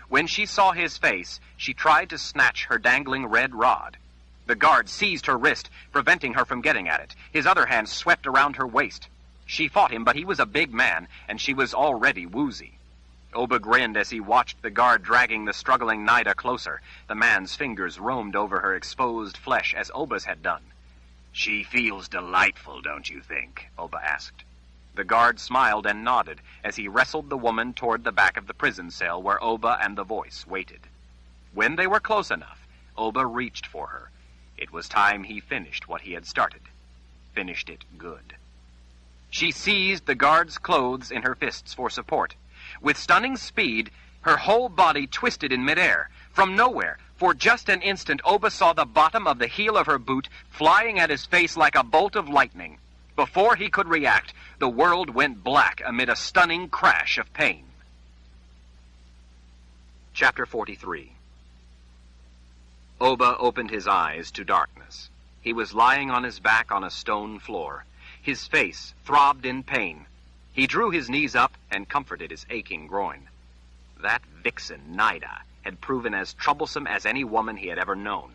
Speaker 2: When she saw his face, she tried to snatch her dangling red rod. The guard seized her wrist, preventing her from getting at it. His other hand swept around her waist. She fought him, but he was a big man, and she was already woozy. Oba grinned as he watched the guard dragging the struggling Nida closer. The man's fingers roamed over her exposed flesh as Oba's had done. "She feels delightful, don't you think?" Oba asked. The guard smiled and nodded as he wrestled the woman toward the back of the prison cell where Oba and the voice waited. When they were close enough, Oba reached for her. It was time he finished what he had started. Finished it good. She seized the guard's clothes in her fists for support. With stunning speed, her whole body twisted in midair. From nowhere, for just an instant, Oba saw the bottom of the heel of her boot flying at his face like a bolt of lightning. Before he could react, the world went black amid a stunning crash of pain. Chapter 43. Oba opened his eyes to darkness. He was lying on his back on a stone floor. His face throbbed in pain. He drew his knees up and comforted his aching groin. That vixen, Nida, had proven as troublesome as any woman he had ever known.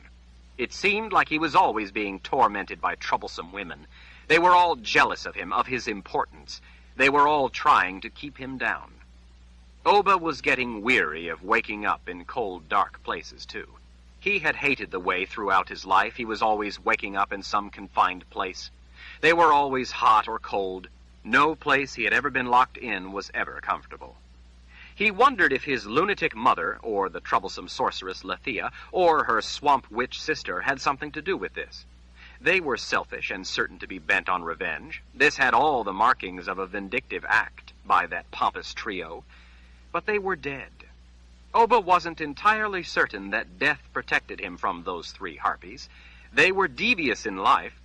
Speaker 2: It seemed like he was always being tormented by troublesome women. They were all jealous of him, of his importance. They were all trying to keep him down. Oba was getting weary of waking up in cold, dark places, too. He had hated the way throughout his life he was always waking up in some confined place. They were always hot or cold. No place he had ever been locked in was ever comfortable. He wondered if his lunatic mother, or the troublesome sorceress Lethia, or her swamp witch sister had something to do with this. They were selfish and certain to be bent on revenge. This had all the markings of a vindictive act by that pompous trio. But they were dead. Oba wasn't entirely certain that death protected him from those three harpies. They were devious in life.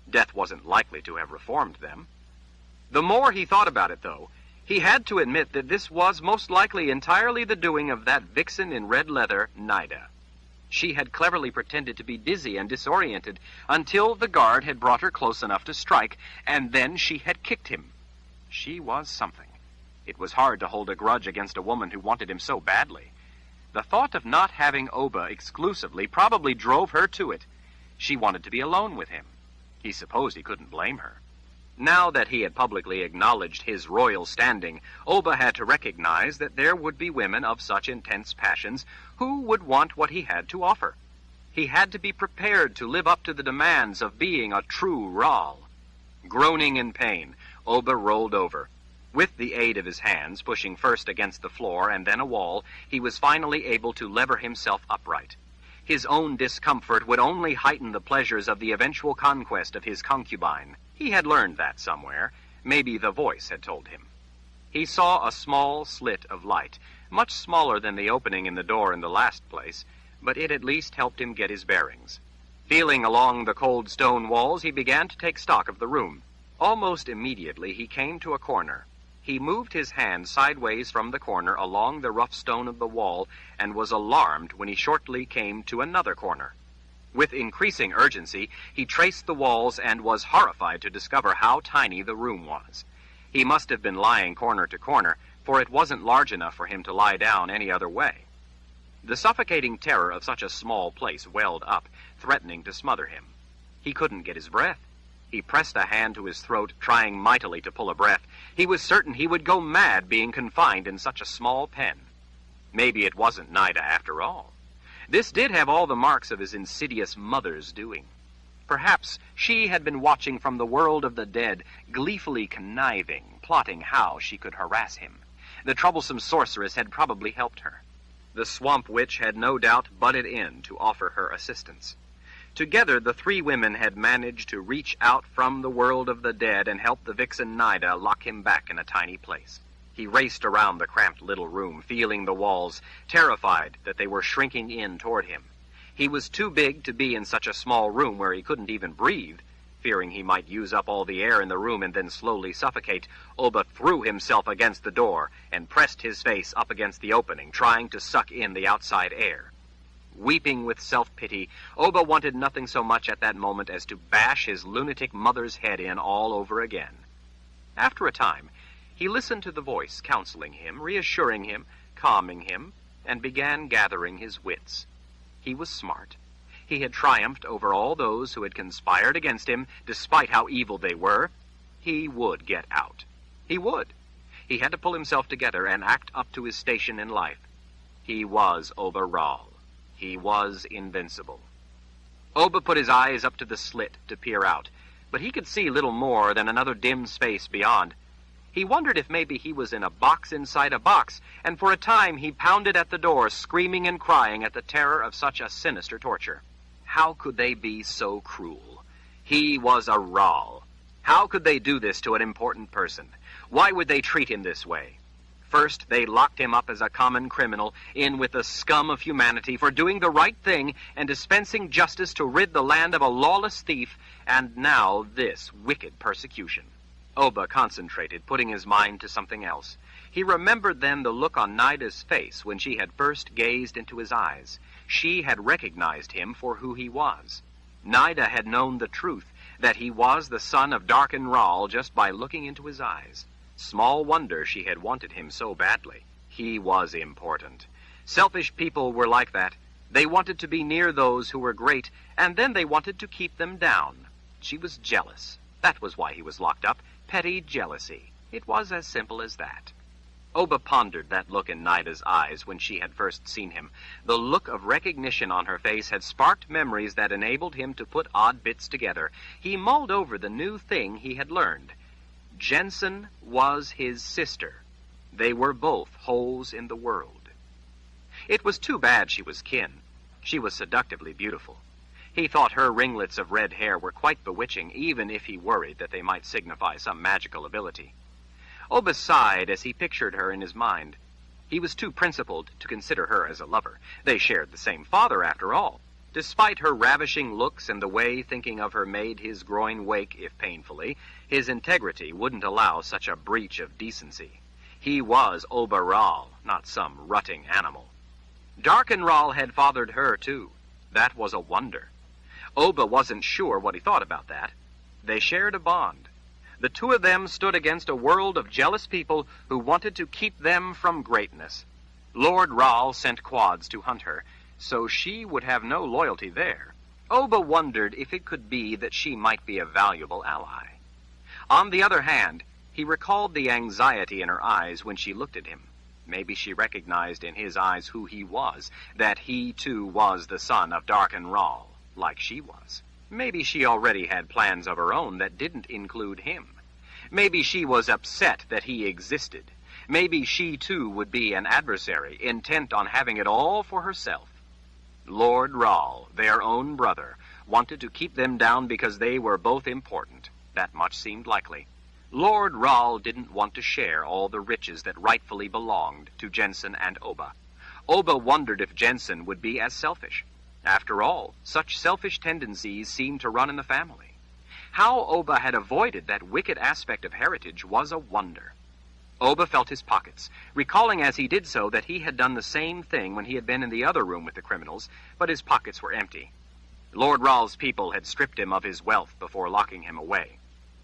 Speaker 2: Death wasn't likely to have reformed them. The more he thought about it, though, he had to admit that this was most likely entirely the doing of that vixen in red leather, Nida. She had cleverly pretended to be dizzy and disoriented until the guard had brought her close enough to strike, and then she had kicked him. She was something. It was hard to hold a grudge against a woman who wanted him so badly.
Speaker 1: The thought of not having Oba exclusively probably drove her to it. She wanted to be alone with him. He supposed he couldn't blame her. Now that he had publicly acknowledged his royal standing, Oba had to recognize that there would be women of such intense passions who would want what he had to offer. He had to be prepared to live up to the demands of being a true Ral. Groaning in pain, Oba rolled over. With the aid of his hands, pushing first against the floor and then a wall, he was finally able to lever himself upright. His own discomfort would only heighten the pleasures of the eventual conquest of his concubine. He had learned that somewhere. Maybe the voice had told him. He saw a small slit of light, much smaller than the opening in the door in the last place, but it at least helped him get his bearings. Feeling along the cold stone walls, he began to take stock of the room. Almost immediately, he came to a corner. He moved his hand sideways from the corner along the rough stone of the wall and was alarmed when he shortly came to another corner. With increasing urgency, he traced the walls and was horrified to discover how tiny the room was. He must have been lying corner to corner, for it wasn't large enough for him to lie down any other way. The suffocating terror of such a small place welled up, threatening to smother him. He couldn't get his breath. He pressed a hand to his throat, trying mightily to pull a breath. He was certain he would go mad being confined in such a small pen. Maybe it wasn't Nida after all. This did have all the marks of his insidious mother's doing. Perhaps she had been watching from the world of the dead, gleefully conniving, plotting how she could harass him. The troublesome sorceress had probably helped her. The swamp witch had no doubt butted in to offer her assistance. Together, the three women had managed to reach out from the world of the dead and help the vixen Nida lock him back in a tiny place. He raced around the cramped little room, feeling the walls, terrified that they were shrinking in toward him. He was too big to be in such a small room where he couldn't even breathe. Fearing he might use up all the air in the room and then slowly suffocate, Oba threw himself against the door and pressed his face up against the opening, trying to suck in the outside air. Weeping with self-pity, Oba wanted nothing so much at that moment as to bash his lunatic mother's head in all over again. After a time, he listened to the voice counseling him, reassuring him, calming him, and began gathering his wits. He was smart. He had triumphed over all those who had conspired against him, despite how evil they were. He would get out. He would. He had to pull himself together and act up to his station in life. He was Oba Ral. He was invincible. Oba put his eyes up to the slit to peer out, but he could see little more than another dim space beyond. He wondered if maybe he was in a box inside a box, and for a time he pounded at the door, screaming and crying at the terror of such a sinister torture. How could they be so cruel? He was a Ral. How could they do this to an important person? Why would they treat him this way? First, they locked him up as a common criminal, in with the scum of humanity, for doing the right thing and dispensing justice to rid the land of a lawless thief, and now this wicked persecution. Oba concentrated, putting his mind to something else. He remembered then the look on Nida's face when she had first gazed into his eyes. She had recognized him for who he was. Nida had known the truth, that he was the son of Darken Ral just by looking into his eyes. Small wonder she had wanted him so badly. He was important. Selfish people were like that. They wanted to be near those who were great, and then they wanted to keep them down. She was jealous. That was why he was locked up. Petty jealousy. It was as simple as that. Oba pondered that look in Nida's eyes when she had first seen him. The look of recognition on her face had sparked memories that enabled him to put odd bits together. He mulled over the new thing he had learned. Jennsen was his sister. They were both holes in the world. It was too bad she was kin. She was seductively beautiful. He thought her ringlets of red hair were quite bewitching, even if he worried that they might signify some magical ability. Oba sighed as he pictured her in his mind. He was too principled to consider her as a lover. They shared the same father, after all. Despite her ravishing looks and the way thinking of her made his groin wake, if painfully, his integrity wouldn't allow such a breach of decency. He was Oba Ral, not some rutting animal. Darken Ral had fathered her, too. That was a wonder. Oba wasn't sure what he thought about that. They shared a bond. The two of them stood against a world of jealous people who wanted to keep them from greatness.
Speaker 2: Lord Ral sent quads to hunt her, so she would have no loyalty there. Oba wondered if it could be that she might be a valuable ally. On the other hand, he recalled the anxiety in her eyes when she looked at him. Maybe she recognized in his eyes who he was, that he too was the son of Darken Ral, like she was. Maybe she already had plans of her own that didn't include him. Maybe she was upset that he existed. Maybe she too would be an adversary, intent on having it all for herself. Lord Ral, their own brother, wanted to keep them down because they were both important. That much seemed likely. Lord Ral didn't want to share all the riches that rightfully belonged to Jennsen and Oba. Oba wondered if Jennsen would be as selfish. After all, such selfish tendencies seemed to run in the family. How Oba had avoided that wicked aspect of heritage was a wonder. Oba felt his pockets, recalling as he did so that he had done the same thing when he had been in the other room with the criminals, but his pockets were empty. Lord Ral's people had stripped him of his wealth before locking him away.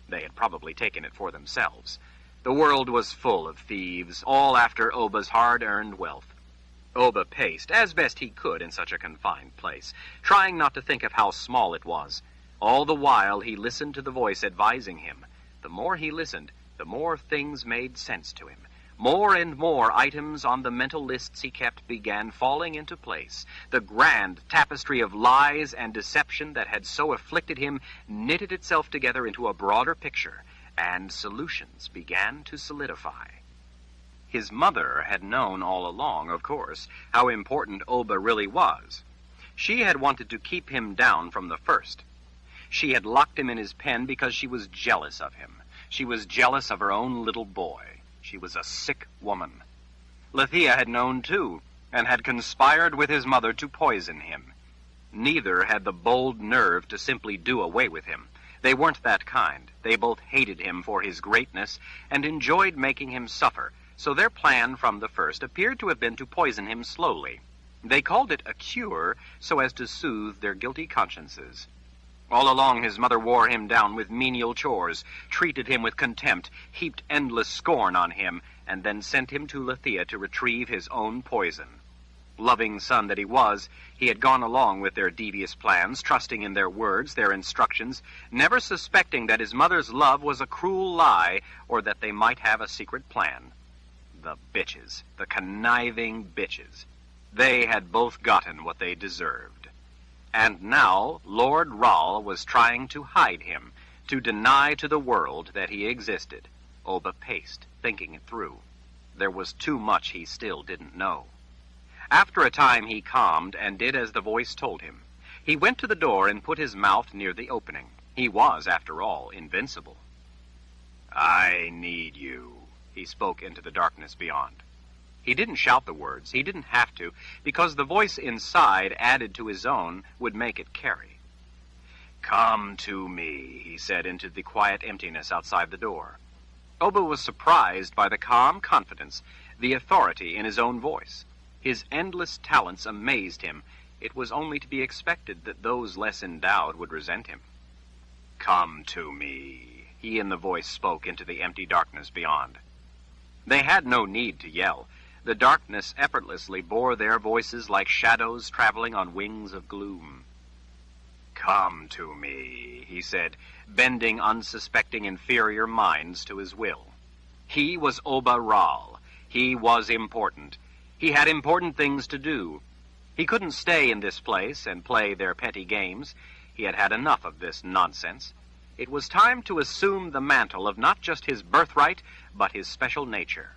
Speaker 2: They had probably taken it for themselves. The world was full of thieves, all after Oba's hard-earned wealth. Oba paced, as best he could in such a confined place, trying not to think of how small it was. All the while he listened to the voice advising him. The more he listened, the more things made sense to him. More and more items on the mental lists he kept began falling into place. The grand tapestry of lies and deception that had so afflicted him knitted itself together into a broader picture, and solutions began to solidify. His mother had known all along, of course, how important Oba really was. She had wanted to keep him down from the first. She had locked him in his pen because she was jealous of him. She was jealous of her own little boy. She was a sick woman. Lethia had known, too, and had conspired with his mother to poison him. Neither had the bold nerve to simply do away with him. They weren't that kind. They both hated him for his greatness and enjoyed making him suffer, so their plan from the first appeared to have been to poison him slowly. They called it a cure so as to soothe their guilty consciences. All along his mother wore him down with menial chores, treated him with contempt, heaped endless scorn on him, and then sent him to Lethia to retrieve his own poison. Loving son that he was, he had gone along with their devious plans, trusting in their words, their instructions, never suspecting that his mother's love was a cruel lie or that they might have a secret plan. The bitches, the conniving bitches. They had both gotten what they deserved. And now Lord Ral was trying to hide him, to deny to the world that he existed. Oba paced, thinking it through. There was too much he still didn't know. After a time he calmed and did as the voice told him. He went to the door and put his mouth near the opening. He was, after all, invincible. "I need you," he spoke into the darkness beyond. He didn't shout the words. He didn't have to, because the voice inside, added to his own, would make it carry. "Come to me," he said into the quiet emptiness outside the door. Oba was surprised by the calm confidence, the authority in his own voice. His endless talents amazed him. It was only to be expected that those less endowed would resent him. "Come to me," he and the voice spoke into the empty darkness beyond. They had no need to yell. The darkness effortlessly bore their voices like shadows traveling on wings of gloom. "Come to me," he said, bending unsuspecting inferior minds to his will. He was Oba Ral. He was important. He had important things to do. He couldn't stay in this place and play their petty games. He had had enough of this nonsense. It was time to assume the mantle of not just his birthright, but his special nature.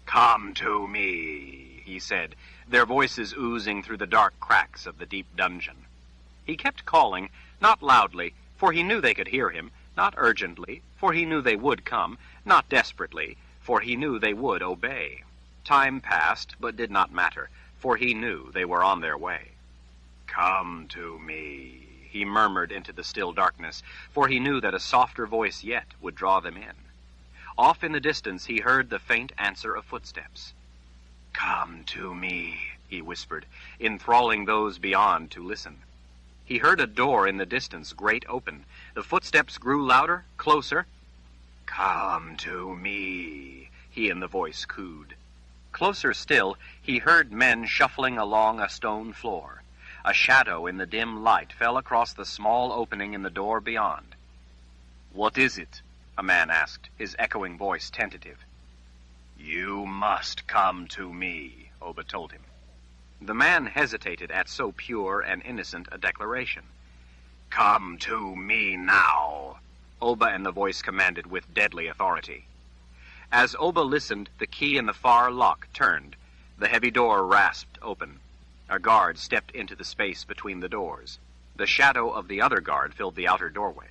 Speaker 2: "Come to me," he said, their voices oozing through the dark cracks of the deep dungeon. He kept calling, not loudly, for he knew they could hear him, not urgently, for he knew they would come, not desperately, for he knew they would obey. Time passed, but did not matter, for he knew they were on their way. "Come to me," he murmured into the still darkness, for he knew that a softer voice yet would draw them in. Off in the distance he heard the faint answer of footsteps. "Come to me," he whispered, enthralling those beyond to listen. He heard a door in the distance grate open. The footsteps grew louder, closer. "Come to me," he and the voice cooed.
Speaker 1: Closer still, he heard men shuffling along a stone floor. A shadow in the dim light fell across the small opening in the door beyond. "What is it?" a man asked, his echoing voice tentative.
Speaker 3: "You must come to me," Oba told him.
Speaker 1: The man hesitated at so pure and innocent a declaration.
Speaker 3: "Come to me now,"
Speaker 1: Oba and the voice commanded with deadly authority. As Oba listened, the key in the far lock turned. The heavy door rasped open. A guard stepped into the space between the doors. The shadow of the other guard filled the outer doorway.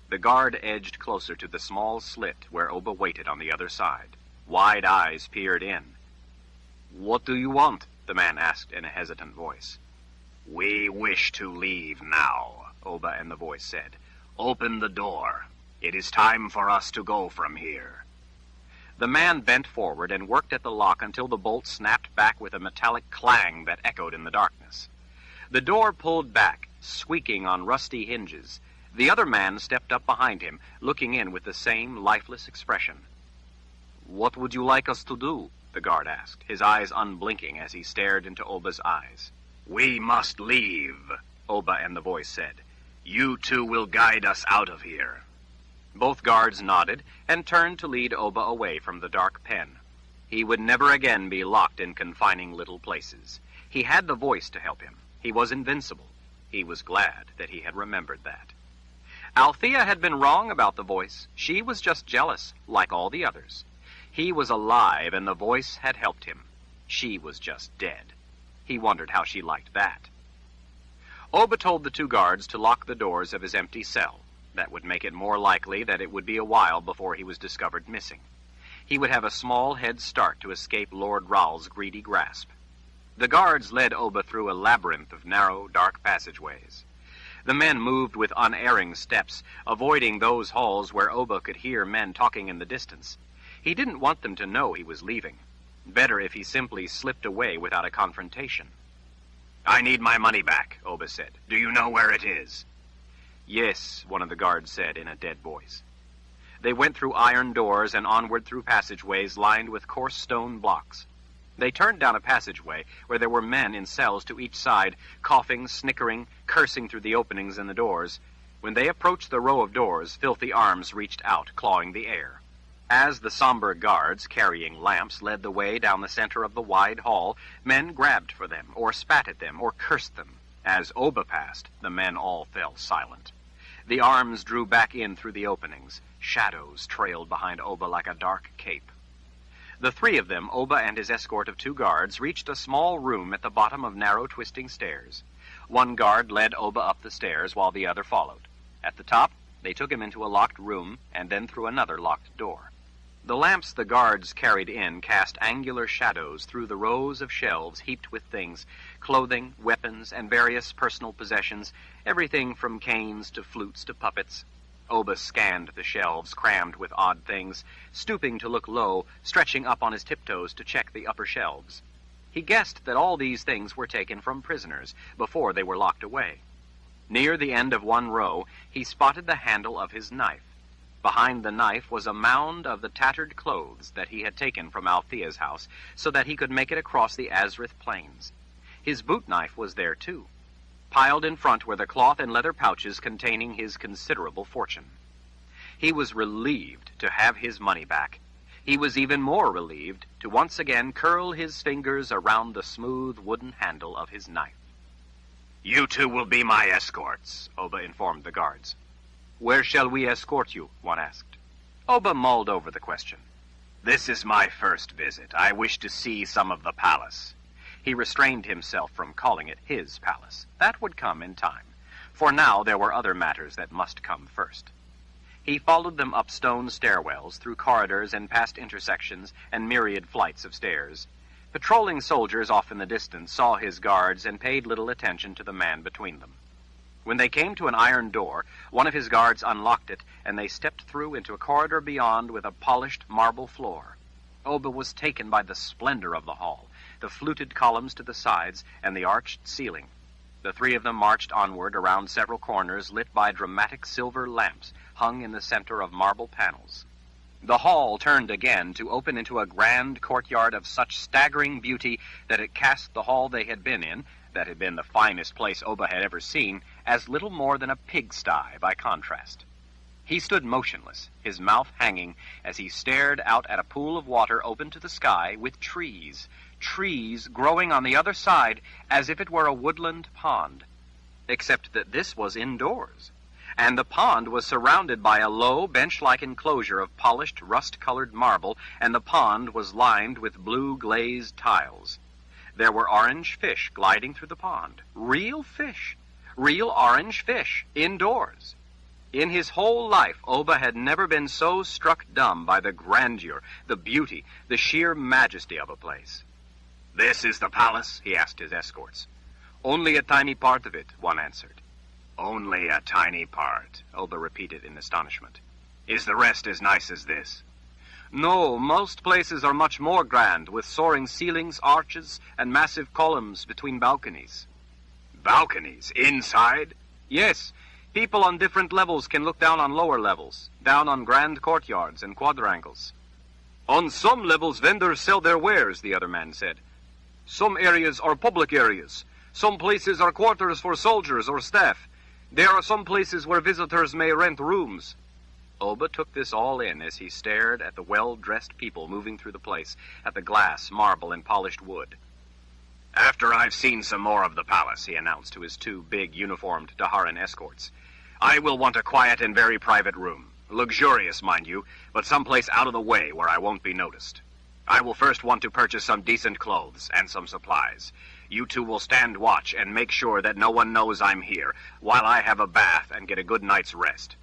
Speaker 1: The guard edged closer to the small slit where Oba waited on the other side. Wide eyes peered in. "What do you want?" the man asked in a hesitant voice.
Speaker 3: "We wish to leave now," Oba and the voice said. "Open the door. It is time for us to go from here."
Speaker 1: The man bent forward and worked at the lock until the bolt snapped back with a metallic clang that echoed in the darkness. The door pulled back, squeaking on rusty hinges. The other man stepped up behind him, looking in with the same lifeless expression. "What would you like us to do?" the guard asked, his eyes unblinking as he stared into Oba's eyes.
Speaker 3: "We must leave," Oba and the voice said. "You two will guide us out of here."
Speaker 1: Both guards nodded and turned to lead Oba away from the dark pen. He would never again be locked in confining little places. He had the voice to help him. He was invincible. He was glad that he had remembered that. Althea had been wrong about the voice. She was just jealous, like all the others. He was alive, and the voice had helped him. She was just dead. He wondered how she liked that. Oba told the two guards to lock the doors of his empty cell. That would make it more likely that it would be a while before he was discovered missing. He would have a small head start to escape Lord Ral's greedy grasp. The guards led Oba through a labyrinth of narrow, dark passageways. The men moved with unerring steps, avoiding those halls where Oba could hear men talking in the distance. He didn't want them to know he was leaving. Better if he simply slipped away without a confrontation.
Speaker 3: "I need my money back," Oba said. "Do you know where it is?"
Speaker 1: "Yes," one of the guards said in a dead voice. They went through iron doors and onward through passageways lined with coarse stone blocks. They turned down a passageway where there were men in cells to each side, coughing, snickering, cursing through the openings in the doors. When they approached the row of doors, filthy arms reached out, clawing the air. As the somber guards, carrying lamps, led the way down the center of the wide hall, men grabbed for them, or spat at them, or cursed them. As Oba passed, the men all fell silent. The arms drew back in through the openings. Shadows trailed behind Oba like a dark cape. The three of them, Oba and his escort of two guards, reached a small room at the bottom of narrow, twisting stairs. One guard led Oba up the stairs while the other followed. At the top, they took him into a locked room and then through another locked door. The lamps the guards carried in cast angular shadows through the rows of shelves heaped with things, clothing, weapons, and various personal possessions, everything from canes to flutes to puppets. Oba scanned the shelves crammed with odd things, stooping to look low, stretching up on his tiptoes to check the upper shelves. He guessed that all these things were taken from prisoners before they were locked away. Near the end of one row, he spotted the handle of his knife. Behind the knife was a mound of the tattered clothes that he had taken from Althea's house so that he could make it across the Azrith plains. His boot knife was there, too. Piled in front were the cloth and leather pouches containing his considerable fortune. He was relieved to have his money back. He was even more relieved to once again curl his fingers around the smooth wooden handle of his knife.
Speaker 3: "You two will be my escorts," Oba informed the guards.
Speaker 1: "Where shall we escort you?" one asked. Oba mulled over the question.
Speaker 3: "This is my first visit. I wish to see some of the palace."
Speaker 1: He restrained himself from calling it his palace. That would come in time. For now there were other matters that must come first. He followed them up stone stairwells, through corridors and past intersections and myriad flights of stairs. Patrolling soldiers off in the distance saw his guards and paid little attention to the man between them. When they came to an iron door, one of his guards unlocked it, and they stepped through into a corridor beyond with a polished marble floor. Oba was taken by the splendor of the hall, the fluted columns to the sides, and the arched ceiling. The three of them marched onward around several corners lit by dramatic silver lamps hung in the center of marble panels. The hall turned again to open into a grand courtyard of such staggering beauty that it cast the hall they had been in, that had been the finest place Oba had ever seen, as little more than a pigsty by contrast. He stood motionless, his mouth hanging, as he stared out at a pool of water open to the sky with trees growing on the other side as if it were a woodland pond, except that this was indoors, and the pond was surrounded by a low, bench-like enclosure of polished, rust-colored marble, and the pond was lined with blue glazed tiles. There were orange fish gliding through the pond. Real fish. Real orange fish, indoors. In his whole life, Oba had never been so struck dumb by the grandeur, the beauty, the sheer majesty of a place.
Speaker 3: "This is the palace?" he asked his escorts.
Speaker 1: "Only a tiny part of it," one answered.
Speaker 3: "Only a tiny part," Oba repeated in astonishment. "Is the rest as nice as this?"
Speaker 1: "No, most places are much more grand, with soaring ceilings, arches, and massive columns between balconies."
Speaker 3: "Balconies? Inside?"
Speaker 1: "Yes. People on different levels can look down on lower levels, down on grand courtyards and quadrangles." "On some levels, vendors sell their wares," the other man said. "Some areas are public areas. Some places are quarters for soldiers or staff. There are some places where visitors may rent rooms." Oba took this all in as he stared at the well-dressed people moving through the place, at the glass, marble, and polished wood.
Speaker 3: "After I've seen some more of the palace," he announced to his two big uniformed Daharan escorts, "I will want a quiet and very private room. Luxurious, mind you, but someplace out of the way where I won't be noticed. I will first want to purchase some decent clothes and some supplies. You two will stand watch and make sure that no one knows I'm here, while I have a bath and get a good night's rest."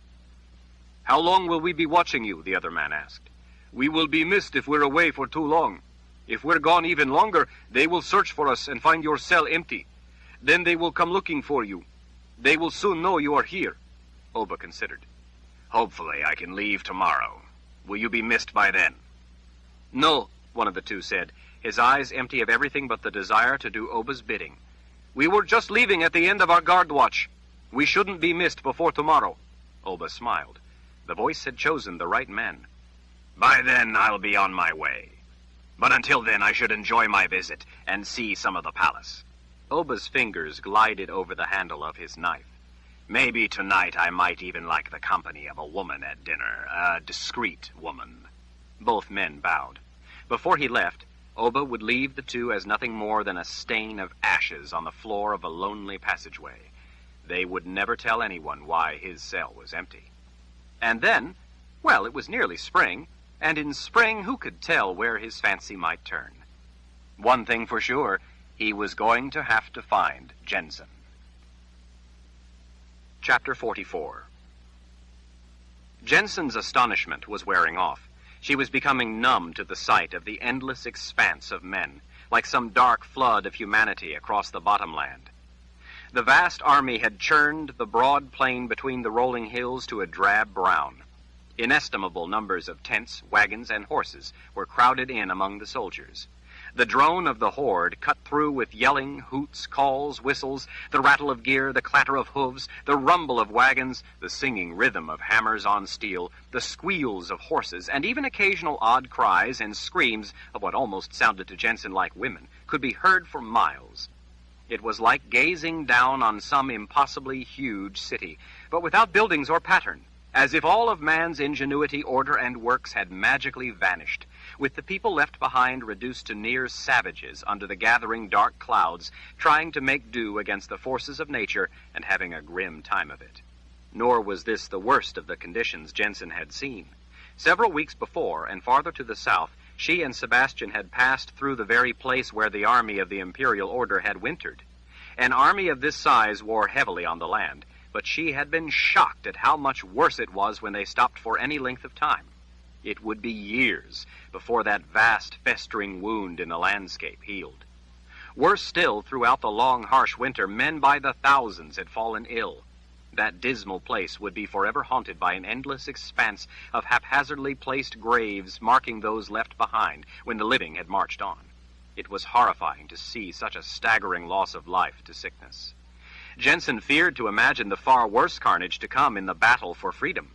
Speaker 1: "How long will we be watching you?" the other man asked. "We will be missed if we're away for too long. If we're gone even longer, they will search for us and find your cell empty. Then they will come looking for you. They will soon know you are here." Oba considered.
Speaker 3: "Hopefully I can leave tomorrow. Will you be missed by then?"
Speaker 1: "No," one of the two said, his eyes empty of everything but the desire to do Oba's bidding. "We were just leaving at the end of our guard watch. We shouldn't be missed before tomorrow." Oba smiled. The voice had chosen the right men.
Speaker 3: "By then I'll be on my way. But until then I should enjoy my visit and see some of the palace."
Speaker 1: Oba's fingers glided over the handle of his knife.
Speaker 3: "Maybe tonight I might even like the company of a woman at dinner, a discreet woman."
Speaker 1: Both men bowed. Before he left, Oba would leave the two as nothing more than a stain of ashes on the floor of a lonely passageway. They would never tell anyone why his cell was empty. And then, well, it was nearly spring, and in spring who could tell where his fancy might turn? One thing for sure, he was going to have to find Jennsen. Chapter 44. Jensen's astonishment was wearing off. She was becoming numb to the sight of the endless expanse of men, like some dark flood of humanity across the bottomland. The vast army had churned the broad plain between the rolling hills to a drab brown. Inestimable numbers of tents, wagons, and horses were crowded in among the soldiers. The drone of the horde cut through with yelling, hoots, calls, whistles, the rattle of gear, the clatter of hooves, the rumble of wagons, the singing rhythm of hammers on steel, the squeals of horses, and even occasional odd cries and screams of what almost sounded to Jennsen like women could be heard for miles. It was like gazing down on some impossibly huge city, but without buildings or pattern, as if all of man's ingenuity, order, and works had magically vanished, with the people left behind reduced to near savages under the gathering dark clouds, trying to make do against the forces of nature and having a grim time of it. Nor was this the worst of the conditions Jennsen had seen. Several weeks before, and farther to the south, she and Sebastian had passed through the very place where the army of the Imperial Order had wintered. An army of this size wore heavily on the land, but she had been shocked at how much worse it was when they stopped for any length of time. It would be years before that vast, festering wound in the landscape healed. Worse still, throughout the long, harsh winter, men by the thousands had fallen ill. That dismal place would be forever haunted by an endless expanse of haphazardly placed graves marking those left behind when the living had marched on. It was horrifying to see such a staggering loss of life to sickness. Jennsen feared to imagine the far worse carnage to come in the battle for freedom.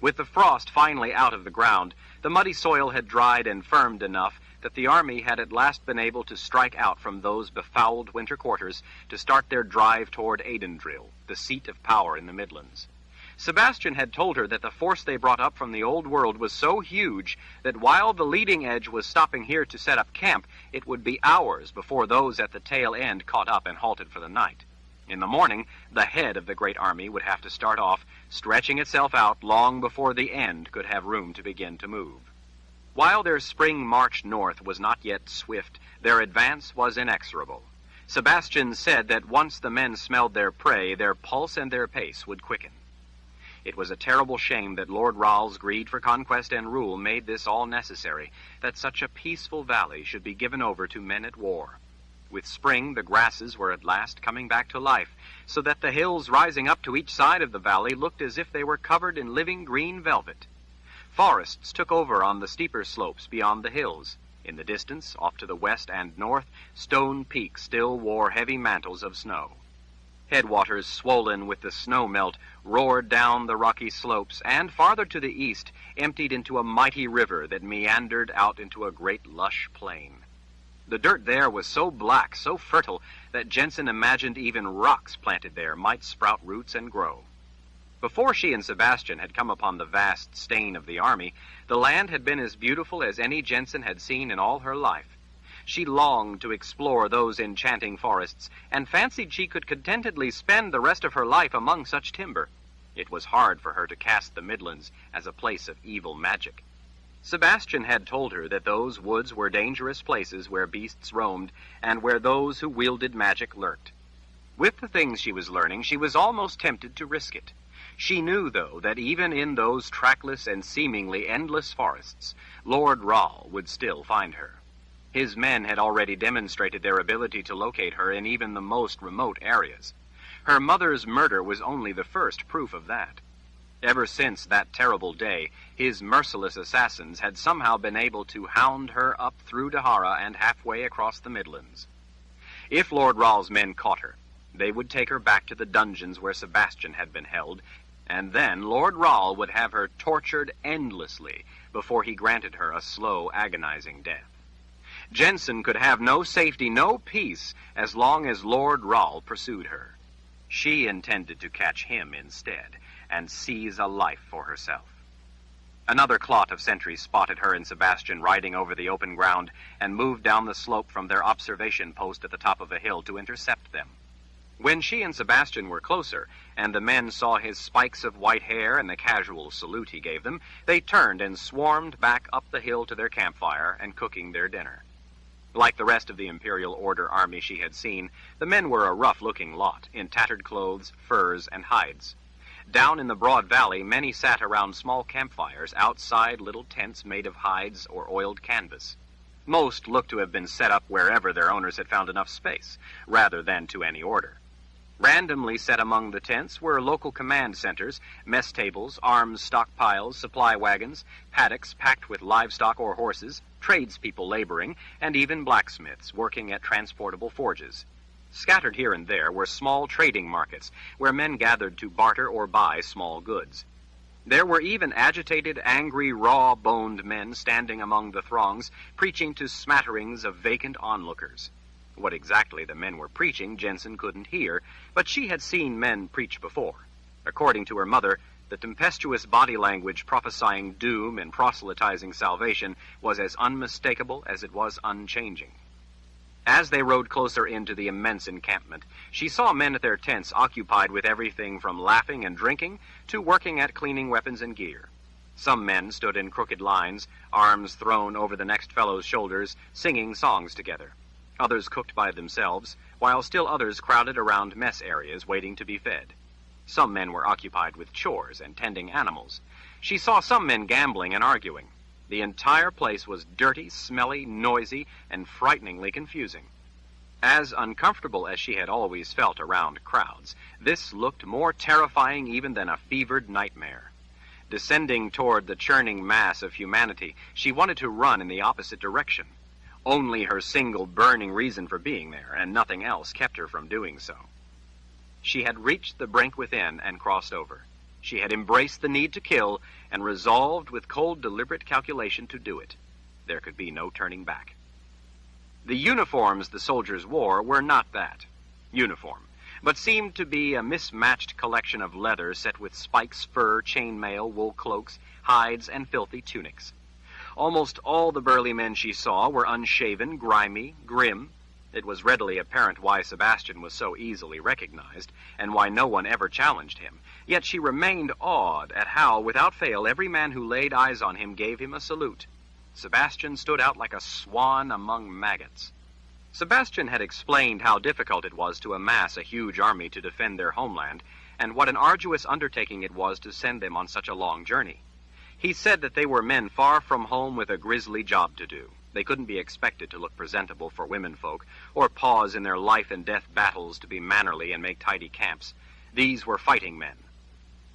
Speaker 1: With the frost finally out of the ground, the muddy soil had dried and firmed enough that the army had at last been able to strike out from those befouled winter quarters to start their drive toward Adendrill, the seat of power in the Midlands. Sebastian had told her that the force they brought up from the old world was so huge that while the leading edge was stopping here to set up camp, it would be hours before those at the tail end caught up and halted for the night. In the morning, the head of the great army would have to start off, stretching itself out long before the end could have room to begin to move. While their spring march north was not yet swift, their advance was inexorable. Sebastian said that once the men smelled their prey, their pulse and their pace would quicken. It was a terrible shame that Lord Ral's greed for conquest and rule made this all necessary, that such a peaceful valley should be given over to men at war. With spring, the grasses were at last coming back to life, so that the hills rising up to each side of the valley looked as if they were covered in living green velvet. Forests took over on the steeper slopes beyond the hills. In the distance, off to the west and north, stone peaks still wore heavy mantles of snow. Headwaters swollen with the snow melt roared down the rocky slopes, and farther to the east emptied into a mighty river that meandered out into a great lush plain. The dirt there was so black, so fertile, that Jennsen imagined even rocks planted there might sprout roots and grow. Before she and Sebastian had come upon the vast stain of the army, the land had been as beautiful as any Jennsen had seen in all her life. She longed to explore those enchanting forests, and fancied she could contentedly spend the rest of her life among such timber. It was hard for her to cast the Midlands as a place of evil magic. Sebastian had told her that those woods were dangerous places where beasts roamed, and where those who wielded magic lurked. With the things she was learning, she was almost tempted to risk it. She knew, though, that even in those trackless and seemingly endless forests, Lord Ral would still find her. His men had already demonstrated their ability to locate her in even the most remote areas. Her mother's murder was only the first proof of that. Ever since that terrible day, his merciless assassins had somehow been able to hound her up through Dahara and halfway across the Midlands. If Lord Ral's men caught her, they would take her back to the dungeons where Sebastian had been held, and then Lord Ral would have her tortured endlessly before he granted her a slow, agonizing death. Jennsen could have no safety, no peace, as long as Lord Ral pursued her. She intended to catch him instead, and seize a life for herself. Another clot of sentries spotted her and Sebastian riding over the open ground, and moved down the slope from their observation post at the top of a hill to intercept them. When she and Sebastian were closer, and the men saw his spikes of white hair and the casual salute he gave them, they turned and swarmed back up the hill to their campfire and cooking their dinner. Like the rest of the Imperial Order army she had seen, the men were a rough-looking lot, in tattered clothes, furs, and hides. Down in the broad valley, many sat around small campfires outside little tents made of hides or oiled canvas. Most looked to have been set up wherever their owners had found enough space, rather than to any order. Randomly set among the tents were local command centers, mess tables, arms stockpiles, supply wagons, paddocks packed with livestock or horses, tradespeople laboring, and even blacksmiths working at transportable forges. Scattered here and there were small trading markets where men gathered to barter or buy small goods. There were even agitated, angry, raw-boned men standing among the throngs, preaching to smatterings of vacant onlookers. What exactly the men were preaching, Jennsen couldn't hear, but she had seen men preach before. According to her mother, the tempestuous body language prophesying doom and proselytizing salvation was as unmistakable as it was unchanging. As they rode closer into the immense encampment, she saw men at their tents occupied with everything from laughing and drinking to working at cleaning weapons and gear. Some men stood in crooked lines, arms thrown over the next fellow's shoulders, singing songs together. Others cooked by themselves, while still others crowded around mess areas waiting to be fed. Some men were occupied with chores and tending animals. She saw some men gambling and arguing. The entire place was dirty, smelly, noisy, and frighteningly confusing. As uncomfortable as she had always felt around crowds, this looked more terrifying even than a fevered nightmare. Descending toward the churning mass of humanity, she wanted to run in the opposite direction. Only her single burning reason for being there, and nothing else, kept her from doing so. She had reached the brink within and crossed over.
Speaker 2: She had embraced the need to kill and resolved with cold, deliberate calculation to do it. There could be no turning back. The uniforms the soldiers wore were not that uniform, but seemed to be a mismatched collection of leather set with spikes, fur, chainmail, wool cloaks, hides, and filthy tunics. Almost all the burly men she saw were unshaven, grimy, grim. It was readily apparent why Sebastian was so easily recognized, and why no one ever challenged him. Yet she remained awed at how, without fail, every man who laid eyes on him gave him a salute. Sebastian stood out like a swan among maggots. Sebastian had explained how difficult it was to amass a huge army to defend their homeland, and what an arduous undertaking it was to send them on such a long journey. He said that they were men far from home with a grisly job to do. They couldn't be expected to look presentable for womenfolk, or pause in their life and death battles to be mannerly and make tidy camps. These were fighting men.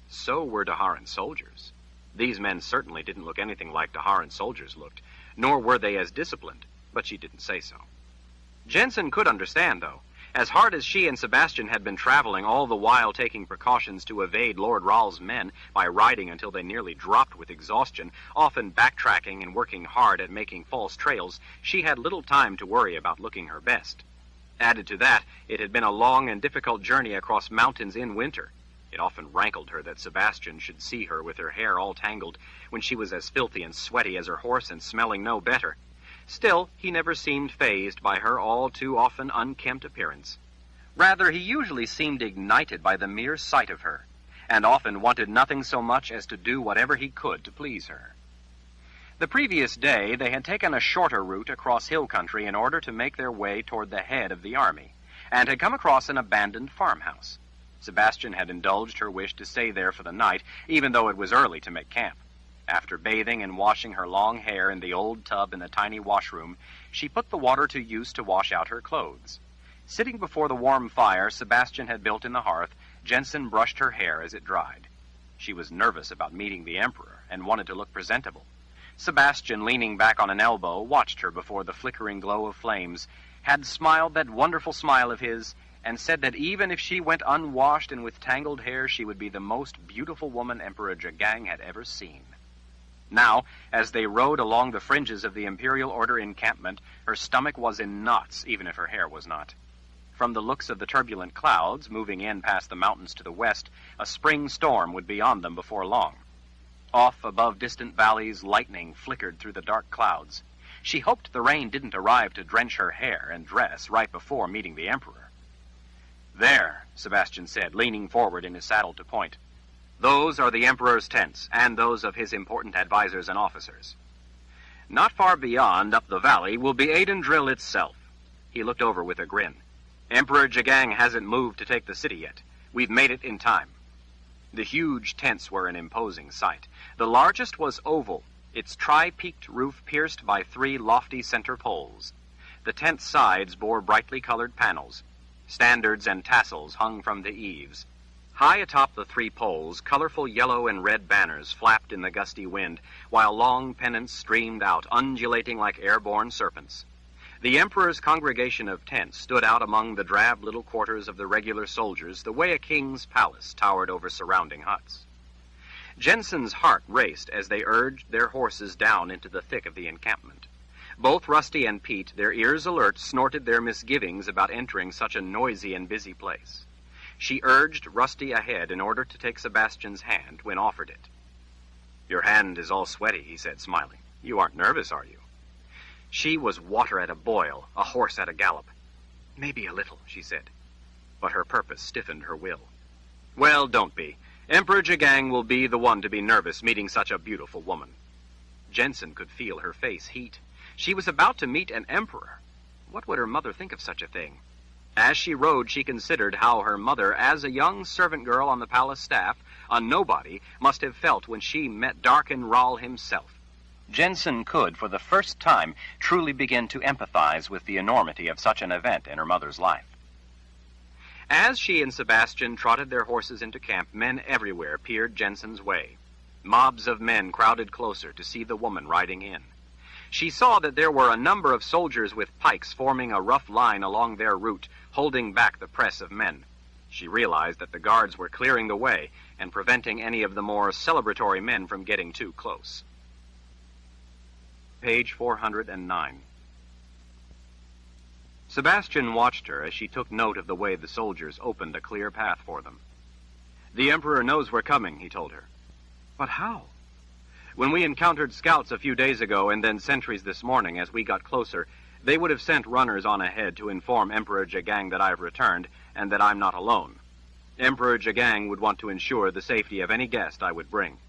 Speaker 2: So were Daharan soldiers. These men certainly didn't look anything like Daharan soldiers looked, nor were they as disciplined, but she didn't say so. Jennsen could understand, though. As hard as she and Sebastian had been traveling, all the while taking precautions to evade Lord Ral's men by riding until they nearly dropped with exhaustion, often backtracking and working hard at making false trails, she had little time to worry about looking her best. Added to that, it had been a long and difficult journey across mountains in winter. It often rankled her that Sebastian should see her with her hair all tangled, when she was as filthy and sweaty as her horse and smelling no better. Still, he never seemed fazed by her all too often unkempt appearance. Rather, he usually seemed ignited by the mere sight of her, and often wanted nothing so much as to do whatever he could to please her. The previous day, they had taken a shorter route across hill country in order to make their way toward the head of the army, and had come across an abandoned farmhouse. Sebastian had indulged her wish to stay there for the night, even though it was early to make camp. After bathing and washing her long hair in the old tub in the tiny washroom, she put the water to use to wash out her clothes. Sitting before the warm fire Sebastian had built in the hearth, Jennsen brushed her hair as it dried. She was nervous about meeting the Emperor and wanted to look presentable. Sebastian, leaning back on an elbow, watched her before the flickering glow of flames, had smiled that wonderful smile of his, and said that even if she went unwashed and with tangled hair, she would be the most beautiful woman Emperor Jagang had ever seen. Now, as they rode along the fringes of the Imperial Order encampment, her stomach was in knots, even if her hair was not. From the looks of the turbulent clouds, moving in past the mountains to the west, a spring storm would be on them before long. Off above distant valleys, lightning flickered through the dark clouds. She hoped the rain didn't arrive to drench her hair and dress right before meeting the Emperor. "There," Sebastian said, leaning forward in his saddle to point. "Those are the Emperor's tents, and those of his important advisors and officers. Not far beyond, up the valley, will be Aidendrill itself." He looked over with a grin. "Emperor Jagang hasn't moved to take the city yet. We've made it in time." The huge tents were an imposing sight. The largest was oval, its tri-peaked roof pierced by 3 lofty center poles. The tent sides bore brightly colored panels. Standards and tassels hung from the eaves. High atop the 3 poles, colorful yellow and red banners flapped in the gusty wind, while long pennants streamed out, undulating like airborne serpents. The Emperor's congregation of tents stood out among the drab little quarters of the regular soldiers the way a king's palace towered over surrounding huts. Jennsen's heart raced as they urged their horses down into the thick of the encampment. Both Rusty and Pete, their ears alert, snorted their misgivings about entering such a noisy and busy place. She urged Rusty ahead in order to take Sebastian's hand when offered it. "Your hand is all sweaty," he said, smiling. "You aren't nervous, are you?" She was water at a boil, a horse at a gallop. "Maybe a little," she said. But her purpose stiffened her will. "Well, don't be. Emperor Jagang will be the one to be nervous meeting such a beautiful woman." Jennsen could feel her face heat. She was about to meet an emperor. What would her mother think of such a thing? As she rode, she considered how her mother, as a young servant girl on the palace staff, a nobody, must have felt when she met Darken Ral himself. Jennsen could, for the first time, truly begin to empathize with the enormity of such an event in her mother's life. As she and Sebastian trotted their horses into camp, men everywhere peered Jennsen's way. Mobs of men crowded closer to see the woman riding in. She saw that there were a number of soldiers with pikes forming a rough line along their route, holding back the press of men.
Speaker 1: She realized that the guards were clearing the way and preventing any of the more celebratory men from getting too close. Page 409. Sebastian watched her as she took note of the way the soldiers opened a clear path for them. "The Emperor knows we're coming," he told her. "But how?" "When we encountered scouts a few days ago and then sentries this morning as we got closer, they would have sent runners on ahead to inform Emperor Jagang that I've returned and that I'm not alone. Emperor Jagang would want to ensure the safety of any guest I would bring."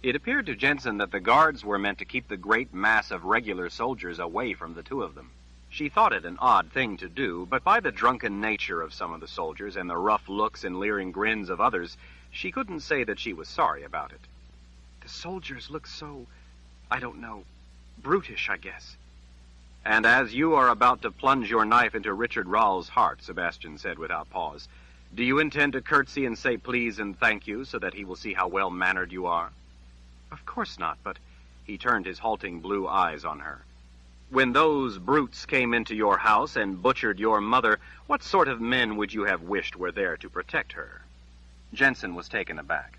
Speaker 1: It appeared to Jennsen that the guards were meant to keep the great mass of regular soldiers away from the two of them. She thought it an odd thing to do, but by the drunken nature of some of the soldiers and the rough looks and leering grins of others, she couldn't say that she was sorry about it. "The soldiers look so, I don't know, brutish, I guess." "And as you are about to plunge your knife into Richard Rawle's heart," Sebastian said without pause, "do you intend to curtsy and say please and thank you so that he will see how well-mannered you are?" "Of course not, but—" He turned his halting blue eyes on her. "When those brutes came into your house and butchered your mother, what sort of men would you have wished were there to protect her?" Jennsen was taken aback.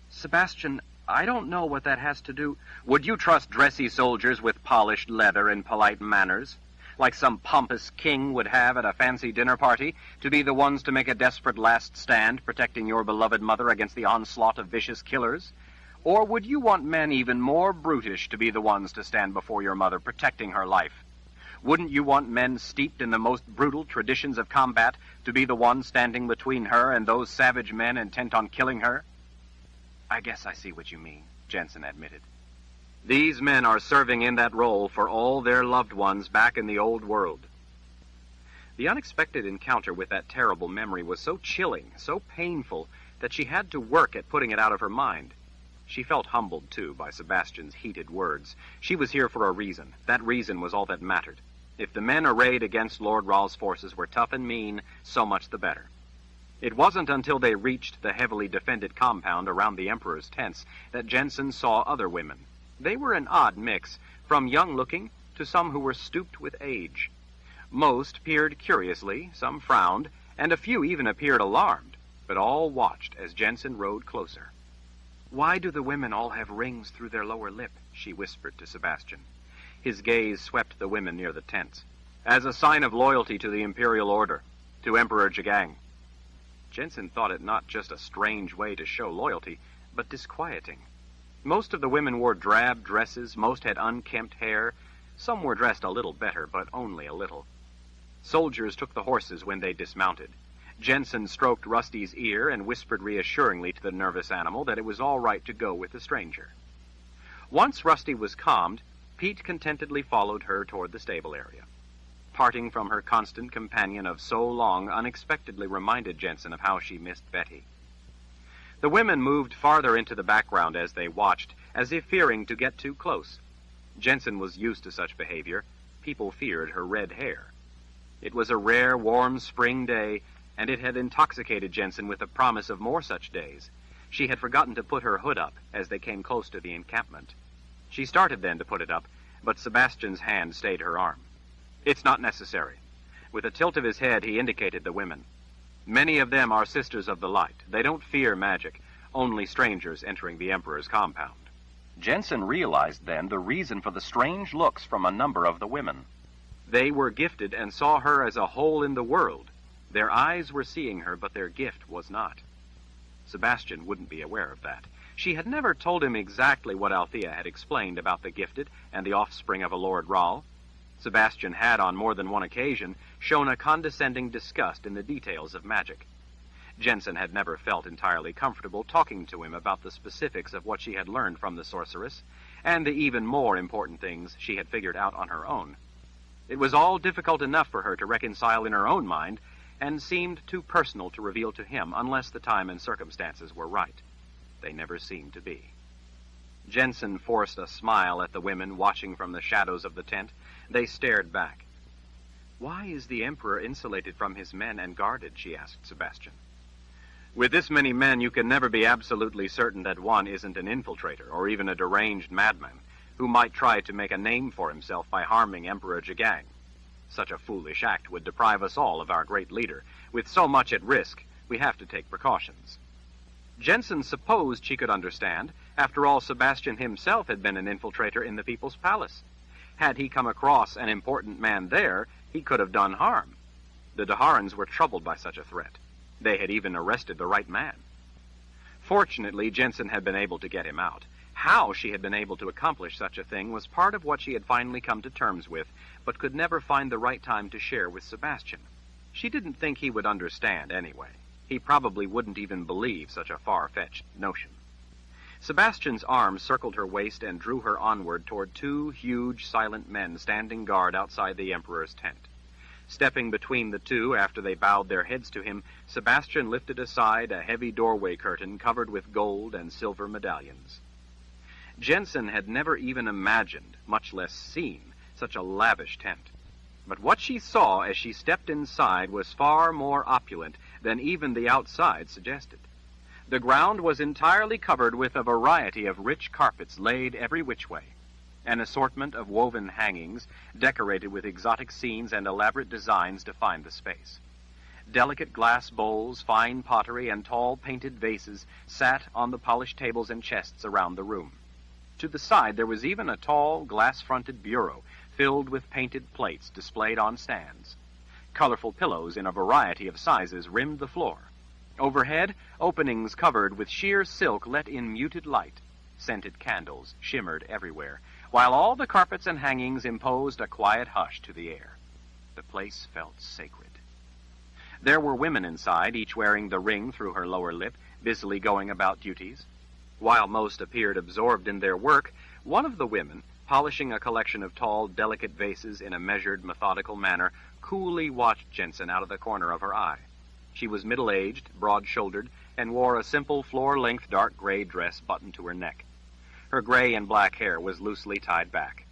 Speaker 1: "Sebastian, I don't know what that has to do—" "Would you trust dressy soldiers with polished leather and polite manners, like some pompous king would have at a fancy dinner party, to be the ones to make a desperate last stand, protecting your beloved mother against the onslaught of vicious killers? Or would you want men even more brutish to be the ones to stand before your mother, protecting her life? Wouldn't you want men steeped in the most brutal traditions of combat to be the ones standing between her and those savage men intent on killing her?" "I guess I see what you mean," Jennsen admitted. "These men are serving in that role for all their loved ones back in the old world." The unexpected encounter with that terrible memory was so chilling, so painful, that she had to work at putting it out of her mind. She felt humbled, too, by Sebastian's heated words. She was here for a reason. That reason was all that mattered. If the men arrayed against Lord Rawle's forces were tough and mean, so much the better. It wasn't until they reached the heavily defended compound around the Emperor's tents that Jennsen saw other women. They were an odd mix, from young-looking to some who were stooped with age. Most peered curiously, some frowned, and a few even appeared alarmed, but all watched as Jennsen rode closer. "Why do the women all have rings through their lower lip?" she whispered to Sebastian. His gaze swept the women near the tents. "As a sign of loyalty to the Imperial Order, to Emperor Jagang." Jennsen thought it not just a strange way to show loyalty, but disquieting. Most of the women wore drab dresses, most had unkempt hair. Some were dressed a little better, but only a little. Soldiers took the horses when they dismounted. Jennsen stroked Rusty's ear and whispered reassuringly to the nervous animal that it was all right to go with the stranger. Once Rusty was calmed, Pete contentedly followed her toward the stable area. Parting from her constant companion of so long unexpectedly reminded Jennsen of how she missed Betty. The women moved farther into the background as they watched, as if fearing to get too close. Jennsen was used to such behavior. People feared her red hair. It was a rare, warm spring day, and it had intoxicated Jennsen with the promise of more such days. She had forgotten to put her hood up as they came close to the encampment. She started then to put it up, but Sebastian's hand stayed her arm. "It's not necessary." With a tilt of his head, he indicated the women. "Many of them are sisters of the light. They don't fear magic, only strangers entering the Emperor's compound." Jennsen realized then the reason for the strange looks from a number of the women. They were gifted and saw her as a whole in the world. Their eyes were seeing her, but their gift was not. Sebastian wouldn't be aware of that. She had never told him exactly what Althea had explained about the gifted and the offspring of a Lord Rawle. Sebastian had, on more than one occasion, shown a condescending disgust in the details of magic. Jennsen had never felt entirely comfortable talking to him about the specifics of what she had learned from the sorceress, and the even more important things she had figured out on her own. It was all difficult enough for her to reconcile in her own mind, and seemed too personal to reveal to him unless the time and circumstances were right. They never seemed to be. Jennsen forced a smile at the women watching from the shadows of the tent. They stared back. "Why is the Emperor insulated from his men and guarded?" she asked Sebastian. "With this many men, you can never be absolutely certain that one isn't an infiltrator or even a deranged madman who might try to make a name for himself by harming Emperor Jagang. Such a foolish act would deprive us all of our great leader. With so much at risk, We have to take precautions. Jennsen supposed she could understand. After all, Sebastian himself had been an infiltrator in the People's Palace. Had he come across an important man there, he could have done harm. The Daharans were troubled by such a threat. They had even arrested the right man. Fortunately, Jennsen had been able to get him out. How she had been able to accomplish such a thing was part of what she had finally come to terms with, but could never find the right time to share with Sebastian. She didn't think he would understand anyway. He probably wouldn't even believe such a far-fetched notion. Sebastian's arm circled her waist and drew her onward toward two huge, silent men standing guard outside the Emperor's tent. Stepping between the two after they bowed their heads to him, Sebastian lifted aside a heavy doorway curtain covered with gold and silver medallions. Jennsen had never even imagined, much less seen, such a lavish tent. But what she saw as she stepped inside was far more opulent than even the outside suggested. The ground was entirely covered with a variety of rich carpets laid every which way. An assortment of woven hangings, decorated with exotic scenes and elaborate designs, defined the space. Delicate glass bowls, fine pottery, and tall painted vases sat on the polished tables and chests around the room. To the side there was even a tall, glass-fronted bureau filled with painted plates displayed on stands. Colorful pillows in a variety of sizes rimmed the floor. Overhead, openings covered with sheer silk let in muted light. Scented candles shimmered everywhere, while all the carpets and hangings imposed a quiet hush to the air. The place felt sacred. There were women inside, each wearing the ring through her lower lip, busily going about duties. While most appeared absorbed in their work, one of the women, polishing a collection of tall, delicate vases in a measured, methodical manner, coolly watched Jennsen out of the corner of her eye. She was middle-aged, broad-shouldered, and wore a simple floor-length dark gray dress buttoned to her neck. Her gray and black hair was loosely tied back.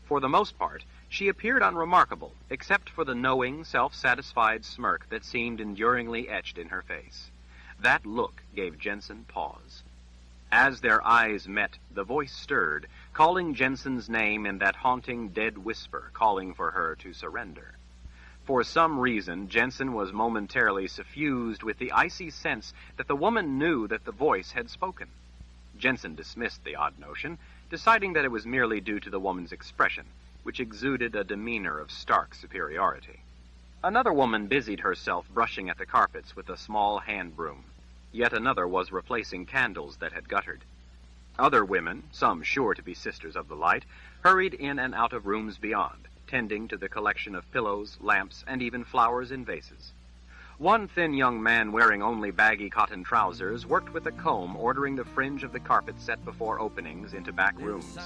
Speaker 1: For the most part, she appeared unremarkable, except for the knowing, self-satisfied smirk that seemed enduringly etched in her face. That look gave Jennsen pause. As their eyes met, the voice stirred, calling Jensen's name in that haunting dead whisper, calling for her to surrender. For some reason, Jennsen was momentarily suffused with the icy sense that the woman knew that the voice had spoken. Jennsen dismissed the odd notion, deciding that it was merely due to the woman's expression, which exuded a demeanor of stark superiority. Another woman busied herself brushing at the carpets with a small hand broom. Yet another was replacing candles that had guttered. Other women, some sure to be sisters of the light, hurried in and out of rooms beyond, tending to the collection of pillows, lamps, and even flowers in vases. One thin young man wearing only baggy cotton trousers worked with a comb ordering the fringe of the carpet set before openings into back rooms.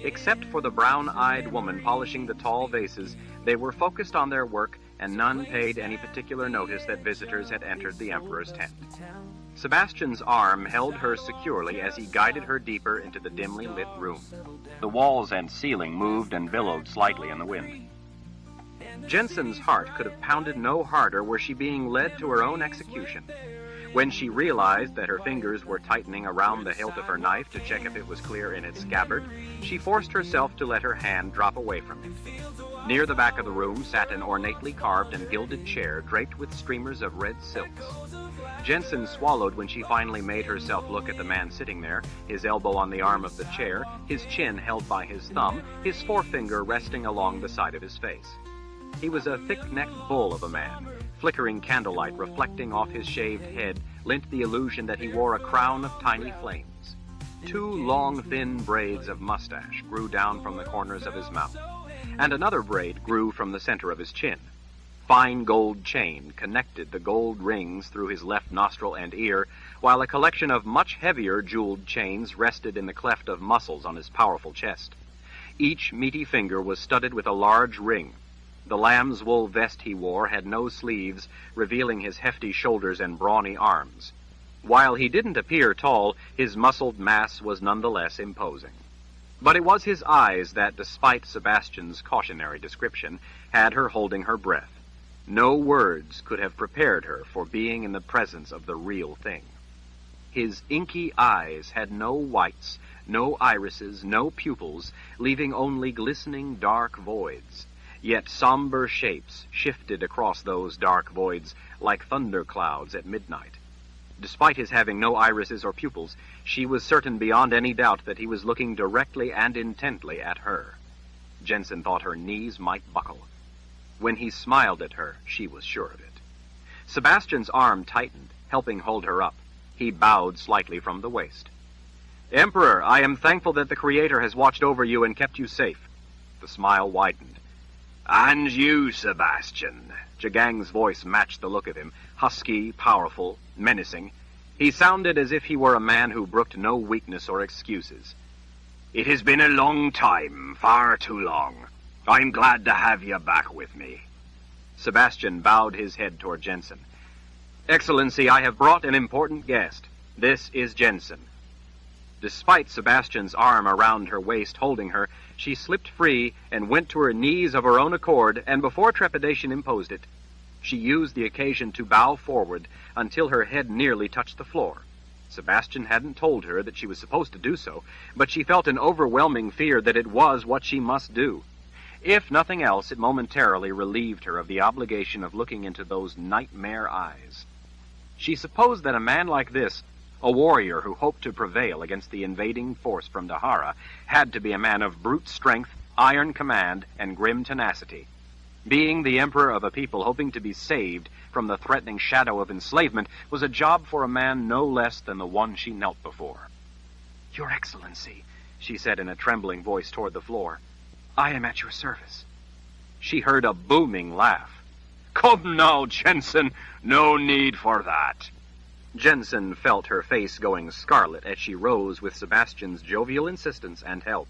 Speaker 1: Except for the brown-eyed woman polishing the tall vases, they were focused on their work, and none paid any particular notice that visitors had entered the Emperor's tent. Sebastian's arm held her securely as he guided her deeper into the dimly lit room. The walls and ceiling moved and billowed slightly in the wind. Jensen's heart could have pounded no harder were she being led to her own execution. When she realized that her fingers were tightening around the hilt of her knife to check if it was clear in its scabbard, she forced herself to let her hand drop away from it. Near the back of the room sat an ornately carved and gilded chair draped with streamers of red silks. Jennsen swallowed when she finally made herself look at the man sitting there, his elbow on the arm of the chair, his chin held by his thumb, his forefinger resting along the side of his face. He was a thick-necked bull of a man. Flickering candlelight reflecting off his shaved head lent the illusion that he wore a crown of tiny flames. Two long, thin braids of mustache grew down from the corners of his mouth, and another braid grew from the center of his chin. Fine gold chain connected the gold rings through his left nostril and ear, while a collection of much heavier jeweled chains rested in the cleft of muscles on his powerful chest. Each meaty finger was studded with a large ring. The lamb's wool vest he wore had no sleeves, revealing his hefty shoulders and brawny arms. While he didn't appear tall, his muscled mass was nonetheless imposing. But it was his eyes that, despite Sebastian's cautionary description, had her holding her breath. No words could have prepared her for being in the presence of the real thing. His inky eyes had no whites, no irises, no pupils, leaving only glistening dark voids. Yet somber shapes shifted across those dark voids like thunderclouds at midnight. Despite his having no irises or pupils, she was certain beyond any doubt that he was looking directly and intently at her. Jennsen thought her knees might buckle. When he smiled at her, she was sure of it. Sebastian's arm tightened, helping hold her up. He bowed slightly from the waist. "Emperor, I am thankful that the Creator has watched over you and kept you safe." The smile widened.
Speaker 3: "And you, Sebastian."
Speaker 1: Jagang's voice matched the look of him, husky, powerful, menacing. He sounded as if he were a man who brooked no weakness or excuses.
Speaker 3: "It has been a long time, far too long. I'm glad to have you back with me."
Speaker 1: Sebastian bowed his head toward Jennsen. "Excellency, I have brought an important guest. This is Jennsen." Despite Sebastian's arm around her waist holding her, she slipped free and went to her knees of her own accord, and before trepidation imposed it, she used the occasion to bow forward until her head nearly touched the floor. Sebastian hadn't told her that she was supposed to do so, but she felt an overwhelming fear that it was what she must do. If nothing else, it momentarily relieved her of the obligation of looking into those nightmare eyes. She supposed that a man like this, a warrior who hoped to prevail against the invading force from Dahara, had to be a man of brute strength, iron command, and grim tenacity. Being the emperor of a people hoping to be saved from the threatening shadow of enslavement was a job for a man no less than the one she knelt before. "Your Excellency," she said in a trembling voice toward the floor, "I am at your service." She heard a booming laugh.
Speaker 3: "Come now, Jennsen, no need for that."
Speaker 1: Jennsen felt her face going scarlet as she rose with Sebastian's jovial insistence and help.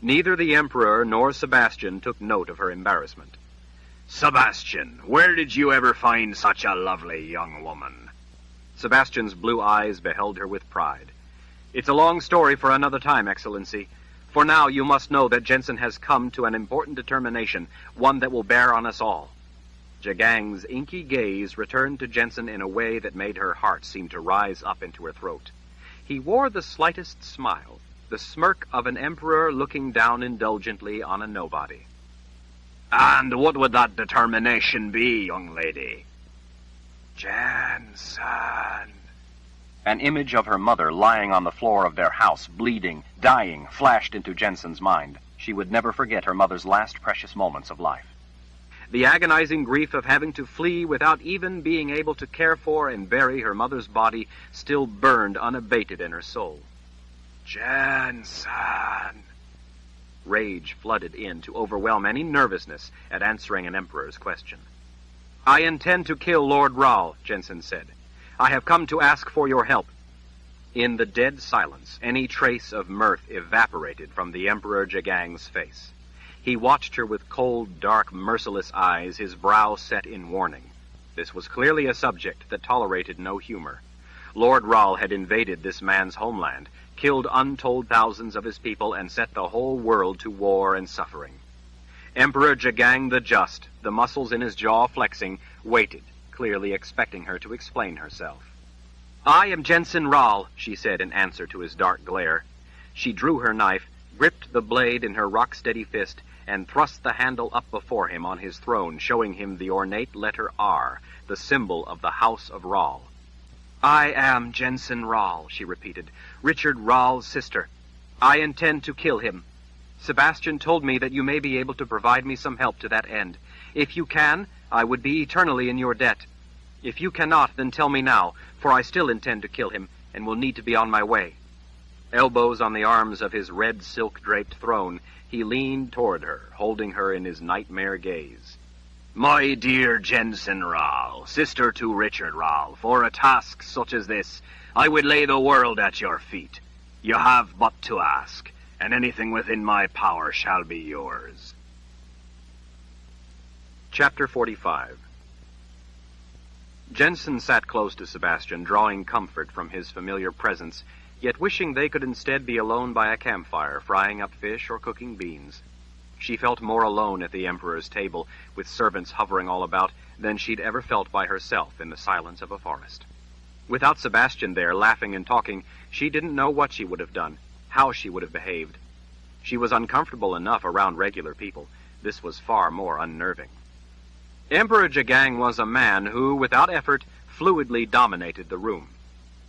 Speaker 1: Neither the Emperor nor Sebastian took note of her embarrassment.
Speaker 3: "Sebastian, where did you ever find such a lovely young woman?"
Speaker 1: Sebastian's blue eyes beheld her with pride. "It's a long story for another time, Excellency. For now you must know that Jennsen has come to an important determination, one that will bear on us all." Jagang's inky gaze returned to Jennsen in a way that made her heart seem to rise up into her throat. He wore the slightest smile, the smirk of an emperor looking down indulgently on a nobody.
Speaker 3: "And what would that determination be, young lady?"
Speaker 1: "Jennsen."
Speaker 2: An image of her mother lying on the floor of their house, bleeding, dying, flashed into Jennsen's mind. She would never forget her mother's last precious moments of life.
Speaker 1: The agonizing grief of having to flee without even being able to care for and bury her mother's body still burned unabated in her soul. "Jennsen." Rage flooded in to overwhelm any nervousness at answering an emperor's question. "I intend to kill Lord Rahl," Jennsen said. "I have come to ask for your help." In the dead silence, any trace of mirth evaporated from the Emperor Jagang's face. He watched her with cold, dark, merciless eyes, his brow set in warning. This was clearly a subject that tolerated no humor. Lord Rahl had invaded this man's homeland, killed untold thousands of his people, and set the whole world to war and suffering. Emperor Jagang the Just, the muscles in his jaw flexing, waited, clearly expecting her to explain herself. "I am Jennsen Rahl," she said in answer to his dark glare. She drew her knife, gripped the blade in her rock-steady fist, and thrust the handle up before him on his throne, showing him the ornate letter R, the symbol of the House of Rahl. "I am Jennsen Rahl," she repeated, "Richard Rahl's sister. I intend to kill him. Sebastian told me that you may be able to provide me some help to that end. If you can, I would be eternally in your debt. If you cannot, then tell me now, for I still intend to kill him, and will need to be on my way." Elbows on the arms of his red silk-draped throne, he leaned toward her, holding her in his nightmare gaze.
Speaker 3: "My dear Jennsen Rahl, sister to Richard Rahl, for a task such as this, I would lay the world at your feet. You have but to ask, and anything within my power shall be yours."
Speaker 1: Chapter 45. Jennsen sat close to Sebastian, drawing comfort from his familiar presence, yet wishing they could instead be alone by a campfire, frying up fish or cooking beans. She felt more alone at the Emperor's table, with servants hovering all about, than she'd ever felt by herself in the silence of a forest. Without Sebastian there, laughing and talking, she didn't know what she would have done, how she would have behaved. She was uncomfortable enough around regular people, This was far more unnerving. Emperor Jagang was a man who, without effort, fluidly dominated the room.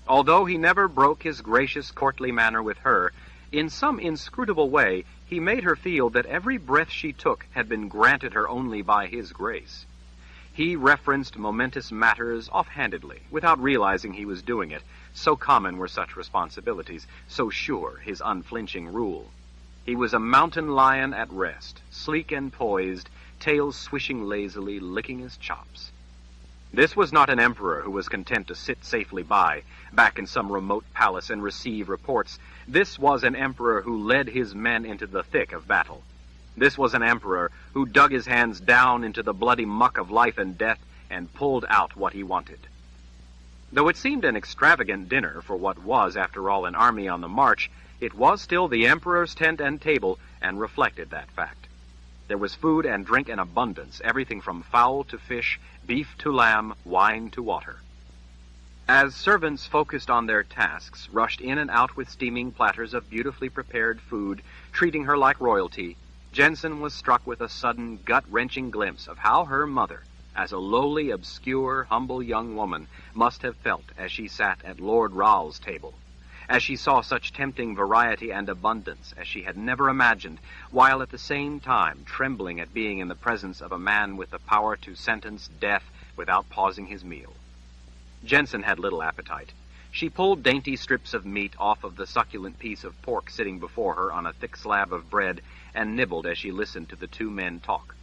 Speaker 1: Although he never broke his gracious, courtly manner with her, in some inscrutable way he made her feel that every breath she took had been granted her only by his grace. He referenced momentous matters offhandedly, without realizing he was doing it. So common were such responsibilities, so sure his unflinching rule. He was a mountain lion at rest, sleek and poised, tail swishing lazily, licking his chops. This was not an emperor who was content to sit safely by, back in some remote palace and receive reports. This was an emperor who led his men into the thick of battle. This was an emperor who dug his hands down into the bloody muck of life and death and pulled out what he wanted. Though it seemed an extravagant dinner for what was, after all, an army on the march, it was still the emperor's tent and table, and reflected that fact. There was food and drink in abundance, everything from fowl to fish, beef to lamb, wine to water. As servants focused on their tasks, rushed in and out with steaming platters of beautifully prepared food, treating her like royalty, Jennsen was struck with a sudden, gut-wrenching glimpse of how her mother, as a lowly, obscure, humble young woman, must have felt as she sat at Lord Ral's table, as she saw such tempting variety and abundance as she had never imagined, while at the same time trembling at being in the presence of a man with the power to sentence death without pausing his meal. Jennsen had little appetite. She pulled dainty strips of meat off of the succulent piece of pork sitting before her on a thick slab of bread and nibbled as she listened to the two men talk.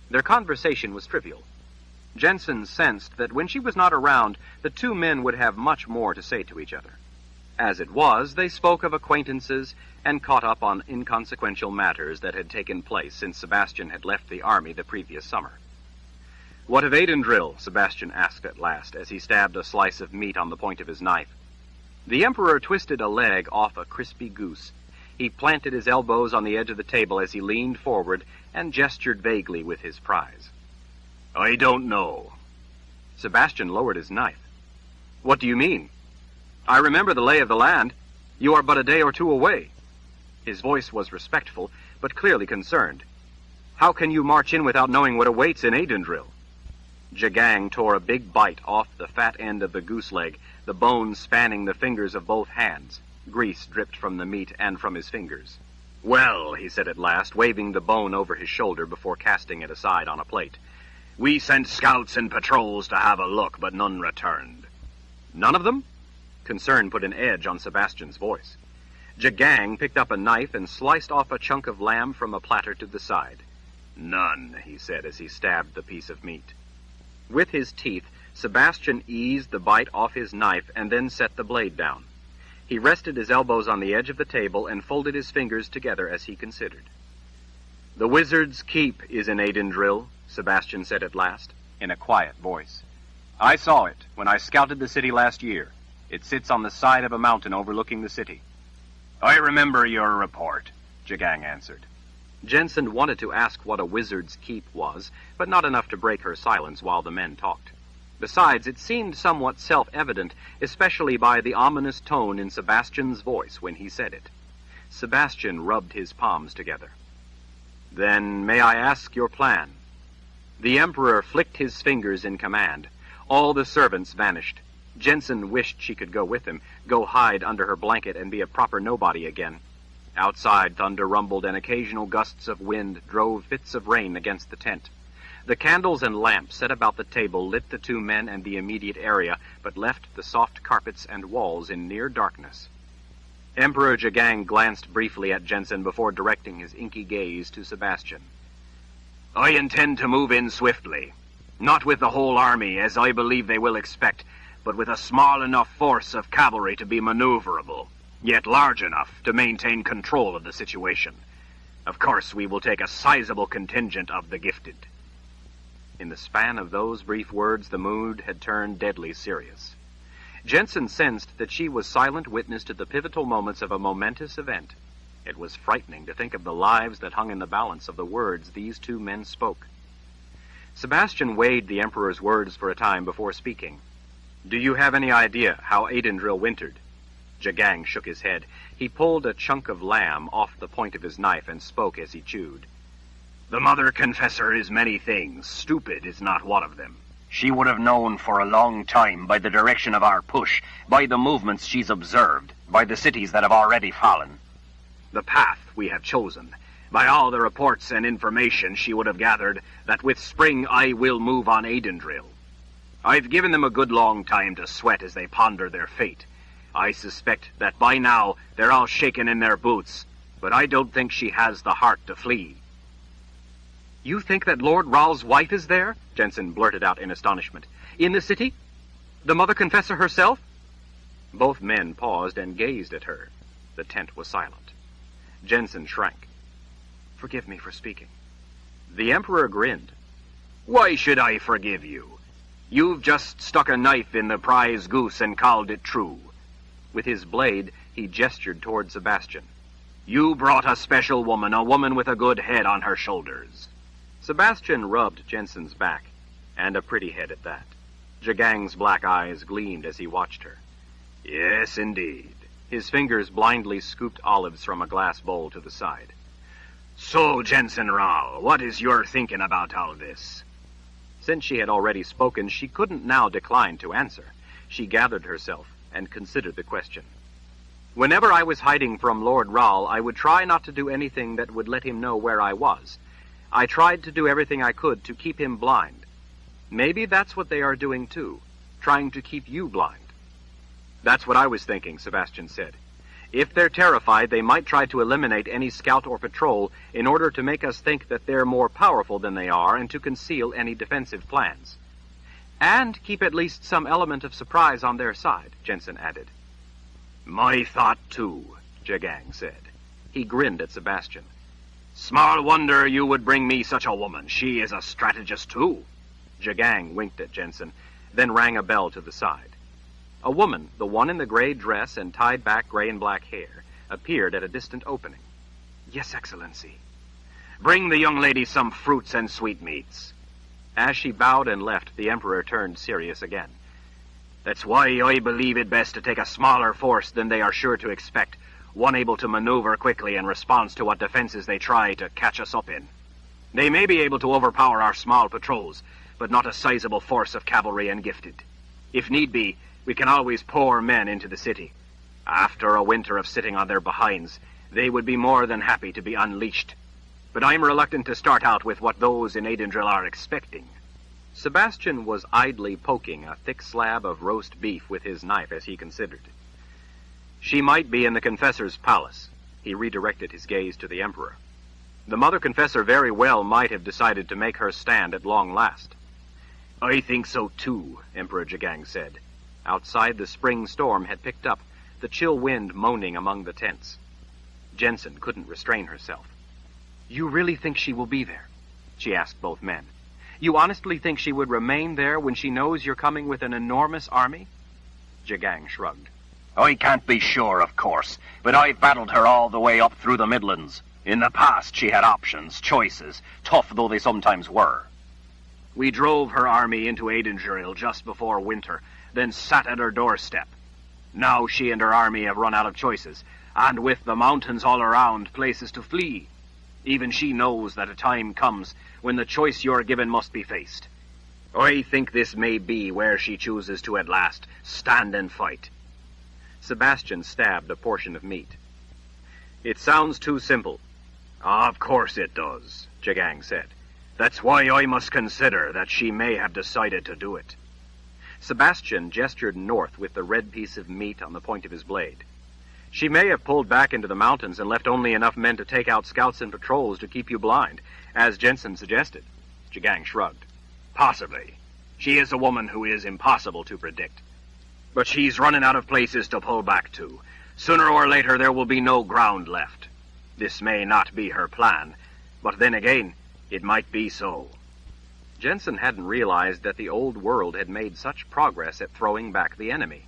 Speaker 1: Their conversation was trivial. Jennsen sensed that when she was not around, the two men would have much more to say to each other. As it was, they spoke of acquaintances and caught up on inconsequential matters that had taken place since Sebastian had left the army the previous summer. "What of Aidendrill?" Sebastian asked at last, as he stabbed a slice of meat on the point of his knife. The Emperor twisted a leg off a crispy goose. He planted his elbows on the edge of the table as he leaned forward and gestured vaguely with his prize. "I don't know." Sebastian lowered his knife. "What do you mean?" "I remember the lay of the land. You are but a day or two away." His voice was respectful, but clearly concerned. "How can you march in without knowing what awaits in Aidendrill?" Jagang tore a big bite off the fat end of the goose leg, the bone spanning the fingers of both hands. Grease dripped from the meat and from his fingers. "Well," he said at last, waving the bone over his shoulder before casting it aside on a plate, "we sent scouts and patrols to have a look, but none returned." "None of them?" Concern put an edge on Sebastian's voice. Jagang picked up a knife and sliced off a chunk of lamb from a platter to the side. "None," he said as he stabbed the piece of meat. With his teeth, Sebastian eased the bite off his knife and then set the blade down. He rested his elbows on the edge of the table and folded his fingers together as he considered. "The wizard's keep is in Aidendrill," Sebastian said at last, in a quiet voice. "I saw it when I scouted the city last year. It sits on the side of a mountain overlooking the city." "I remember your report," Jagang answered. Jennsen wanted to ask what a wizard's keep was, but not enough to break her silence while the men talked. Besides, it seemed somewhat self-evident, especially by the ominous tone in Sebastian's voice when he said it. Sebastian rubbed his palms together. "Then may I ask your plan?" The Emperor flicked his fingers in command. All the servants vanished. Jennsen wished she could go with him, go hide under her blanket and be a proper nobody again. Outside, thunder rumbled and occasional gusts of wind drove fits of rain against the tent. The candles and lamps set about the table lit the two men and the immediate area, but left the soft carpets and walls in near darkness. Emperor Jagang glanced briefly at Jennsen before directing his inky gaze to Sebastian. "I intend to move in swiftly, not with the whole army, as I believe they will expect, but with a small enough force of cavalry to be maneuverable, yet large enough to maintain control of the situation. Of course, we will take a sizable contingent of the gifted." In the span of those brief words, the mood had turned deadly serious. Jennsen sensed that she was silent witness to the pivotal moments of a momentous event. It was frightening to think of the lives that hung in the balance of the words these two men spoke. Sebastian weighed the Emperor's words for a time before speaking. "Do you have any idea how Aidendrill wintered?" Jagang shook his head. He pulled a chunk of lamb off the point of his knife and spoke as he chewed.
Speaker 3: The Mother Confessor is many things. Stupid is not one of them. She would have known for a long time by the direction of our push, by the movements she's observed, by the cities that have already fallen. The path we have chosen. By all the reports and information she would have gathered that with spring I will move on Aidendrill. I've given them a good long time to sweat as they ponder their fate. I suspect that by now they're all shaken in their boots, but I don't think she has the heart to flee.
Speaker 2: You think that Lord Ral's wife is there? Jennsen blurted out in astonishment. In the city? The Mother Confessor herself? Both men paused and gazed at her. The tent was silent. Jennsen shrank. Forgive me for speaking. The Emperor grinned.
Speaker 3: Why should I forgive you? You've just stuck a knife in the prize goose and called it true.
Speaker 2: With his blade, he gestured toward Sebastian.
Speaker 3: You brought a special woman, a woman with a good head on her shoulders.
Speaker 2: Sebastian rubbed Jensen's back, and a pretty head at that. Jagang's black eyes gleamed as he watched her.
Speaker 3: Yes, indeed.
Speaker 2: His fingers blindly scooped olives from a glass bowl to the side.
Speaker 3: So, Jennsen Ral, what is your thinking about all this?
Speaker 2: Since she had already spoken, she couldn't now decline to answer. She gathered herself and considered the question. Whenever I was hiding from Lord Ral, I would try not to do anything that would let him know where I was. I tried to do everything I could to keep him blind. Maybe that's what they are doing too, trying to keep you blind. That's what I was thinking, Sebastian said. If they're terrified, they might try to eliminate any scout or patrol in order to make us think that they're more powerful than they are and to conceal any defensive plans. And keep at least some element of surprise on their side, Jennsen added.
Speaker 3: My thought too,
Speaker 2: Jagang said. He grinned at Sebastian.
Speaker 3: Small wonder you would bring me such a woman. She is a strategist too.
Speaker 2: Jagang winked at Jennsen, then rang a bell to the side. A woman, the one in the gray dress and tied-back gray and black hair, appeared at a distant opening.
Speaker 3: Yes, Excellency. Bring the young lady some fruits and sweetmeats.
Speaker 2: As she bowed and left, the Emperor turned serious again.
Speaker 3: That's why I believe it best to take a smaller force than they are sure to expect, one able to maneuver quickly in response to what defenses they try to catch us up in. They may be able to overpower our small patrols, but not a sizable force of cavalry and gifted. If need be, we can always pour men into the city. After a winter of sitting on their behinds, they would be more than happy to be unleashed. But I'm reluctant to start out with what those in Aidendrill are expecting.
Speaker 2: Sebastian was idly poking a thick slab of roast beef with his knife as he considered. She might be in the Confessor's palace. He redirected his gaze to the Emperor. The Mother Confessor very well might have decided to make her stand at long last.
Speaker 3: I think so too,
Speaker 2: Emperor Jagang said. Outside, the spring storm had picked up, the chill wind moaning among the tents. Jennsen couldn't restrain herself. You really think she will be there? She asked both men. You honestly think she would remain there when she knows you're coming with an enormous army? Jagang shrugged.
Speaker 3: I can't be sure, of course, but I've battled her all the way up through the Midlands. In the past, she had options, choices, tough though they sometimes were. We drove her army into Aidendrill just before winter, then sat at her doorstep. Now she and her army have run out of choices, and with the mountains all around, places to flee. Even she knows that a time comes when the choice you're given must be faced. I think this may be where she chooses to at last stand and fight.
Speaker 2: Sebastian stabbed a portion of meat. It sounds too simple.
Speaker 3: Of course it does, Jagang said. That's why I must consider that she may have decided to do it.
Speaker 2: Sebastian gestured north with the red piece of meat on the point of his blade. She may have pulled back into the mountains and left only enough men to take out scouts and patrols to keep you blind, as Jennsen suggested.
Speaker 3: Jagang shrugged. Possibly. She is a woman who is impossible to predict. But she's running out of places to pull back to. Sooner or later there will be no ground left. This may not be her plan, but then again, it might be so.
Speaker 2: Jennsen hadn't realized that the old world had made such progress at throwing back the enemy.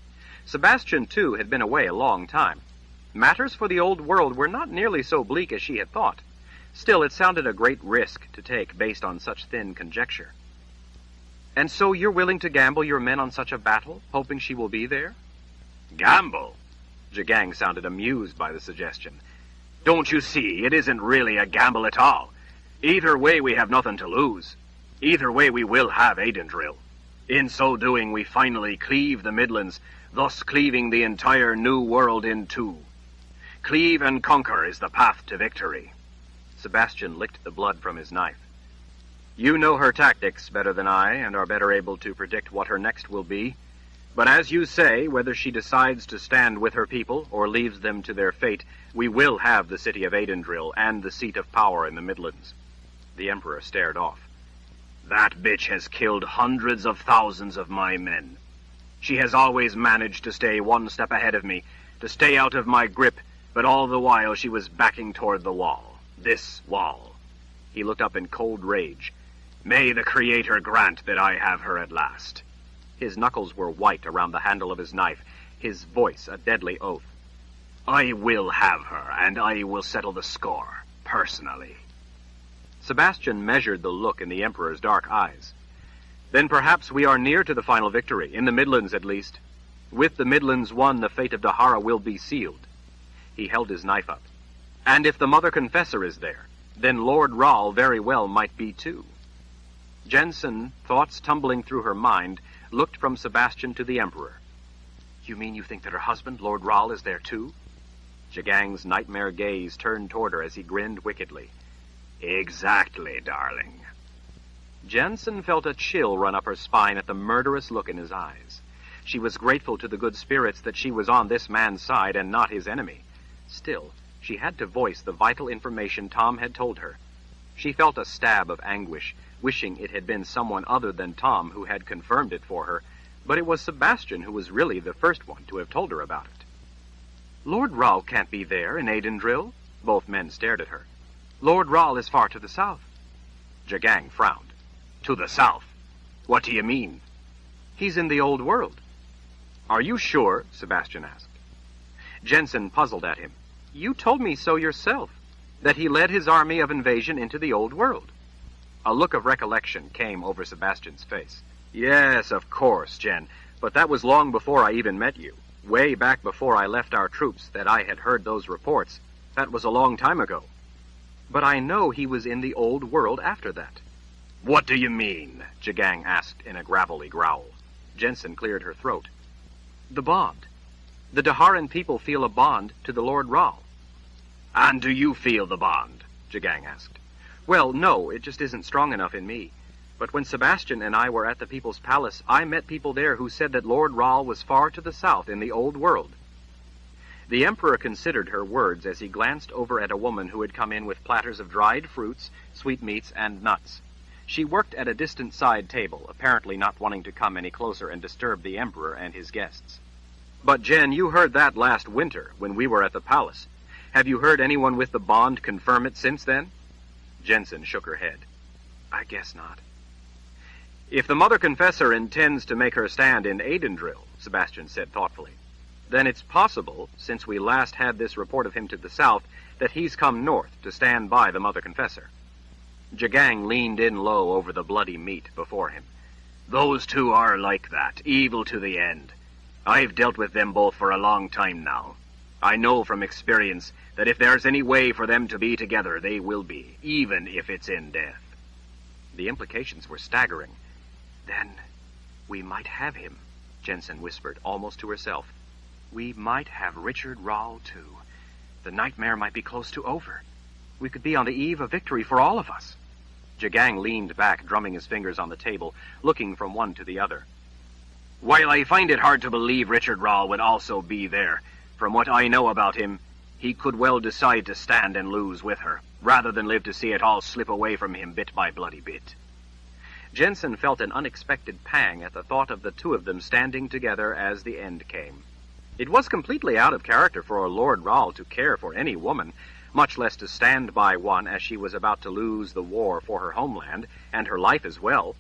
Speaker 2: Sebastian, too, had been away a long time. Matters for the old world were not nearly so bleak as she had thought. Still, it sounded a great risk to take based on such thin conjecture. And so you're willing to gamble your men on such a battle, hoping she will be there?
Speaker 3: Gamble?
Speaker 2: Jagang sounded amused by the suggestion.
Speaker 3: Don't you see, it isn't really a gamble at all. Either way, we have nothing to lose. Either way, we will have Aidendrill. In so doing, we finally cleave the Midlands, thus cleaving the entire New World in two. Cleave and conquer is the path to victory.
Speaker 2: Sebastian licked the blood from his knife. You know her tactics better than I, and are better able to predict what her next will be. But as you say, whether she decides to stand with her people or leaves them to their fate, we will have the city of Aidendrill and the seat of power in the Midlands. The Emperor stared off.
Speaker 3: That bitch has killed hundreds of thousands of my men. She has always managed to stay one step ahead of me, to stay out of my grip, but all the while she was backing toward the wall. This wall. He looked up in cold rage. May the Creator grant that I have her at last.
Speaker 2: His knuckles were white around the handle of his knife, his voice a deadly oath.
Speaker 3: I will have her, and I will settle the score, personally.
Speaker 2: Sebastian measured the look in the Emperor's dark eyes. Then perhaps we are near to the final victory, in the Midlands at least. With the Midlands won, the fate of Dahara will be sealed. He held his knife up. And if the Mother Confessor is there, then Lord Rahl very well might be too. Jennsen, thoughts tumbling through her mind, looked from Sebastian to the Emperor. You mean you think that her husband, Lord Rahl, is there too? Jagang's nightmare gaze turned toward her as he grinned wickedly.
Speaker 3: Exactly, darling.
Speaker 2: Jennsen felt a chill run up her spine at the murderous look in his eyes. She was grateful to the good spirits that she was on this man's side and not his enemy. Still, she had to voice the vital information Tom had told her. She felt a stab of anguish, wishing it had been someone other than Tom who had confirmed it for her, but it was Sebastian who was really the first one to have told her about it. Lord Rahl can't be there in Aidendrill. Both men stared at her. Lord Rahl is far to the south. Jagang frowned.
Speaker 3: To the south? What do you mean?
Speaker 2: He's in the old world. Are you sure? Sebastian asked. Jennsen puzzled at him. You told me so yourself, that he led his army of invasion into the old world. A look of recollection came over Sebastian's face. Yes, of course, Jen, but that was long before I even met you. Way back before I left our troops that I had heard those reports. That was a long time ago. But I know he was in the old world after that.
Speaker 3: What do you mean?
Speaker 2: Jagang asked in a gravelly growl. Jennsen cleared her throat. The bond. The Daharan people feel a bond to the Lord Rahl.
Speaker 3: And do you feel the bond?
Speaker 2: Jagang asked. Well, no, it just isn't strong enough in me. But when Sebastian and I were at the People's Palace, I met people there who said that Lord Rahl was far to the south in the old world. The Emperor considered her words as he glanced over at a woman who had come in with platters of dried fruits, sweetmeats, and nuts. She worked at a distant side table, apparently not wanting to come any closer and disturb the Emperor and his guests. But, Jen, you heard that last winter when we were at the palace. Have you heard anyone with the bond confirm it since then? Jennsen shook her head. I guess not. If the Mother Confessor intends to make her stand in Aidendrill, Sebastian said thoughtfully, then it's possible, since we last had this report of him to the south, that he's come north to stand by the Mother Confessor. Jagang leaned in low over the bloody meat before him.
Speaker 3: Those two are like that, evil to the end. I've dealt with them both for a long time now. I know from experience that if there's any way for them to be together, they will be, even if it's in death.
Speaker 2: The implications were staggering. Then we might have him, Jennsen whispered, almost to herself. We might have Richard Rahl, too. The nightmare might be close to over. We could be on the eve of victory for all of us. Jagang leaned back, drumming his fingers on the table, looking from one to the other.
Speaker 3: While I find it hard to believe Richard Rahl would also be there, from what I know about him, he could well decide to stand and lose with her, rather than live to see it all slip away from him bit by bloody bit.
Speaker 2: Jennsen felt an unexpected pang at the thought of the two of them standing together as the end came. It was completely out of character for Lord Rahl to care for any woman, much less to stand by one as she was about to lose the war for her homeland, and her life as well.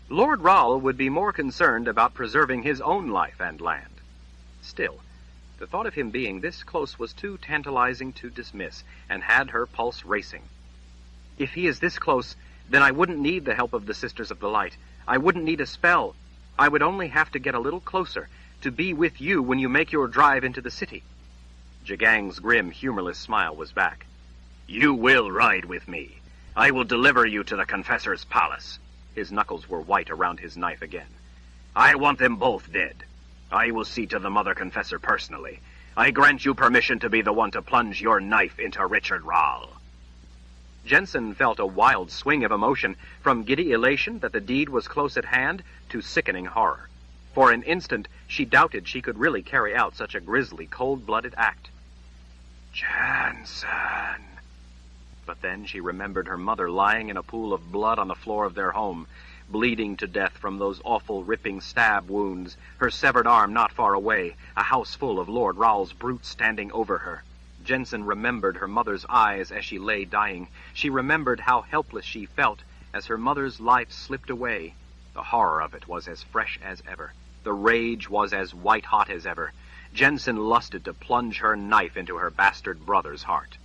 Speaker 2: Lord Rahl would be more concerned about preserving his own life and land. Still, the thought of him being this close was too tantalizing to dismiss, and had her pulse racing. If he is this close, then I wouldn't need the help of the Sisters of the Light. I wouldn't need a spell. I would only have to get a little closer, to be with you when you make your drive into the city. Jagang's grim, humorless smile was back.
Speaker 3: You will ride with me. I will deliver you to the Confessor's palace. His knuckles were white around his knife again. I want them both dead. I will see to the Mother Confessor personally. I grant you permission to be the one to plunge your knife into Richard Rahl.
Speaker 2: Jennsen felt a wild swing of emotion, from giddy elation that the deed was close at hand to sickening horror. For an instant, she doubted she could really carry out such a grisly, cold-blooded act.
Speaker 3: Jennsen.
Speaker 2: But then she remembered her mother lying in a pool of blood on the floor of their home, bleeding to death from those awful, ripping stab wounds, her severed arm not far away, a house full of Lord Rahl's brutes standing over her. Jennsen remembered her mother's eyes as she lay dying. She remembered how helpless she felt as her mother's life slipped away. The horror of it was as fresh as ever. The rage was as white-hot as ever. Jennsen lusted to plunge her knife into her bastard brother's heart.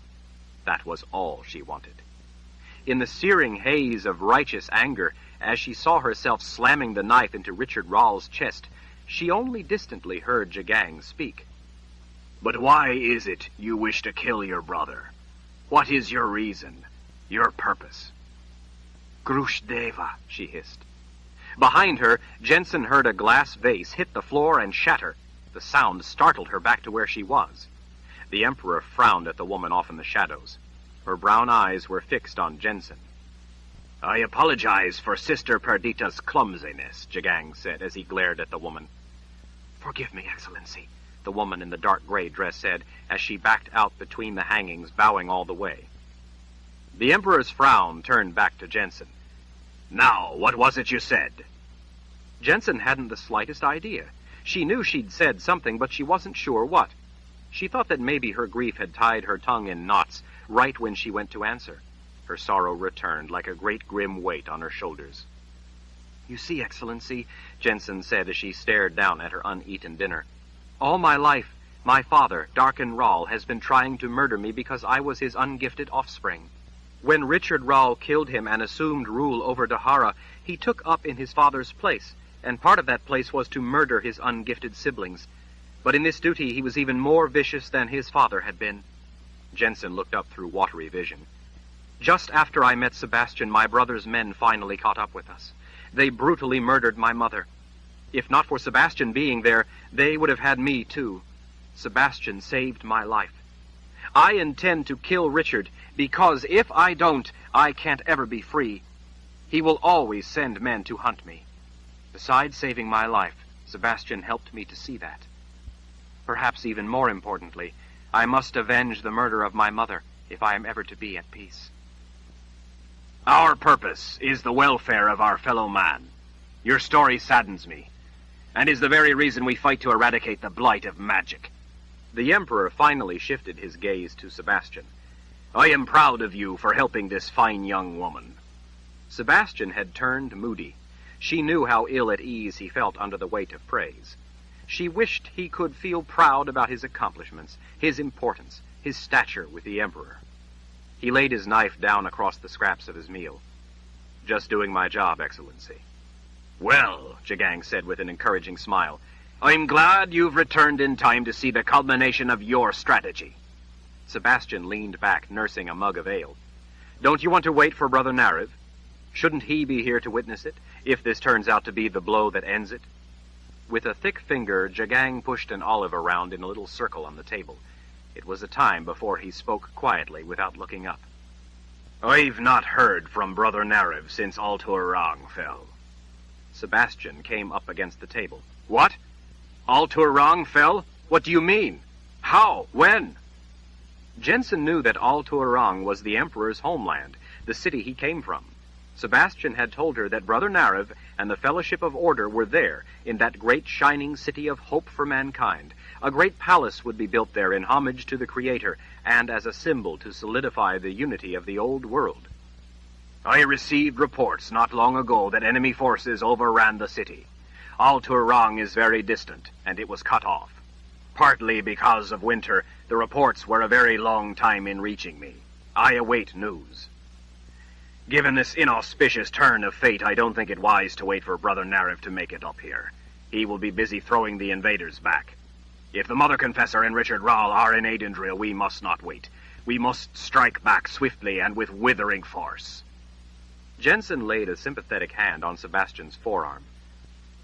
Speaker 2: That was all she wanted. In the searing haze of righteous anger, as she saw herself slamming the knife into Richard Rahl's chest, she only distantly heard Jagang speak.
Speaker 3: But why is it you wish to kill your brother? What is your reason, your purpose?
Speaker 2: Grushdeva, she hissed. Behind her, Jennsen heard a glass vase hit the floor and shatter. The sound startled her back to where she was. The Emperor frowned at the woman off in the shadows. Her brown eyes were fixed on Jennsen.
Speaker 3: I apologize for Sister Perdita's clumsiness, Jagang said as he glared at the woman.
Speaker 2: Forgive me, Excellency, the woman in the dark gray dress said as she backed out between the hangings, bowing all the way. The Emperor's frown turned back to Jennsen.
Speaker 3: Now, what was it you said?
Speaker 2: Jennsen hadn't the slightest idea. She knew she'd said something, but she wasn't sure what. She thought that maybe her grief had tied her tongue in knots right when she went to answer. Her sorrow returned like a great grim weight on her shoulders. You see, Excellency, Jennsen said as she stared down at her uneaten dinner, all my life, my father, Darken Rahl, has been trying to murder me because I was his ungifted offspring. When Richard Rahl killed him and assumed rule over Dahara, he took up in his father's place, and part of that place was to murder his ungifted siblings. But in this duty he was even more vicious than his father had been. Jennsen looked up through watery vision. Just after I met Sebastian, my brother's men finally caught up with us. They brutally murdered my mother. If not for Sebastian being there, they would have had me too. Sebastian saved my life. I intend to kill Richard, because if I don't, I can't ever be free. He will always send men to hunt me. Besides saving my life, Sebastian helped me to see that. Perhaps even more importantly, I must avenge the murder of my mother if I am ever to be at peace.
Speaker 3: Our purpose is the welfare of our fellow man. Your story saddens me, and is the very reason we fight to eradicate the blight of magic.
Speaker 2: The Emperor finally shifted his gaze to Sebastian.
Speaker 3: I am proud of you for helping this fine young woman.
Speaker 2: Sebastian had turned moody. She knew how ill at ease he felt under the weight of praise. She wished he could feel proud about his accomplishments, his importance, his stature with the Emperor. He laid his knife down across the scraps of his meal. Just doing my job, Excellency.
Speaker 3: Well, Jagang said with an encouraging smile, I'm glad you've returned in time to see the culmination of your strategy.
Speaker 2: Sebastian leaned back, nursing a mug of ale. Don't you want to wait for Brother Nariv? Shouldn't he be here to witness it, if this turns out to be the blow that ends it? With a thick finger, Jagang pushed an olive around in a little circle on the table. It was a time before he spoke quietly without looking up.
Speaker 3: I've not heard from Brother Nariv since Altur-Rang fell.
Speaker 2: Sebastian came up against the table.
Speaker 3: What? Altur-Rang fell? What do you mean? How? When?
Speaker 2: Jennsen knew that Altur-Rang was the Emperor's homeland, the city he came from. Sebastian had told her that Brother Nariv and the Fellowship of Order were there, in that great shining city of hope for mankind. A great palace would be built there in homage to the Creator, and as a symbol to solidify the unity of the old world.
Speaker 3: I received reports not long ago that enemy forces overran the city. Altur-Rang is very distant, and it was cut off. Partly because of winter, the reports were a very long time in reaching me. I await news. Given this inauspicious turn of fate, I don't think it wise to wait for Brother Nariv to make it up here. He will be busy throwing the invaders back. If the Mother Confessor and Richard Rahl are in Aidendril, we must not wait. We must strike back swiftly and with withering force.
Speaker 2: Jennsen laid a sympathetic hand on Sebastian's forearm.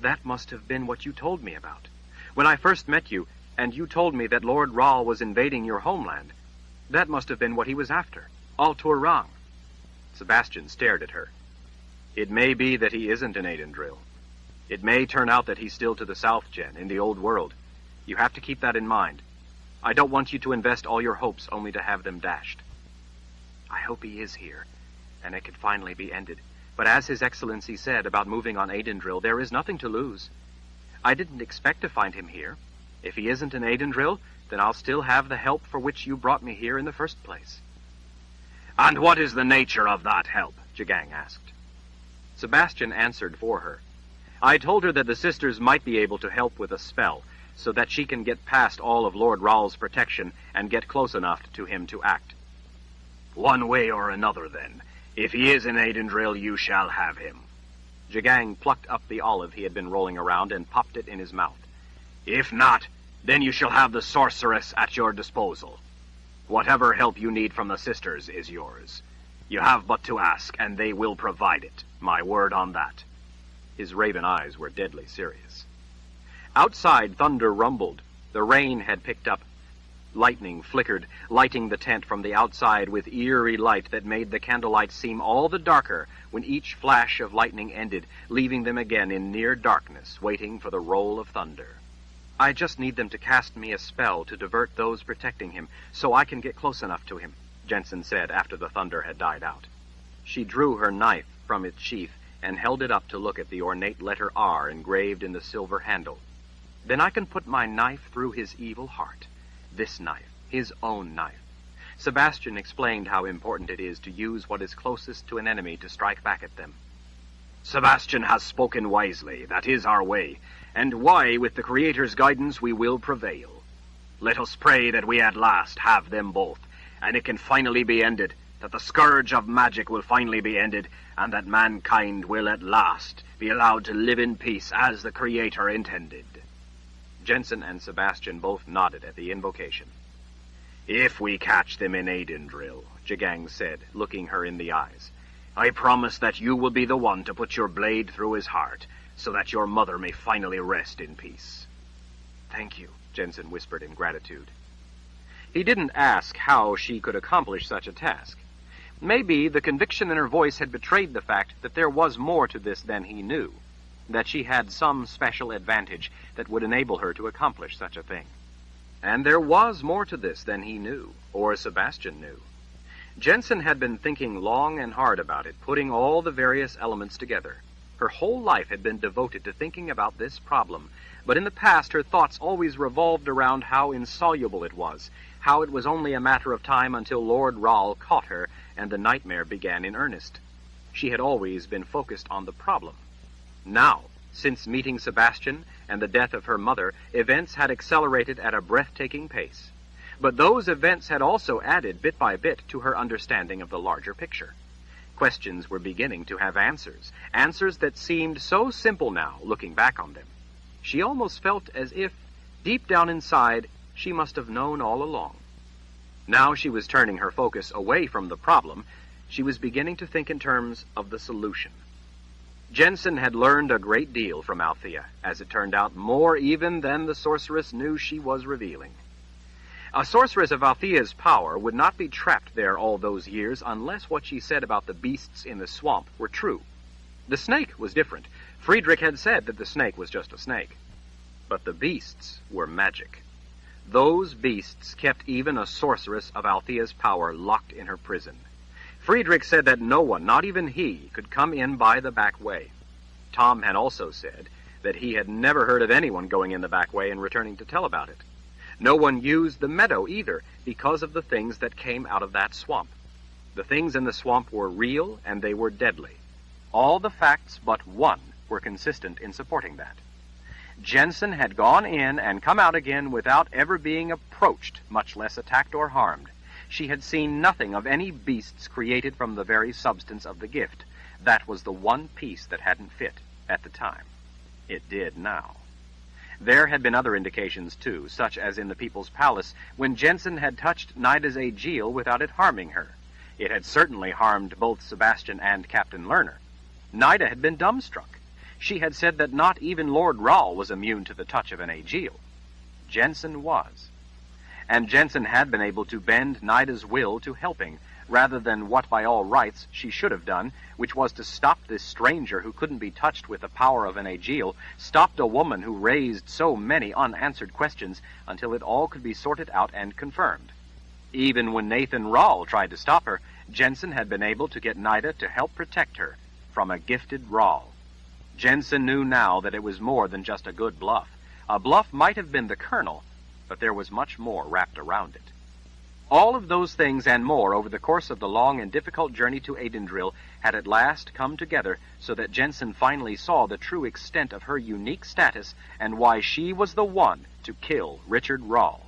Speaker 2: That must have been what you told me about. When I first met you, and you told me that Lord Rahl was invading your homeland, that must have been what he was after. All Rang. Sebastian stared at her. It may be that he isn't in Aidendrill. It may turn out that he's still to the south, Jen, in the old world. You have to keep that in mind. I don't want you to invest all your hopes only to have them dashed. I hope he is here, and it can finally be ended. But as His Excellency said about moving on Aidendrill, there is nothing to lose. I didn't expect to find him here. If he isn't in Aidendrill, then I'll still have the help for which you brought me here in the first place.
Speaker 3: And what is the nature of that help?
Speaker 2: Jagang asked. Sebastian answered for her. I told her that the sisters might be able to help with a spell, so that she can get past all of Lord Rahl's protection and get close enough to him to act.
Speaker 3: One way or another, then. If he is in Aidendrill, you shall have him.
Speaker 2: Jagang plucked up the olive he had been rolling around and popped it in his mouth.
Speaker 3: If not, then you shall have the sorceress at your disposal. Whatever help you need from the sisters is yours. You have but to ask, and they will provide it. My word on that.
Speaker 2: His raven eyes were deadly serious. Outside, thunder rumbled. The rain had picked up. Lightning flickered, lighting the tent from the outside with eerie light that made the candlelight seem all the darker when each flash of lightning ended, leaving them again in near darkness, waiting for the roll of thunder. I just need them to cast me a spell to divert those protecting him, so I can get close enough to him, Jennsen said after the thunder had died out. She drew her knife from its sheath and held it up to look at the ornate letter R engraved in the silver handle. Then I can put my knife through his evil heart. This knife, his own knife. Sebastian explained how important it is to use what is closest to an enemy to strike back at them.
Speaker 3: Sebastian has spoken wisely. That is our way. And why, with the Creator's guidance, we will prevail. Let us pray that we at last have them both, and it can finally be ended, that the scourge of magic will finally be ended, and that mankind will at last be allowed to live in peace as the Creator intended.
Speaker 2: Jennsen and Sebastian both nodded at the invocation.
Speaker 3: If we catch them in Aidendrill, Jagang said, looking her in the eyes, I promise that you will be the one to put your blade through his heart, so that your mother may finally rest in peace.
Speaker 2: Thank you, Jennsen whispered in gratitude. He didn't ask how she could accomplish such a task. Maybe the conviction in her voice had betrayed the fact that there was more to this than he knew, that she had some special advantage that would enable her to accomplish such a thing. And there was more to this than he knew, or Sebastian knew. Jennsen had been thinking long and hard about it, putting all the various elements together. Her whole life had been devoted to thinking about this problem, but in the past her thoughts always revolved around how insoluble it was, how it was only a matter of time until Lord Rahl caught her and the nightmare began in earnest. She had always been focused on the problem. Now, since meeting Sebastian and the death of her mother, events had accelerated at a breathtaking pace. But those events had also added bit by bit to her understanding of the larger picture. Questions were beginning to have answers, answers that seemed so simple now, looking back on them. She almost felt as if, deep down inside, she must have known all along. Now she was turning her focus away from the problem. She was beginning to think in terms of the solution. Jennsen had learned a great deal from Althea, as it turned out more even than the sorceress knew she was revealing. A sorceress of Althea's power would not be trapped there all those years unless what she said about the beasts in the swamp were true. The snake was different. Friedrich had said that the snake was just a snake. But the beasts were magic. Those beasts kept even a sorceress of Althea's power locked in her prison. Friedrich said that no one, not even he, could come in by the back way. Tom had also said that he had never heard of anyone going in the back way and returning to tell about it. No one used the meadow either because of the things that came out of that swamp. The things in the swamp were real and they were deadly. All the facts but one were consistent in supporting that. Jennsen had gone in and come out again without ever being approached, much less attacked or harmed. She had seen nothing of any beasts created from the very substance of the gift. That was the one piece that hadn't fit at the time. It did now.
Speaker 1: There had been other indications, too, such as in the People's Palace, when Jennsen had touched Nida's Aegil without it harming her. It had certainly harmed both Sebastian and Captain Lerner. Nida had been dumbstruck. She had said that not even Lord Rahl was immune to the touch of an Aegil. Jennsen was. And Jennsen had been able to bend Nida's will to helping, rather than what by all rights she should have done, which was to stop this stranger who couldn't be touched with the power of an Aegil, stopped a woman who raised so many unanswered questions until it all could be sorted out and confirmed. Even when Nathan Rahl tried to stop her, Jennsen had been able to get Nida to help protect her from a gifted Rahl. Jennsen knew now that it was more than just a good bluff. A bluff might have been the kernel, but there was much more wrapped around it. All of those things and more over the course of the long and difficult journey to Adendril had at last come together so that Jennsen finally saw the true extent of her unique status and why she was the one to kill Richard Rahl.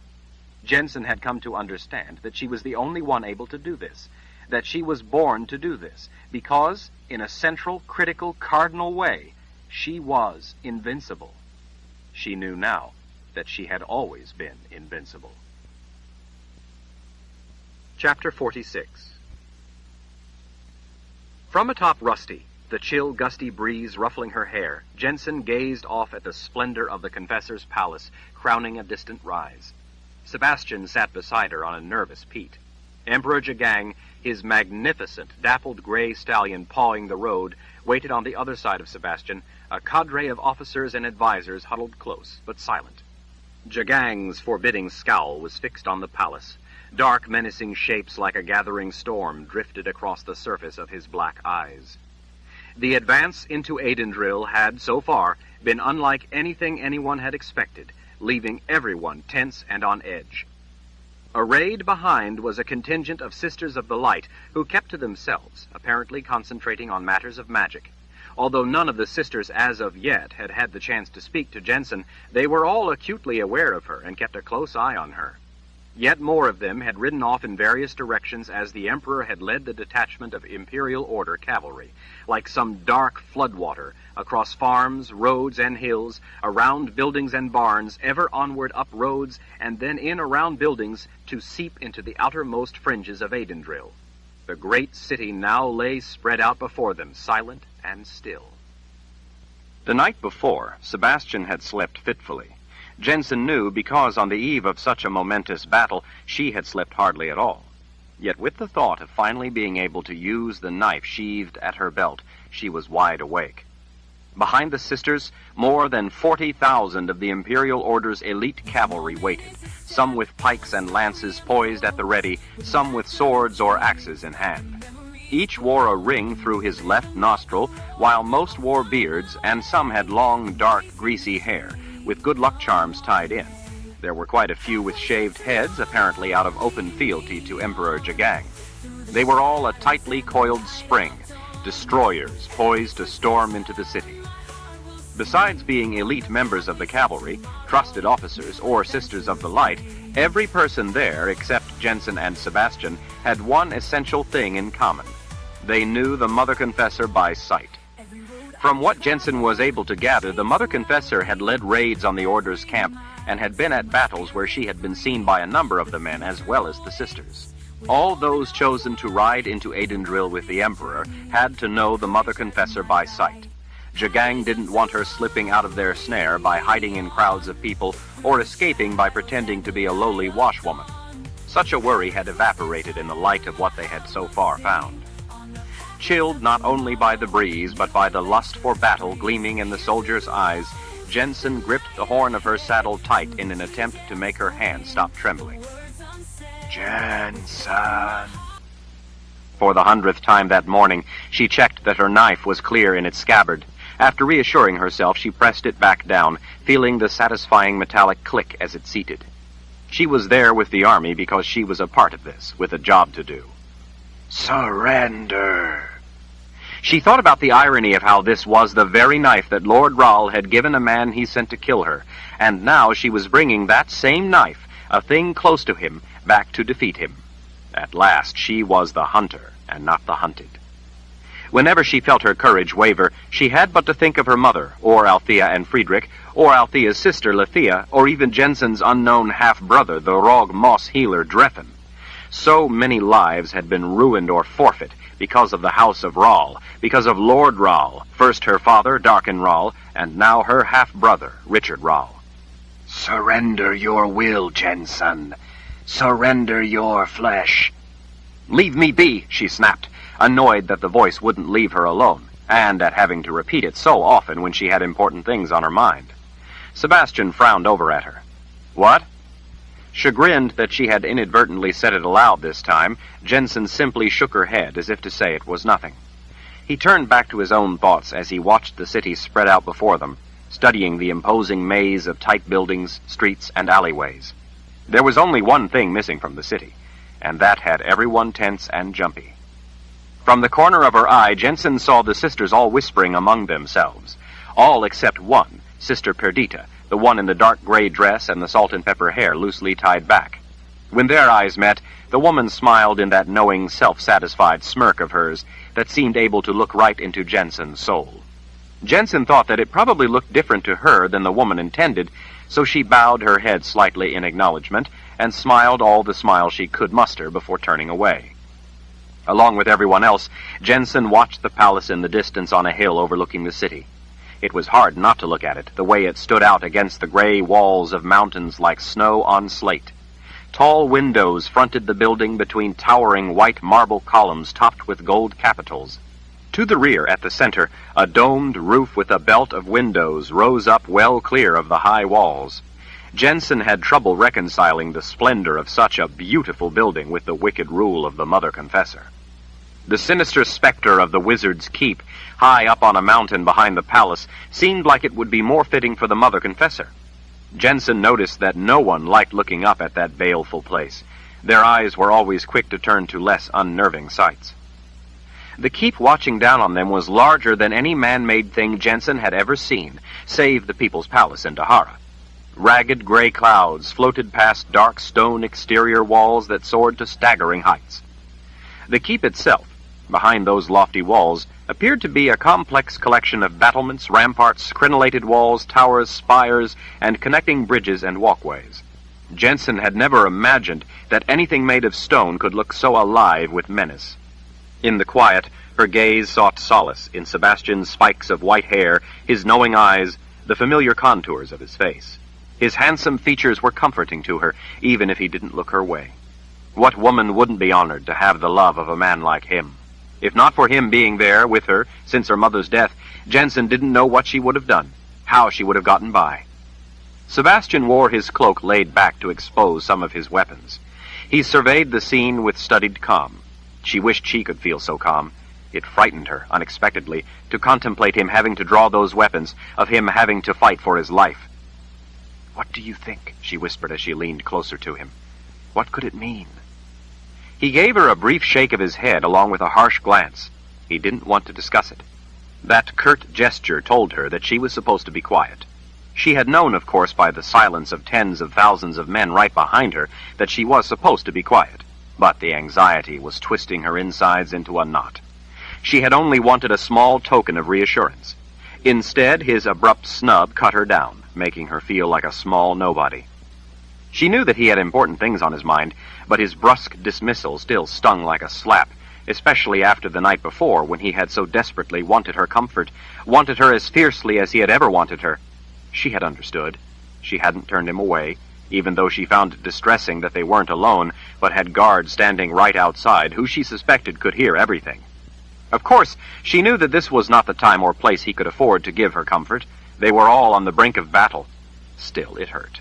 Speaker 1: Jennsen had come to understand that she was the only one able to do this, that she was born to do this, because, in a central, critical, cardinal way, she was invincible. She knew now that she had always been invincible. Chapter 46. From atop Rusty, the chill, gusty breeze ruffling her hair, Jennsen gazed off at the splendor of the Confessor's palace, crowning a distant rise. Sebastian sat beside her on a nervous peat. Emperor Jagang, his magnificent, dappled gray stallion pawing the road, waited on the other side of Sebastian, a cadre of officers and advisors huddled close, but silent. Jagang's forbidding scowl was fixed on the palace. Dark, menacing shapes like a gathering storm drifted across the surface of his black eyes. The advance into Adendril had, so far, been unlike anything anyone had expected, leaving everyone tense and on edge. Arrayed behind was a contingent of Sisters of the Light who kept to themselves, apparently concentrating on matters of magic. Although none of the sisters as of yet had had the chance to speak to Jennsen, they were all acutely aware of her and kept a close eye on her. Yet more of them had ridden off in various directions as the Emperor had led the detachment of Imperial Order cavalry, like some dark floodwater, across farms, roads, and hills, around buildings and barns, ever onward up roads, and then in around buildings to seep into the outermost fringes of Adendril. The great city now lay spread out before them, silent and still. The night before, Sebastian had slept fitfully. Jennsen knew because on the eve of such a momentous battle, she had slept hardly at all. Yet with the thought of finally being able to use the knife sheathed at her belt, she was wide awake. Behind the sisters, more than 40,000 of the Imperial Order's elite cavalry waited, some with pikes and lances poised at the ready, some with swords or axes in hand. Each wore a ring through his left nostril, while most wore beards, and some had long, dark, greasy hair, with good luck charms tied in. There were quite a few with shaved heads, apparently out of open fealty to Emperor Jagang. They were all a tightly coiled spring, destroyers poised to storm into the city. Besides being elite members of the cavalry, trusted officers, or Sisters of the Light, every person there, except Jennsen and Sebastian, had one essential thing in common. They knew the Mother Confessor by sight. From what Jennsen was able to gather, the Mother Confessor had led raids on the Order's camp and had been at battles where she had been seen by a number of the men as well as the sisters. All those chosen to ride into Adendril with the Emperor had to know the Mother Confessor by sight. Jagang didn't want her slipping out of their snare by hiding in crowds of people or escaping by pretending to be a lowly washwoman. Such a worry had evaporated in the light of what they had so far found. Chilled not only by the breeze, but by the lust for battle gleaming in the soldier's eyes, Jennsen gripped the horn of her saddle tight in an attempt to make her hand stop trembling. Jennsen. For the 100th time that morning, she checked that her knife was clear in its scabbard. After reassuring herself, she pressed it back down, feeling the satisfying metallic click as it seated. She was there with the army because she was a part of this, with a job to do. Surrender. She thought about the irony of how this was the very knife that Lord Rahl had given a man he sent to kill her, and now she was bringing that same knife, a thing close to him, back to defeat him. At last, she was the hunter, and not the hunted. Whenever she felt her courage waver, she had but to think of her mother, or Althea and Friedrich, or Althea's sister Lethea, or even Jennsen's unknown half-brother, the rogue moss healer Dreffen. So many lives had been ruined or forfeit because of the House of Rahl, because of Lord Rahl, first her father, Darken Rahl, and now her half-brother, Richard Rahl.
Speaker 3: Surrender your will, Jennsen. Surrender your flesh.
Speaker 1: "Leave me be," she snapped, annoyed that the voice wouldn't leave her alone, and at having to repeat it so often when she had important things on her mind. Sebastian frowned over at her. "What?" Chagrined that she had inadvertently said it aloud this time, Jennsen simply shook her head as if to say it was nothing. He turned back to his own thoughts as he watched the city spread out before them, studying the imposing maze of tight buildings, streets, and alleyways. There was only one thing missing from the city, and that had everyone tense and jumpy. From the corner of her eye, Jennsen saw the sisters all whispering among themselves, all except one, Sister Perdita, the one in the dark gray dress and the salt and pepper hair loosely tied back. When their eyes met, the woman smiled in that knowing, self-satisfied smirk of hers that seemed able to look right into Jennsen's soul. Jennsen thought that it probably looked different to her than the woman intended, so she bowed her head slightly in acknowledgement and smiled all the smile she could muster before turning away. Along with everyone else, Jennsen watched the palace in the distance on a hill overlooking the city. It was hard not to look at it, the way it stood out against the gray walls of mountains like snow on slate. Tall windows fronted the building between towering white marble columns topped with gold capitals. To the rear, at the center, a domed roof with a belt of windows rose up well clear of the high walls. Jennsen had trouble reconciling the splendor of such a beautiful building with the wicked rule of the Mother Confessor. The sinister specter of the Wizard's Keep, high up on a mountain behind the palace, seemed like it would be more fitting for the Mother Confessor. Jennsen noticed that no one liked looking up at that baleful place. Their eyes were always quick to turn to less unnerving sights. The keep watching down on them was larger than any man-made thing Jennsen had ever seen, save the People's Palace in Dahara. Ragged gray clouds floated past dark stone exterior walls that soared to staggering heights. The keep itself, behind those lofty walls, appeared to be a complex collection of battlements, ramparts, crenellated walls, towers, spires, and connecting bridges and walkways. Jennsen had never imagined that anything made of stone could look so alive with menace. In the quiet, her gaze sought solace in Sebastian's spikes of white hair, his knowing eyes, the familiar contours of his face. His handsome features were comforting to her, even if he didn't look her way. What woman wouldn't be honored to have the love of a man like him? If not for him being there with her since her mother's death, Jennsen didn't know what she would have done, how she would have gotten by. Sebastian wore his cloak laid back to expose some of his weapons. He surveyed the scene with studied calm. She wished she could feel so calm. It frightened her, unexpectedly, to contemplate him having to draw those weapons, of him having to fight for his life. "What do you think?" she whispered as she leaned closer to him. "What could it mean?" He gave her a brief shake of his head along with a harsh glance. He didn't want to discuss it. That curt gesture told her that she was supposed to be quiet. She had known, of course, by the silence of tens of thousands of men right behind her, that she was supposed to be quiet. But the anxiety was twisting her insides into a knot. She had only wanted a small token of reassurance. Instead, his abrupt snub cut her down, making her feel like a small nobody. She knew that he had important things on his mind, but his brusque dismissal still stung like a slap, especially after the night before when he had so desperately wanted her comfort, wanted her as fiercely as he had ever wanted her. She had understood. She hadn't turned him away, even though she found it distressing that they weren't alone, but had guards standing right outside who she suspected could hear everything. Of course, she knew that this was not the time or place he could afford to give her comfort. They were all on the brink of battle. Still, it hurt.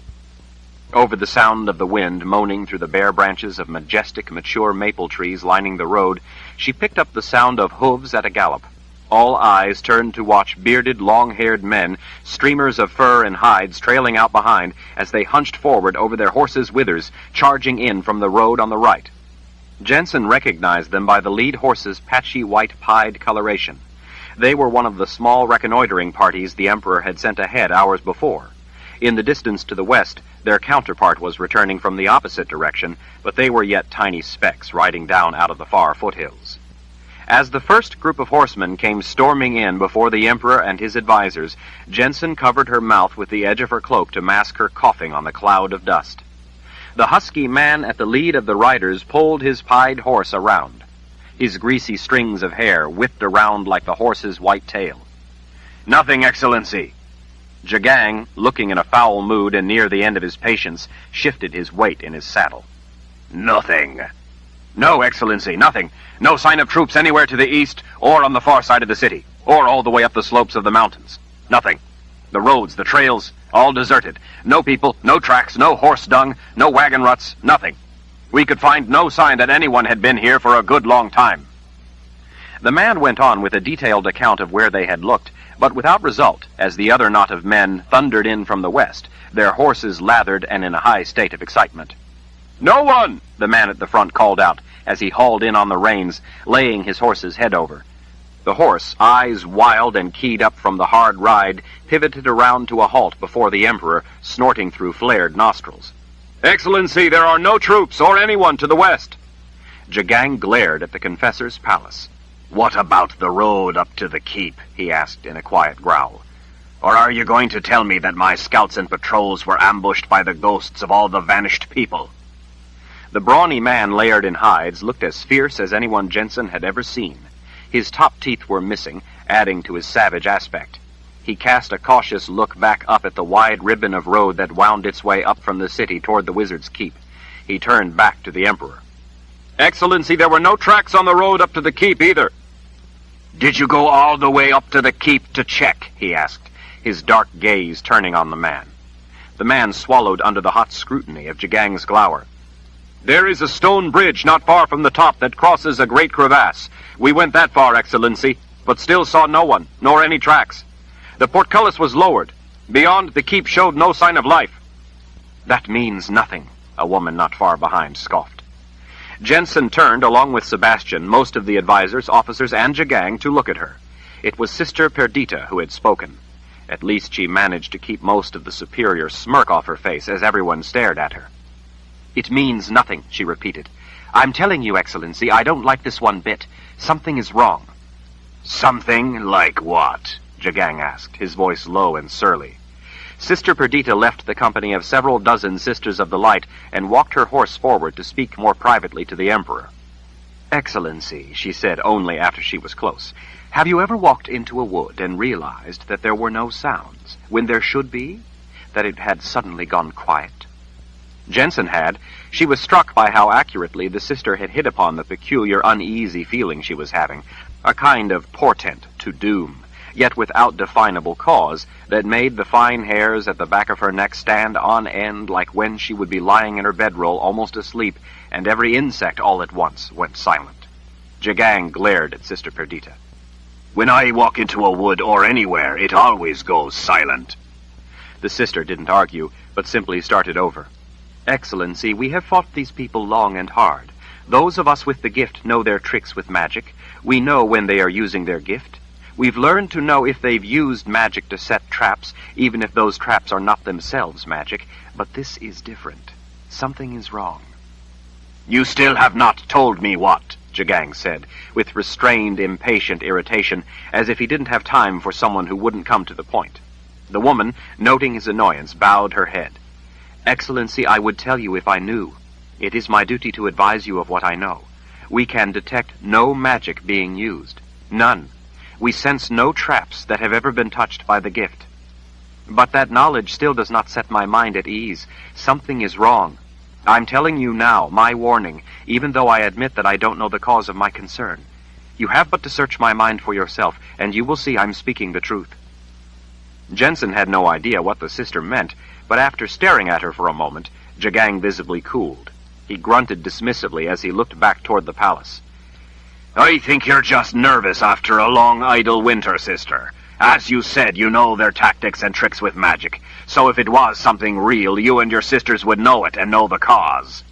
Speaker 1: Over the sound of the wind moaning through the bare branches of majestic, mature maple trees lining the road, she picked up the sound of hooves at a gallop. All eyes turned to watch bearded, long-haired men, streamers of fur and hides trailing out behind as they hunched forward over their horses' withers, charging in from the road on the right. Jennsen recognized them by the lead horse's patchy white pied coloration. They were one of the small reconnoitering parties the Emperor had sent ahead hours before. In the distance to the west, their counterpart was returning from the opposite direction, but they were yet tiny specks riding down out of the far foothills. As the first group of horsemen came storming in before the Emperor and his advisors, Jennsen covered her mouth with the edge of her cloak to mask her coughing on the cloud of dust. The husky man at the lead of the riders pulled his pied horse around. His greasy strings of hair whipped around like the horse's white tail. "Nothing, Excellency." Jagang, looking in a foul mood and near the end of his patience, shifted his weight in his saddle.
Speaker 3: "Nothing."
Speaker 1: "No, Excellency, nothing. No sign of troops anywhere to the east, or on the far side of the city, or all the way up the slopes of the mountains. Nothing. The roads, the trails, all deserted. No people, no tracks, no horse dung, no wagon ruts, nothing. We could find no sign that anyone had been here for a good long time." The man went on with a detailed account of where they had looked, but without result, as the other knot of men thundered in from the west, their horses lathered and in a high state of excitement. "No one!" the man at the front called out, as he hauled in on the reins, laying his horse's head over. The horse, eyes wild and keyed up from the hard ride, pivoted around to a halt before the Emperor, snorting through flared nostrils. "Excellency, there are no troops or anyone to the west." Jagang glared at the confessor's palace.
Speaker 3: "What about the road up to the keep?" he asked in a quiet growl. "Or are you going to tell me that my scouts and patrols were ambushed by the ghosts of all the vanished people?"
Speaker 1: The brawny man layered in hides looked as fierce as anyone Jennsen had ever seen. His top teeth were missing, adding to his savage aspect. He cast a cautious look back up at the wide ribbon of road that wound its way up from the city toward the wizard's keep. He turned back to the Emperor. "Excellency, there were no tracks on the road up to the keep either."
Speaker 3: "Did you go all the way up to the keep to check?" he asked,
Speaker 1: his dark gaze turning on the man. The man swallowed under the hot scrutiny of Jagang's glower. "There is a stone bridge not far from the top that crosses a great crevasse. We went that far, Excellency, but still saw no one, nor any tracks. The portcullis was lowered. Beyond, the keep showed no sign of life." "That means nothing," a woman not far behind scoffed. Jennsen turned, along with Sebastian, most of the advisors, officers, and Jagang, to look at her. It was Sister Perdita who had spoken. At least she managed to keep most of the superior smirk off her face as everyone stared at her. "It means nothing," she repeated. "I'm telling you, Excellency, I don't like this one bit. Something is wrong."
Speaker 3: "Something like what?" Jagang asked, his voice low and surly.
Speaker 1: Sister Perdita left the company of several dozen Sisters of the Light and walked her horse forward to speak more privately to the Emperor. "Excellency," she said only after she was close, "have you ever walked into a wood and realized that there were no sounds, when there should be? That it had suddenly gone quiet?" Jennsen had. She was struck by how accurately the sister had hit upon the peculiar uneasy feeling she was having, a kind of portent to doom, yet without definable cause, that made the fine hairs at the back of her neck stand on end like when she would be lying in her bedroll almost asleep, and every insect all at once went silent. Jagang glared at Sister Perdita.
Speaker 3: "When I walk into a wood or anywhere, it always goes silent."
Speaker 1: The sister didn't argue, but simply started over. "Excellency, we have fought these people long and hard. Those of us with the gift know their tricks with magic. We know when they are using their gift. We've learned to know if they've used magic to set traps, even if those traps are not themselves magic. But this is different. Something is wrong."
Speaker 3: "You still have not told me what,"
Speaker 1: Jagang said, with restrained, impatient irritation, as if he didn't have time for someone who wouldn't come to the point. The woman, noting his annoyance, bowed her head. "Excellency, I would tell you if I knew. It is my duty to advise you of what I know. We can detect no magic being used. None. We sense no traps that have ever been touched by the gift. But that knowledge still does not set my mind at ease. Something is wrong. I'm telling you now, my warning, even though I admit that I don't know the cause of my concern. You have but to search my mind for yourself, and you will see I'm speaking the truth." Jennsen had no idea what the sister meant, but after staring at her for a moment, Jagang visibly cooled. He grunted dismissively as he looked back toward the palace.
Speaker 3: "I think you're just nervous after a long idle winter, sister. As you said, you know their tactics and tricks with magic, so if it was something real, you and your sisters would know it and know the cause."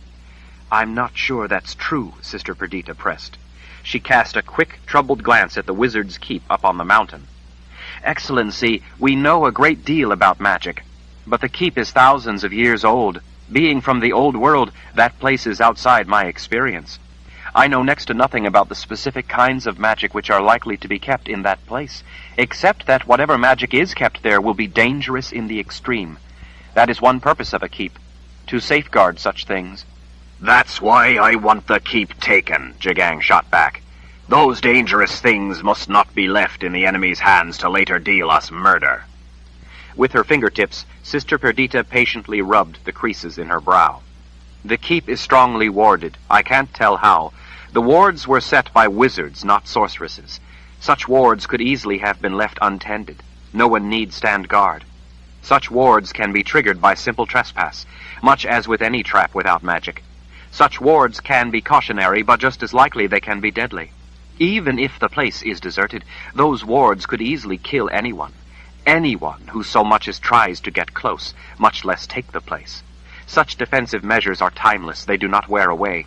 Speaker 1: "I'm not sure that's true," Sister Perdita pressed. She cast a quick, troubled glance at the wizard's keep up on the mountain. "Excellency, we know a great deal about magic, but the keep is thousands of years old. Being from the old world, that place is outside my experience.
Speaker 2: I know next to nothing about the specific kinds of magic which are likely to be kept in that place, except that whatever magic is kept there will be dangerous in the extreme. That is one purpose of a keep, to safeguard such things.
Speaker 3: That's why I want the keep taken, Jagang shot back. Those dangerous things must not be left in the enemy's hands to later deal us murder.
Speaker 2: With her fingertips, Sister Perdita patiently rubbed the creases in her brow. The keep is strongly warded. I can't tell how. The wards were set by wizards, not sorceresses. Such wards could easily have been left untended. No one need stand guard. Such wards can be triggered by simple trespass, much as with any trap without magic. Such wards can be cautionary, but just as likely they can be deadly. Even if the place is deserted, those wards could easily kill anyone. Anyone who so much as tries to get close, much less take the place. Such defensive measures are timeless. They do not wear away.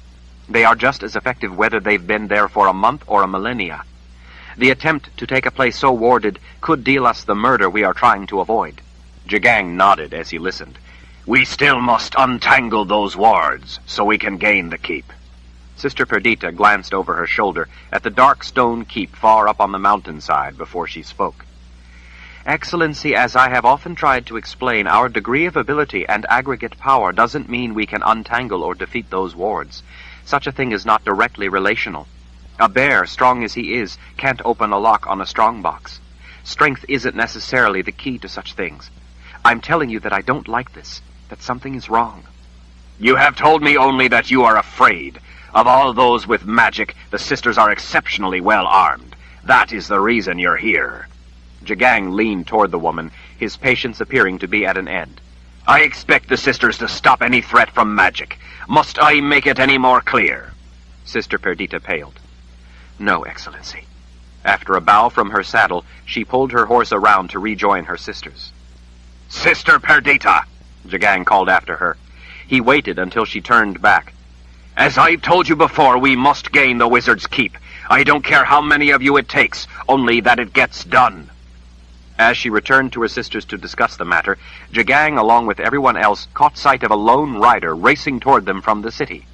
Speaker 2: They are just as effective whether they've been there for a month or a millennia. The attempt to take a place so warded could deal us the murder we are trying to avoid. Jagang nodded as he listened.
Speaker 3: We still must untangle those wards so we can gain the keep.
Speaker 2: Sister Perdita glanced over her shoulder at the dark stone keep far up on the mountainside before she spoke. Excellency, as I have often tried to explain, our degree of ability and aggregate power doesn't mean we can untangle or defeat those wards. Such a thing is not directly relational. A bear, strong as he is, can't open a lock on a strong box. Strength isn't necessarily the key to such things. I'm telling you that I don't like this, that something is wrong.
Speaker 3: You have told me only that you are afraid. Of all those with magic, the sisters are exceptionally well armed. That is the reason you're here.
Speaker 2: Jagang leaned toward the woman, his patience appearing to be at an end.
Speaker 3: I expect the sisters to stop any threat from magic. Must I make it any more clear?
Speaker 2: Sister Perdita paled. No, Excellency. After a bow from her saddle, she pulled her horse around to rejoin her sisters.
Speaker 3: Sister Perdita,
Speaker 2: Jagang called after her. He waited until she turned back.
Speaker 3: As I've told you before, we must gain the wizard's keep. I don't care how many of you it takes, only that it gets done.
Speaker 2: As she returned to her sisters to discuss the matter, Jagang, along with everyone else, caught sight of a lone rider racing toward them from the city.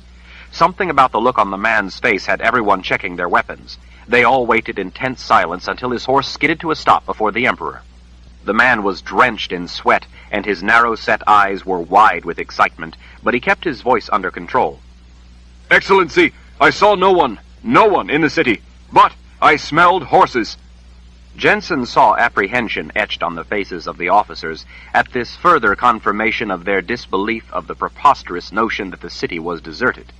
Speaker 2: Something about the look on the man's face had everyone checking their weapons. They all waited in tense silence until his horse skidded to a stop before the Emperor. The man was drenched in sweat, and his narrow-set eyes were wide with excitement, but he kept his voice under control.
Speaker 4: Excellency, I saw no one in the city, but I smelled horses.
Speaker 2: Jennsen saw apprehension etched on the faces of the officers at this further confirmation of their disbelief of the preposterous notion that the city was deserted.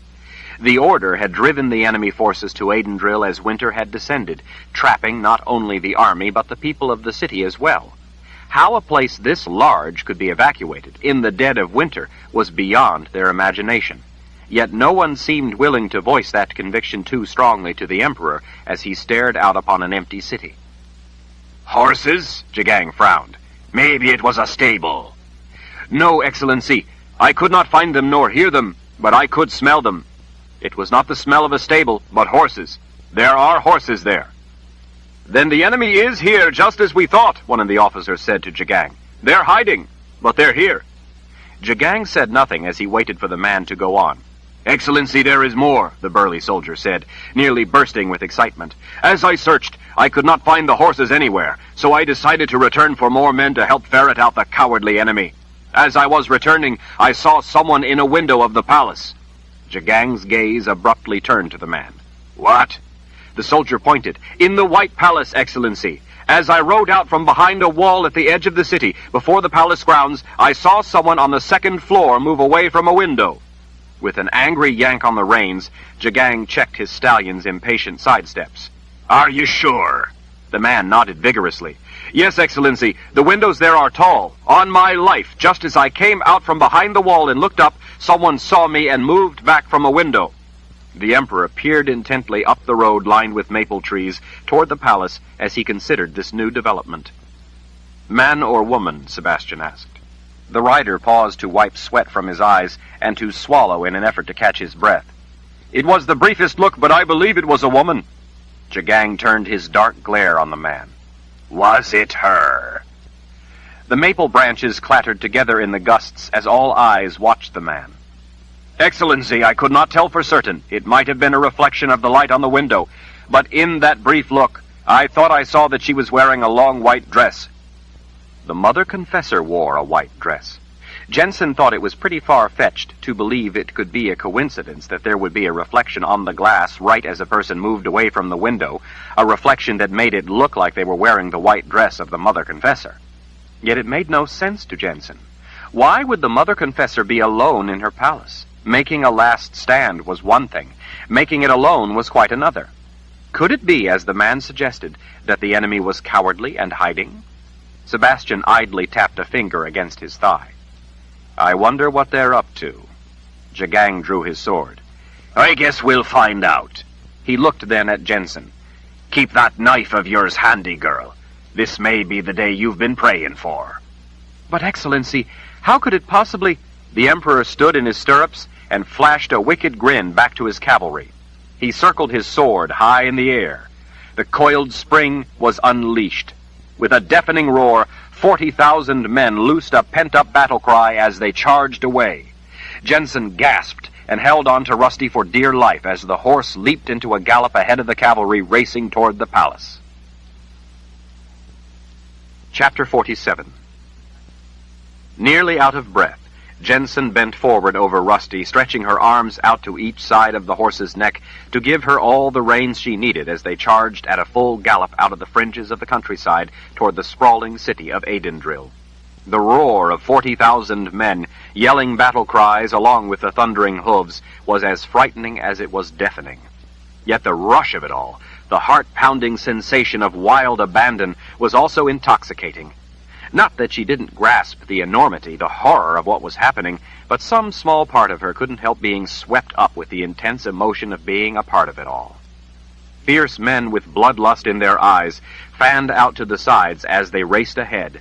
Speaker 2: The Order had driven the enemy forces to Aidendrill as winter had descended, trapping not only the army but the people of the city as well. How a place this large could be evacuated in the dead of winter was beyond their imagination. Yet no one seemed willing to voice that conviction too strongly to the Emperor as he stared out upon an empty city.
Speaker 3: Horses? Jagang frowned. Maybe it was a stable.
Speaker 4: No, Excellency. I could not find them nor hear them, but I could smell them. It was not the smell of a stable, but horses. There are horses there. Then the enemy is here, just as we thought, one of the officers said to Jagang. They're hiding, but they're here.
Speaker 2: Jagang said nothing as he waited for the man to go on.
Speaker 4: Excellency, there is more, the burly soldier said, nearly bursting with excitement. As I searched, I could not find the horses anywhere, so I decided to return for more men to help ferret out the cowardly enemy. As I was returning, I saw someone in a window of the palace.
Speaker 2: Jagang's gaze abruptly turned to the man.
Speaker 4: What? The soldier pointed. In the White Palace, Excellency. As I rode out from behind a wall at the edge of the city, before the palace grounds, I saw someone on the second floor move away from a window.
Speaker 2: With an angry yank on the reins, Jagang checked his stallion's impatient sidesteps.
Speaker 3: Are you sure?
Speaker 2: The man nodded vigorously.
Speaker 4: Yes, Excellency. The windows there are tall. On my life, just as I came out from behind the wall and looked up, someone saw me and moved back from a window.
Speaker 2: The Emperor peered intently up the road lined with maple trees toward the palace as he considered this new development. Man or woman? Sebastian asked. The rider paused to wipe sweat from his eyes and to swallow in an effort to catch his breath.
Speaker 4: It was the briefest look, but I believe it was a woman.
Speaker 2: Jagang turned his dark glare on the man.
Speaker 3: Was it her?
Speaker 2: The maple branches clattered together in the gusts as all eyes watched the man.
Speaker 4: Excellency, I could not tell for certain. It might have been a reflection of the light on the window. But in that brief look, I thought I saw that she was wearing a long white dress. The Mother Confessor wore a white dress. Jennsen thought it was pretty far-fetched to believe it could be a coincidence that there would be a reflection on the glass right as a person moved away from the window, a reflection that made it look like they were wearing the white dress of the Mother Confessor. Yet it made no sense to Jennsen. Why would the Mother Confessor be alone in her palace? Making a last stand was one thing. Making it alone was quite another. Could it be, as the man suggested, that the enemy was cowardly and hiding? Sebastian idly tapped a finger against his thigh. I wonder what they're up to. Jagang drew his sword.
Speaker 3: I guess we'll find out.
Speaker 4: He looked then at Jennsen.
Speaker 3: Keep that knife of yours handy, girl. This may be the day you've been praying for.
Speaker 4: But, Excellency, how could it possibly... The Emperor stood in his stirrups and flashed a wicked grin back to his cavalry. He circled his sword high in the air. The coiled spring was unleashed. With a deafening roar, 40,000 men loosed a pent-up battle cry as they charged away. Jennsen gasped and held on to Rusty for dear life as the horse leaped into a gallop ahead of the cavalry racing toward the palace. Chapter 47. Nearly out of breath, Jennsen bent forward over Rusty, stretching her arms out to each side of the horse's neck to give her all the reins she needed as they charged at a full gallop out of the fringes of the countryside toward the sprawling city of Adendril. The roar of 40,000 men, yelling battle cries along with the thundering hooves, was as frightening as it was deafening. Yet the rush of it all, the heart-pounding sensation of wild abandon, was also intoxicating. Not that she didn't grasp the enormity, the horror of what was happening, but some small part of her couldn't help being swept up with the intense emotion of being a part of it all. Fierce men with bloodlust in their eyes fanned out to the sides as they raced ahead.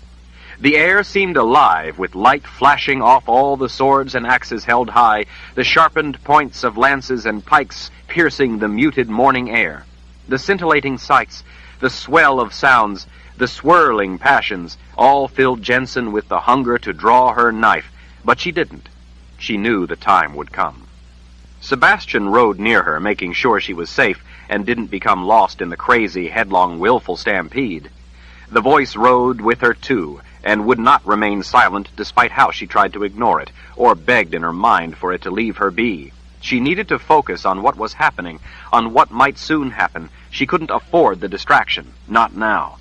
Speaker 4: The air seemed alive with light flashing off all the swords and axes held high, the sharpened points of lances and pikes piercing the muted morning air. The scintillating sights, the swell of sounds, the swirling passions, all filled Jennsen with the hunger to draw her knife, but she didn't. She knew the time would come. Sebastian rode near her, making sure she was safe and didn't become lost in the crazy, headlong, willful stampede. The voice rode with her, too, and would not remain silent despite how she tried to ignore it, or begged in her mind for it to leave her be. She needed to focus on what was happening, on what might soon happen. She couldn't afford the distraction, not now.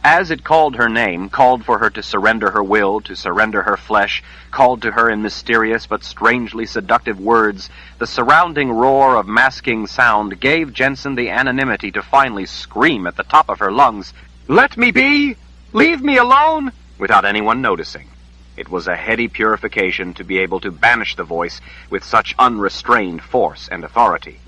Speaker 4: As it called her name, called for her to surrender her will, to surrender her flesh, called to her in mysterious but strangely seductive words, the surrounding roar of masking sound gave Jennsen the anonymity to finally scream at the top of her lungs, "Let me be! Leave me alone!" without anyone noticing. It was a heady purification to be able to banish the voice with such unrestrained force and authority.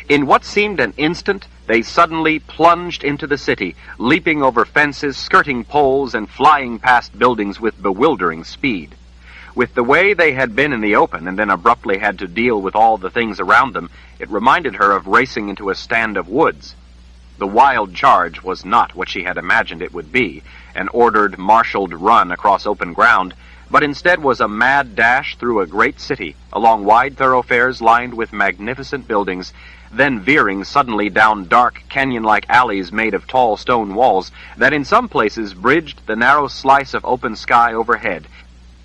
Speaker 4: In what seemed an instant, they suddenly plunged into the city, leaping over fences, skirting poles, and flying past buildings with bewildering speed. With the way they had been in the open and then abruptly had to deal with all the things around them, it reminded her of racing into a stand of woods. The wild charge was not what she had imagined it would be, an ordered, marshaled run across open ground, but instead was a mad dash through a great city, along wide thoroughfares lined with magnificent buildings, then veering suddenly down dark, canyon-like alleys made of tall stone walls that in some places bridged the narrow slice of open sky overhead,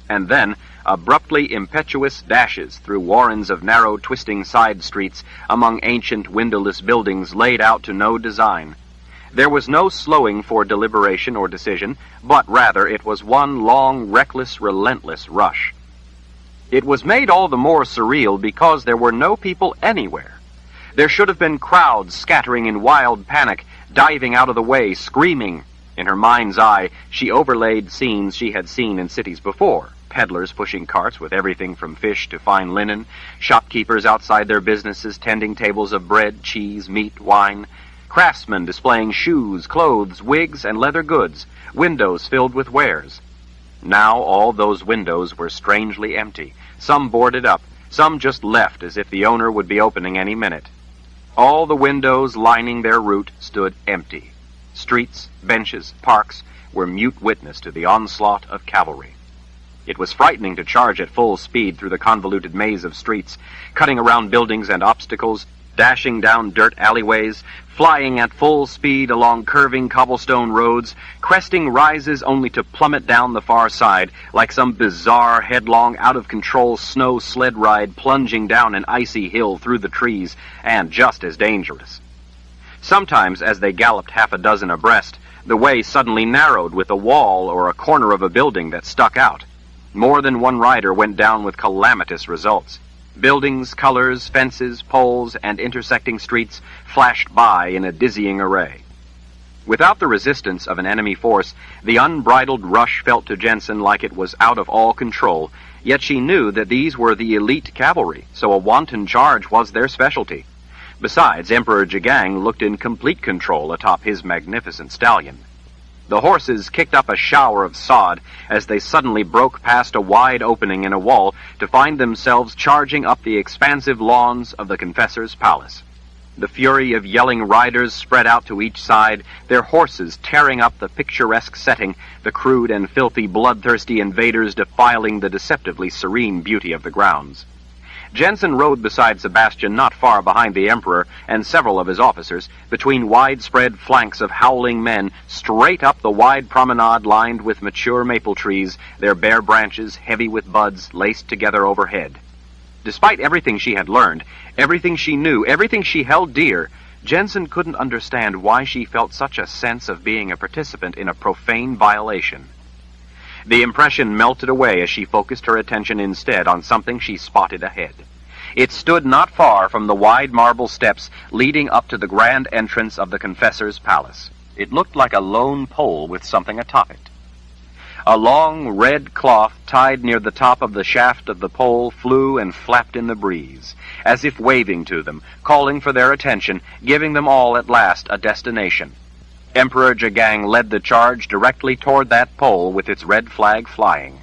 Speaker 4: and then abruptly impetuous dashes through warrens of narrow, twisting side streets among ancient, windowless buildings laid out to no design. There was no slowing for deliberation or decision, but rather it was one long, reckless, relentless rush. It was made all the more surreal because there were no people anywhere. There should have been crowds scattering in wild panic, diving out of the way, screaming. In her mind's eye, she overlaid scenes she had seen in cities before. Peddlers pushing carts with everything from fish to fine linen, shopkeepers outside their businesses tending tables of bread, cheese, meat, wine, craftsmen displaying shoes, clothes, wigs, and leather goods, windows filled with wares. Now all those windows were strangely empty, some boarded up, some just left as if the owner would be opening any minute. All the windows lining their route stood empty. Streets, benches, parks were mute witness to the onslaught of cavalry. It was frightening to charge at full speed through the convoluted maze of streets, cutting around buildings and obstacles, dashing down dirt alleyways, flying at full speed along curving cobblestone roads, cresting rises only to plummet down the far side like some bizarre, headlong, out-of-control snow sled ride plunging down an icy hill through the trees, and just as dangerous. Sometimes, as they galloped half a dozen abreast, the way suddenly narrowed with a wall or a corner of a building that stuck out. More than one rider went down with calamitous results. Buildings, colors, fences, poles, and intersecting streets flashed by in a dizzying array. Without the resistance of an enemy force, the unbridled rush felt to Jennsen like it was out of all control, yet she knew that these were the elite cavalry, so a wanton charge was their specialty. Besides, Emperor Jagang looked in complete control atop his magnificent stallion. The horses kicked up a shower of sod as they suddenly broke past a wide opening in a wall to find themselves charging up the expansive lawns of the Confessor's palace. The fury of yelling riders spread out to each side, their horses tearing up the picturesque setting, the crude and filthy bloodthirsty invaders defiling the deceptively serene beauty of the grounds. Jennsen rode beside Sebastian not far behind the Emperor and several of his officers, between widespread flanks of howling men, straight up the wide promenade lined with mature maple trees, their bare branches heavy with buds laced together overhead. Despite everything she had learned, everything she knew, everything she held dear, Jennsen couldn't understand why she felt such a sense of being a participant in a profane violation. The impression melted away as she focused her attention instead on something she spotted ahead. It stood not far from the wide marble steps leading up to the grand entrance of the Confessor's palace. It looked like a lone pole with something atop it. A long red cloth tied near the top of the shaft of the pole flew and flapped in the breeze, as if waving to them, calling for their attention, giving them all at last a destination. Emperor Jagang led the charge directly toward that pole with its red flag flying.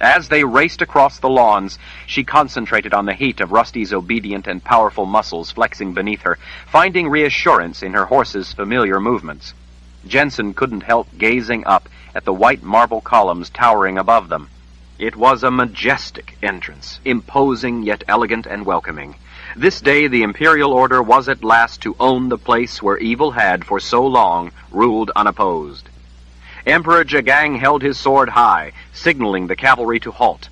Speaker 4: As they raced across the lawns, she concentrated on the heat of Rusty's obedient and powerful muscles flexing beneath her, finding reassurance in her horse's familiar movements. Jennsen couldn't help gazing up at the white marble columns towering above them. It was a majestic entrance, imposing yet elegant and welcoming. This day the Imperial Order was at last to own the place where evil had, for so long, ruled unopposed. Emperor Jagang held his sword high, signaling the cavalry to halt.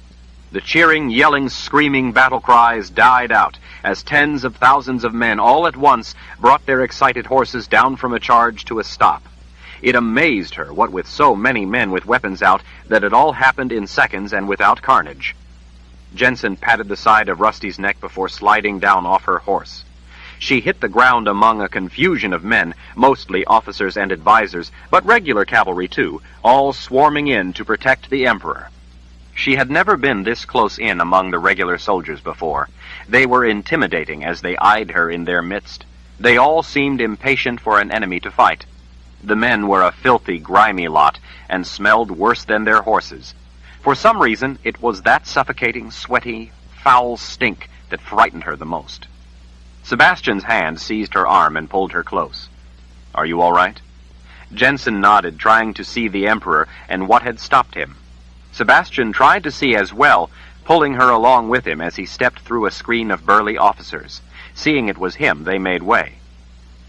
Speaker 4: The cheering, yelling, screaming battle cries died out as tens of thousands of men all at once brought their excited horses down from a charge to a stop. It amazed her, what with so many men with weapons out, that it all happened in seconds and without carnage. Jennsen patted the side of Rusty's neck before sliding down off her horse. She hit the ground among a confusion of men, mostly officers and advisors, but regular cavalry too, all swarming in to protect the Emperor. She had never been this close in among the regular soldiers before. They were intimidating as they eyed her in their midst. They all seemed impatient for an enemy to fight. The men were a filthy, grimy lot, and smelled worse than their horses. For some reason, it was that suffocating, sweaty, foul stink that frightened her the most. Sebastian's hand seized her arm and pulled her close. "Are you all right?" Jennsen nodded, trying to see the Emperor and what had stopped him. Sebastian tried to see as well, pulling her along with him as he stepped through a screen of burly officers. Seeing it was him, they made way.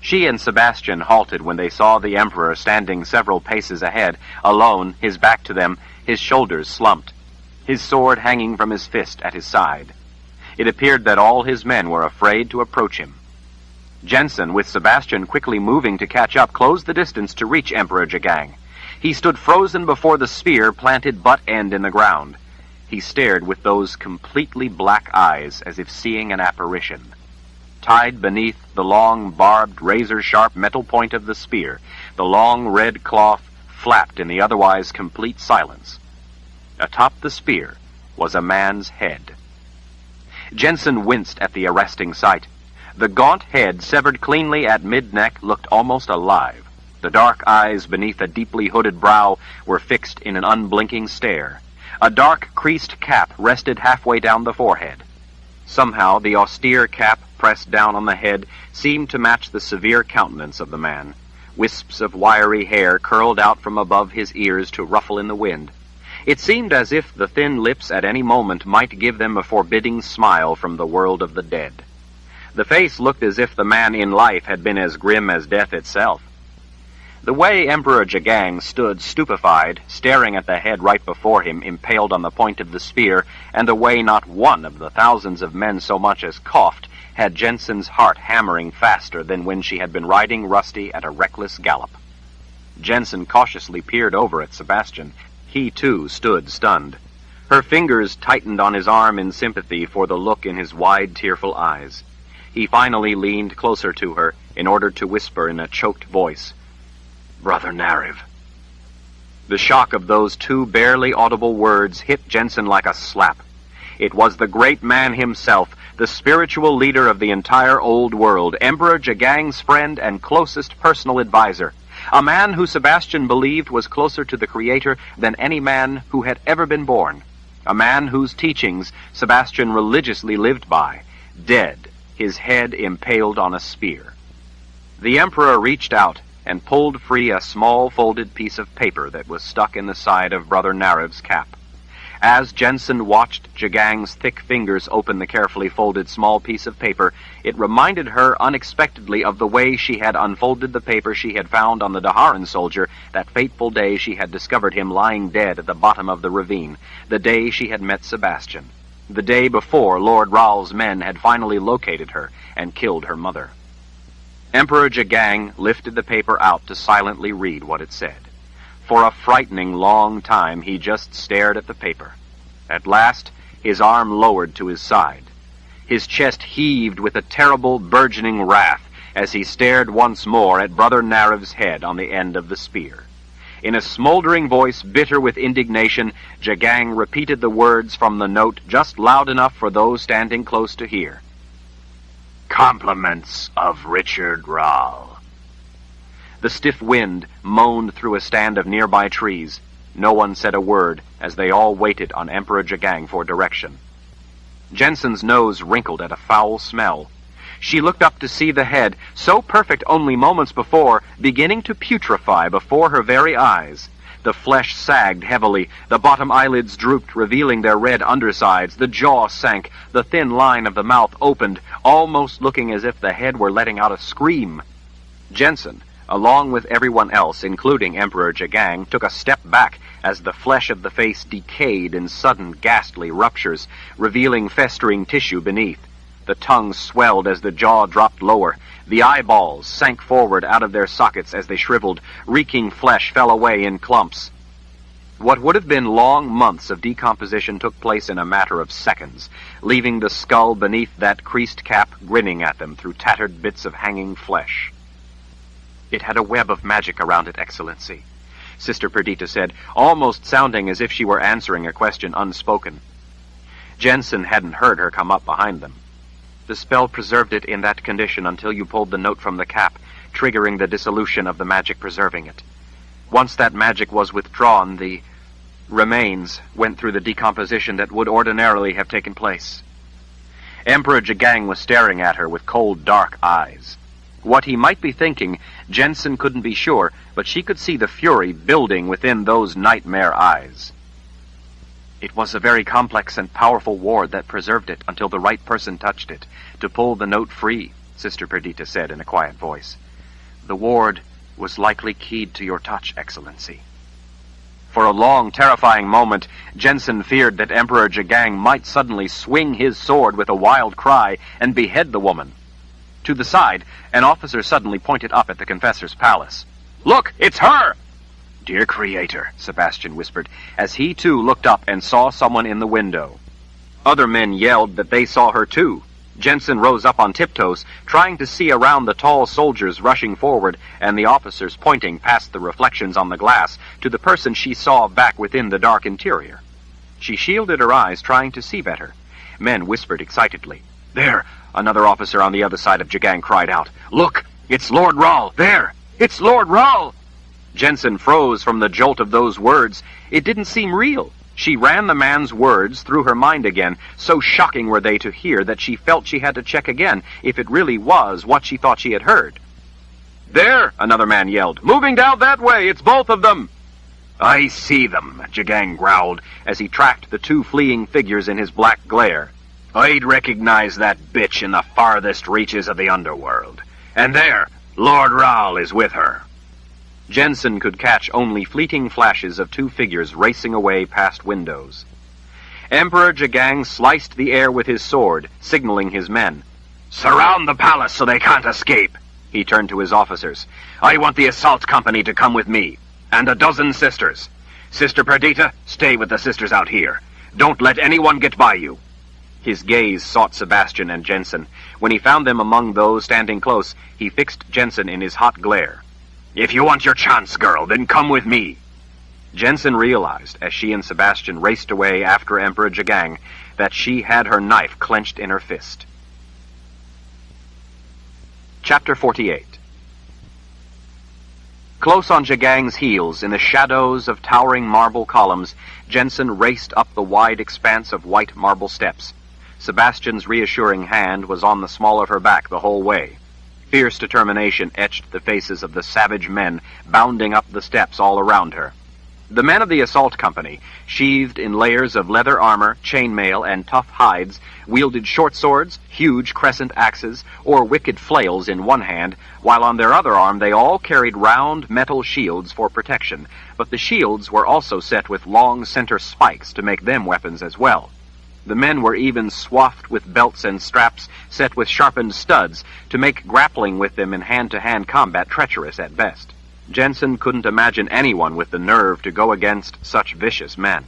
Speaker 4: She and Sebastian halted when they saw the Emperor standing several paces ahead, alone, his back to them, his shoulders slumped, his sword hanging from his fist at his side. It appeared that all his men were afraid to approach him. Jennsen, with Sebastian quickly moving to catch up, closed the distance to reach Emperor Jagang. He stood frozen before the spear planted butt end in the ground. He stared with those completely black eyes as if seeing an apparition. Tied beneath the long, barbed, razor-sharp metal point of the spear, the long red cloth flapped in the otherwise complete silence. Atop the spear was a man's head. Jennsen winced at the arresting sight. The gaunt head, severed cleanly at mid-neck, looked almost alive. The dark eyes beneath a deeply hooded brow were fixed in an unblinking stare. A dark, creased cap rested halfway down the forehead. Somehow, the austere cap pressed down on the head seemed to match the severe countenance of the man. Wisps of wiry hair curled out from above his ears to ruffle in the wind. It seemed as if the thin lips at any moment might give them a forbidding smile from the world of the dead. The face looked as if the man in life had been as grim as death itself. The way Emperor Jagang stood stupefied, staring at the head right before him, impaled on the point of the spear, and the way not one of the thousands of men so much as coughed, had Jennsen's heart hammering faster than when she had been riding Rusty at a reckless gallop. Jennsen cautiously peered over at Sebastian. He, too, stood stunned. Her fingers tightened on his arm in sympathy for the look in his wide, tearful eyes. He finally leaned closer to her in order to whisper in a choked voice, "Brother Nariv." The shock of those two barely audible words hit Jennsen like a slap. It was the great man himself, the spiritual leader of the entire old world, Emperor Jagang's friend and closest personal advisor, a man who Sebastian believed was closer to the Creator than any man who had ever been born, a man whose teachings Sebastian religiously lived by, dead, his head impaled on a spear. The Emperor reached out and pulled free a small folded piece of paper that was stuck in the side of Brother Nariv's cap. As Jennsen watched Jagang's thick fingers open the carefully folded small piece of paper, it reminded her unexpectedly of the way she had unfolded the paper she had found on the Daharan soldier that fateful day she had discovered him lying dead at the bottom of the ravine, the day she had met Sebastian, the day before Lord Ral's men had finally located her and killed her mother. Emperor Jagang lifted the paper out to silently read what it said. For a frightening long time he just stared at the paper. At last, his arm lowered to his side. His chest heaved with a terrible, burgeoning wrath as he stared once more at Brother Nariv's head on the end of the spear. In a smoldering voice bitter with indignation, Jagang repeated the words from the note just loud enough for those standing close to hear. "Compliments of Richard Ral." The stiff wind moaned through a stand of nearby trees. No one said a word as they all waited on Emperor Jagang for direction. Jennsen's nose wrinkled at a foul smell. She looked up to see the head, so perfect only moments before, beginning to putrefy before her very eyes. The flesh sagged heavily, the bottom eyelids drooped, revealing their red undersides, the jaw sank, the thin line of the mouth opened, almost looking as if the head were letting out a scream. Jennsen, along with everyone else, including Emperor Jagang, took a step back as the flesh of the face decayed in sudden, ghastly ruptures, revealing festering tissue beneath. The tongue swelled as the jaw dropped lower. The eyeballs sank forward out of their sockets as they shriveled. Reeking flesh fell away in clumps. What would have been long months of decomposition took place in a matter of seconds, leaving the skull beneath that creased cap grinning at them through tattered bits of hanging flesh. "It had a web of magic around it, Excellency," Sister Perdita said, almost sounding as if she were answering a question unspoken. Jennsen hadn't heard her come up behind them. "The spell preserved it in that condition until you pulled the note from the cap, triggering the dissolution of the magic preserving it. Once that magic was withdrawn, the remains went through the decomposition that would ordinarily have taken place." Emperor Jagang was staring at her with cold, dark eyes. What he might be thinking, Jennsen couldn't be sure, but she could see the fury building within those nightmare eyes. "It was a very complex and powerful ward that preserved it until the right person touched it, to pull the note free," Sister Perdita said in a quiet voice. "The ward was likely keyed to your touch, Excellency." For a long, terrifying moment, Jennsen feared that Emperor Jagang might suddenly swing his sword with a wild cry and behead the woman. To the side, an officer suddenly pointed up at the confessor's palace. "Look, it's her!" "Dear Creator," Sebastian whispered, as he too looked up and saw someone in the window. Other men yelled that they saw her too. Jennsen rose up on tiptoes, trying to see around the tall soldiers rushing forward and the officers pointing past the reflections on the glass to the person she saw back within the dark interior. She shielded her eyes, trying to see better. Men whispered excitedly. "There!" Another officer on the other side of Jagang cried out. "Look! It's Lord Ral! There! It's Lord Ral!" Jennsen froze from the jolt of those words. It didn't seem real. She ran the man's words through her mind again. So shocking were they to hear that she felt she had to check again if it really was what she thought she had heard. "There!" another man yelled. "Moving down that way! It's both of them!" I see them, Jagang growled as he tracked the two fleeing figures in his black glare. I'd recognize that bitch in the farthest reaches of the underworld. And there, Lord Rahl is with her. Jennsen could catch only fleeting flashes of two figures racing away past windows. Emperor Jagang sliced the air with his sword, signaling his men. Surround the palace so they can't escape. He turned to his officers. I want the assault company to come with me, and a dozen sisters. Sister Perdita, stay with the sisters out here. Don't let anyone get by you. His gaze sought Sebastian and Jennsen. When he found them among those standing close, he fixed Jennsen in his hot glare. If you want your chance, girl, then come with me. Jennsen realized, as she and Sebastian raced away after Emperor Jagang, that she had her knife clenched in her fist. Chapter 48. Close on Jagang's heels, in the shadows of towering marble columns, Jennsen raced up the wide expanse of white marble steps. Sebastian's reassuring hand was on the small of her back the whole way. Fierce determination etched the faces of the savage men bounding up the steps all around her. The men of the assault company, sheathed in layers of leather armor, chainmail, and tough hides, wielded short swords, huge crescent axes, or wicked flails in one hand, while on their other arm they all carried round metal shields for protection, but the shields were also set with long center spikes to make them weapons as well. The men were even swathed with belts and straps set with sharpened studs to make grappling with them in hand-to-hand combat treacherous at best. Jennsen couldn't imagine anyone with the nerve to go against such vicious men.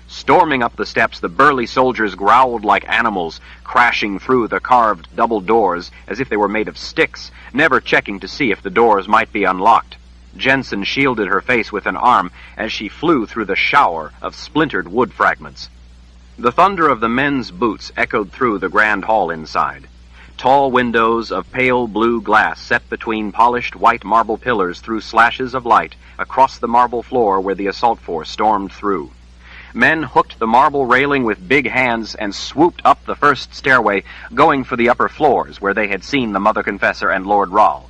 Speaker 4: Storming up the steps, the burly soldiers growled like animals, crashing through the carved double doors as if they were made of sticks, never checking to see if the doors might be unlocked. Jennsen shielded her face with an arm as she flew through the shower of splintered wood fragments. The thunder of the men's boots echoed through the grand hall inside. Tall windows of pale blue glass set between polished white marble pillars threw slashes of light across the marble floor where the assault force stormed through. Men hooked the marble railing with big hands and swooped up the first stairway, going for the upper floors where they had seen the Mother Confessor and Lord Rahl.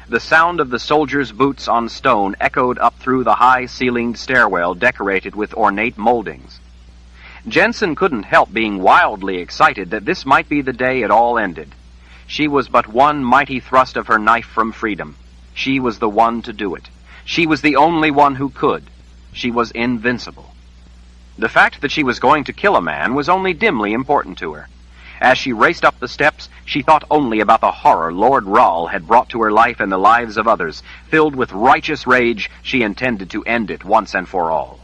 Speaker 4: The sound of the soldiers' boots on stone echoed up through the high-ceilinged stairwell decorated with ornate moldings. Jennsen couldn't help being wildly excited that this might be the day it all ended. She was but one mighty thrust of her knife from freedom. She was the one to do it. She was the only one who could. She was invincible. The fact that she was going to kill a man was only dimly important to her. As she raced up the steps, she thought only about the horror Lord Rahl had brought to her life and the lives of others. Filled with righteous rage, she intended to end it once and for all.